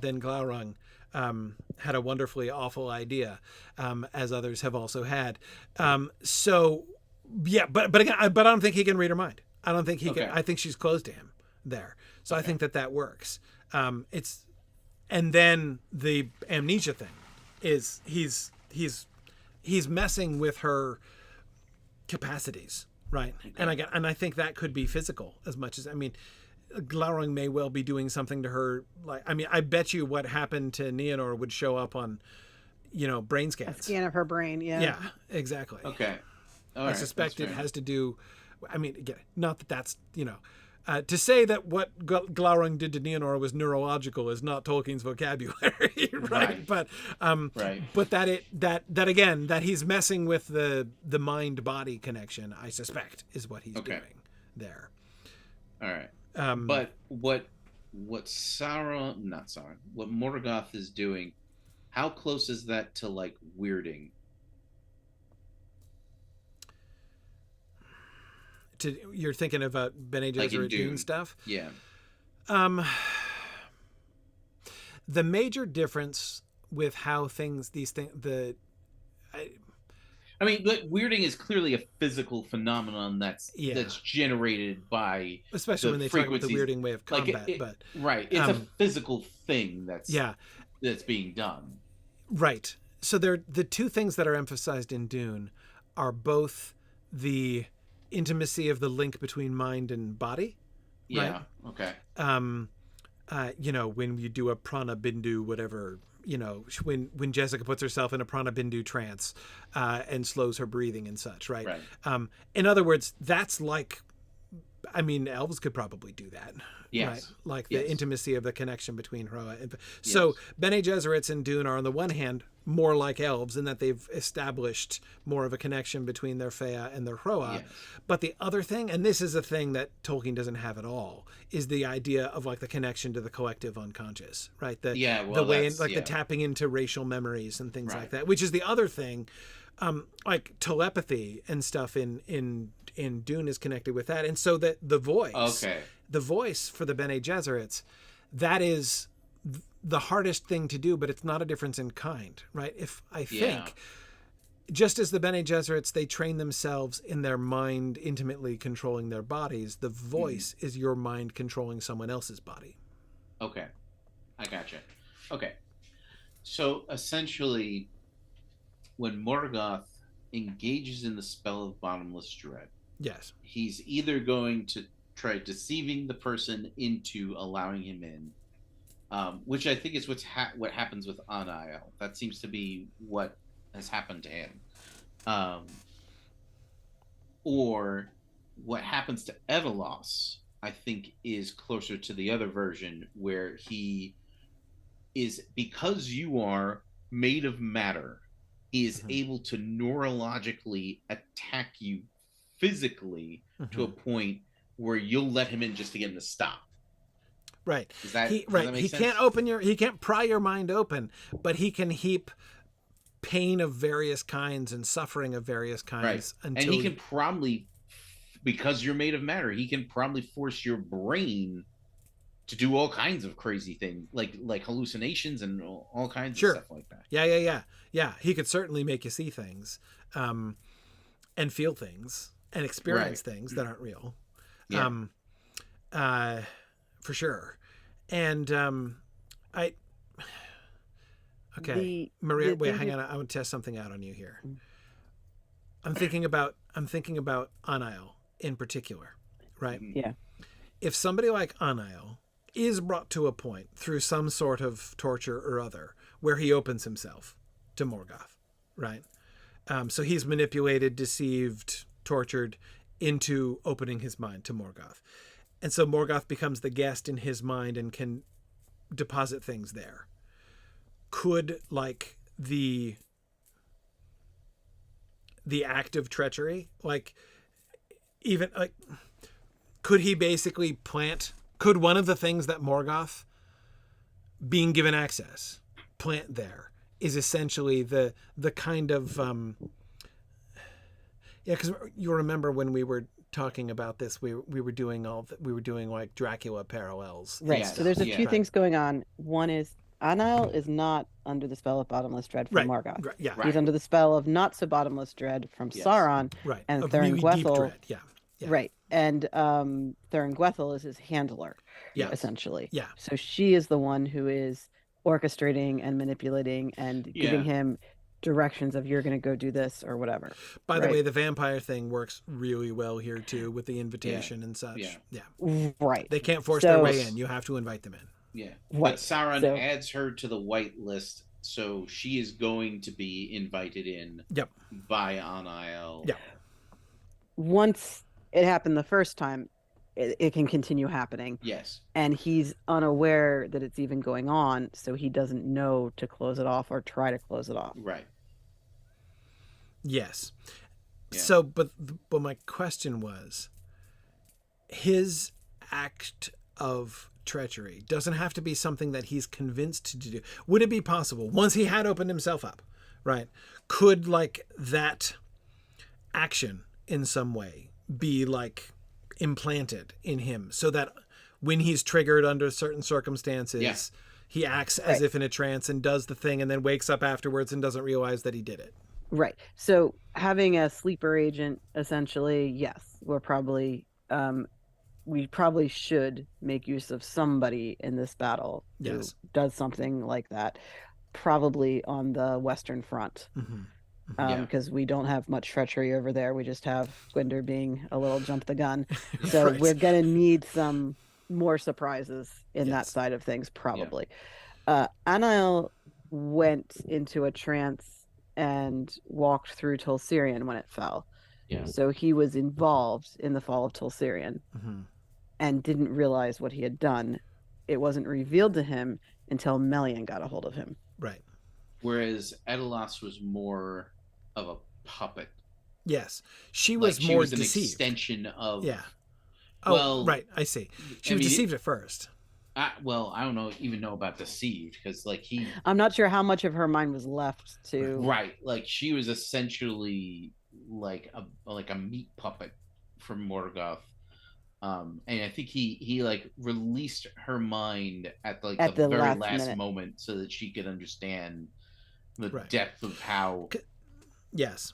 Glaurung had a wonderfully awful idea, as others have also had. But again, I don't think he can read her mind. I don't think he can. I think she's close to him there. So I think that works. And then the amnesia thing is he's messing with her capacities, right? And I think that could be physical as much as, I mean, Glaurung may well be doing something to her. Like, I mean, I bet you what happened to Nienor would show up on, brain scans. A scan of her brain, yeah. Yeah, exactly. Okay. I suspect it has to do I mean, again, not that that's, you know, to say that what Glaurung did to Nienor was neurological is not Tolkien's vocabulary, right? But but that again, that he's messing with the mind body connection, I suspect, is what he's doing there. All right. But what what Morgoth is doing, how close is that to like weirding? You're thinking about Bene Gesserit Like Dune stuff? Yeah. The major difference with how I mean, weirding is clearly a physical phenomenon that's generated by, especially when they talk about the weirding way of combat. But it's a physical thing that's being done. Right. So the two things that are emphasized in Dune are both the intimacy of the link between mind and body. Yeah. Right? Okay. You know, when you do a prana bindu, whatever. You know, when Jessica puts herself in a prana bindu trance and slows her breathing and such, right? In other words, that's like, I mean, elves could probably do that, right? Like the intimacy of the connection between Hroa. So Bene Gesserits and Dune are, on the one hand, more like elves in that they've established more of a connection between their Fëa and their Hroa. But the other thing, and this is a thing that Tolkien doesn't have at all, is the idea of like the connection to the collective unconscious, right? The way the tapping into racial memories and things like that, which is the other thing. Like telepathy and stuff in Dune is connected with that, and so that the voice for the Bene Gesserits, that is the hardest thing to do, but it's not a difference in kind, right? If I think, just as the Bene Gesserits, they train themselves in their mind intimately controlling their bodies, the voice is your mind controlling someone else's body. Okay, I gotcha. Okay, so essentially, when Morgoth engages in the spell of bottomless dread, he's either going to try deceiving the person into allowing him in, which I think is what happens with Anael. That seems to be what has happened to him. Or what happens to Evelos, I think, is closer to the other version, where he is, because you are made of matter, he is able to neurologically attack you physically to a point where you'll let him in just to get him to stop. Right. Does that make sense? He can't pry your mind open, but he can heap pain of various kinds and suffering of various kinds. And he can probably, because you're made of matter, he can probably force your brain to do all kinds of crazy things, like hallucinations and all kinds of stuff like that. Yeah. He could certainly make you see things, and feel things and experience things that aren't real. For sure. And Maria, wait, hang on. I want to test something out on you here. I'm thinking about Anael in particular, right? Yeah. If somebody like Anael is brought to a point through some sort of torture or other where he opens himself to Morgoth, right? So he's manipulated, deceived, tortured into opening his mind to Morgoth. And so Morgoth becomes the guest in his mind and can deposit things there. Could, like, the act of treachery, like, even, like, could he basically could one of the things that Morgoth, being given access, plant there, is essentially the kind of, because you remember when we were talking about this, we were doing like Dracula parallels. Right. So there's a few things going on. One is Anael is not under the spell of bottomless dread from Morgoth. He's under the spell of not so bottomless dread from Sauron. Right. And of really deep dread. Yeah. Right. And Thurin-Gwethel is his handler, essentially. Yeah. So she is the one who is orchestrating and manipulating and giving him directions of, you're going to go do this or whatever. By the way, the vampire thing works really well here too, with the invitation and such. Right. They can't force their way in. You have to invite them in. But Sauron adds her to the white list, so she is going to be invited in by Anael. Once it happened the first time, it can continue happening. Yes. And he's unaware that it's even going on, so he doesn't know to close it off or try to close it off. Right. Yes. Yeah. So, but my question was, his act of treachery doesn't have to be something that he's convinced to do. Would it be possible, once he had opened himself up, right, could like that action in some way be like implanted in him so that when he's triggered under certain circumstances, he acts as if in a trance and does the thing and then wakes up afterwards and doesn't realize that he did it? Right. So having a sleeper agent, essentially, yes, we probably should make use of somebody in this battle who does something like that, probably on the Western Front. Because we don't have much treachery over there. We just have Gwynder being a little jump the gun. So we're going to need some more surprises in that side of things, probably. Anael went into a trance and walked through Tolsirion when it fell. So he was involved in the fall of Tolsirion and didn't realize what he had done. It wasn't revealed to him until Melian got a hold of him. Right. Whereas Edelas was more of a puppet. Yes. She was more an deceived. Extension of... Yeah. Oh, well, right. I see. She was deceived at first. I don't even know about deceived, because like I'm not sure how much of her mind was left to... Right. Like she was essentially like a meat puppet from Morgoth. And I think he like released her mind at the very last moment so that she could understand the depth of how... Yes.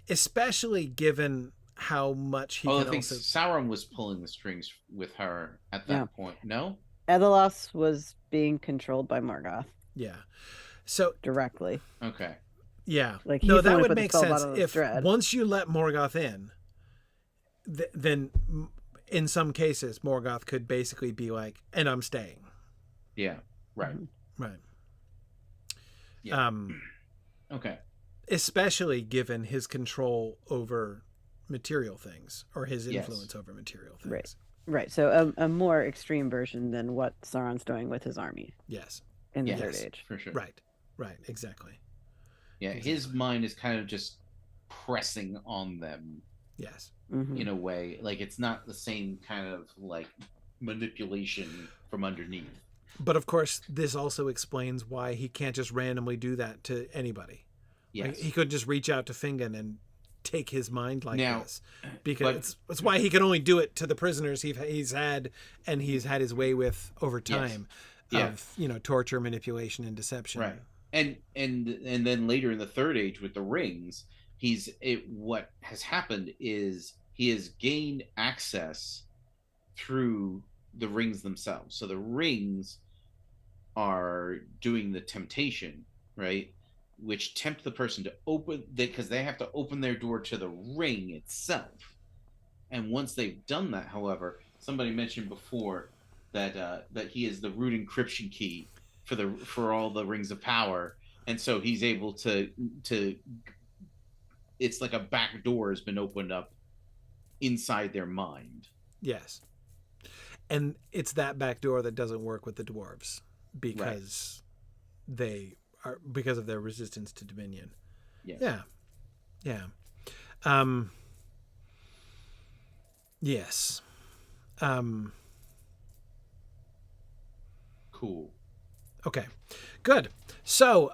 Especially given how much he I think Sauron was pulling the strings with her at that point. No? Edelas was being controlled by Morgoth. Yeah. So directly. Okay. Yeah. Like no, that would make sense if once you let Morgoth in, then in some cases Morgoth could basically be like, and I'm staying. Yeah. Right. Right. Yeah. Okay. Especially given his control over material things, or his influence over material things. Right. So a more extreme version than what Sauron's doing with his army. Yes. In the Third Age. For sure. Right. Exactly. Yeah. Exactly. His mind is kind of just pressing on them. Yes. In a way. Like it's not the same kind of like manipulation from underneath. But of course, this also explains why he can't just randomly do that to anybody. Yes. Like, he could just reach out to Fingon and take his mind like this, because it's why he can only do it to the prisoners he's had and he's had his way with over time of torture, manipulation, and deception. Right. And then later in the Third Age with the rings, what has happened is he has gained access through the rings themselves. So the rings are doing the temptation, right? Which tempt the person to open, because they have to open their door to the ring itself. And once they've done that, however, somebody mentioned before that he is the root encryption key for all the rings of power, and so he's able to it's like a back door has been opened up inside their mind. Yes. And it's that back door that doesn't work with the dwarves because because of their resistance to dominion. Yes. Yeah. Yes. Cool. Okay. Good. So,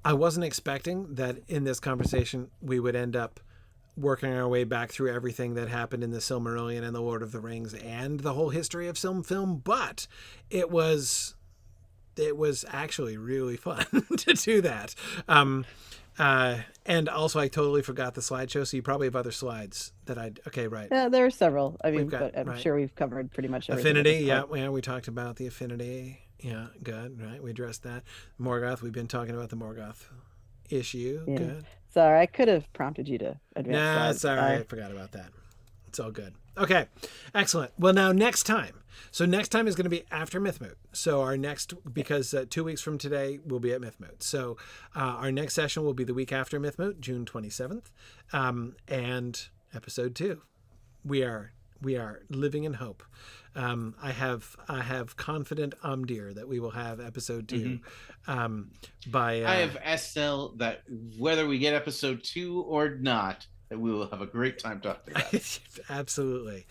I wasn't expecting that in this conversation we would end up working our way back through everything that happened in the Silmarillion and the Lord of the Rings and the whole history of SilmFilm, but it was actually really fun to do that. And also I totally forgot the slideshow, so you probably have other slides that okay, right. Yeah, there are several. I mean, but I'm sure we've covered pretty much everything. Affinity, we talked about the affinity. Yeah, good, right? We addressed that. Morgoth, we've been talking about the Morgoth issue. Yeah. Good. Sorry, I could have prompted you to advance slides. Sorry, I forgot about that. It's all good. Okay, excellent. Well, now next time is going to be after Mythmoot. So our next, because 2 weeks from today we'll be at Mythmoot. So our next session will be the week after Mythmoot, June 27th, and episode 2. we are living in hope. I have confident Amdir that we will have episode 2. I have SL that whether we get episode 2 or not, that we will have a great time talking about it. Absolutely.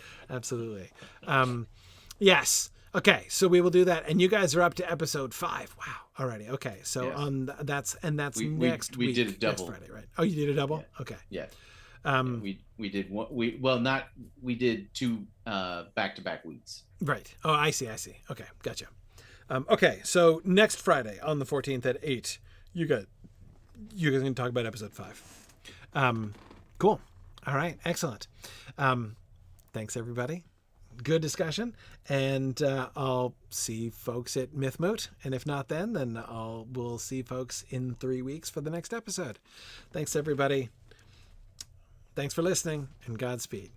Yes. Okay, so we will do that, and you guys are up to episode 5. Wow, alrighty. Okay, so Yes. That's next we week. did a double. Next Friday, right? Oh, you did a double. Yeah. Okay. Yeah. We did one. We did 2 back-to-back weeks. Right. Oh, I see. Okay, gotcha. Okay, so next Friday on the 14th at 8, you guys can talk about episode 5. Cool. All right. Excellent. Thanks everybody. Good discussion, and I'll see folks at Mythmoot, and if not then we'll see folks in 3 weeks for the next episode. Thanks everybody. Thanks for listening, and Godspeed.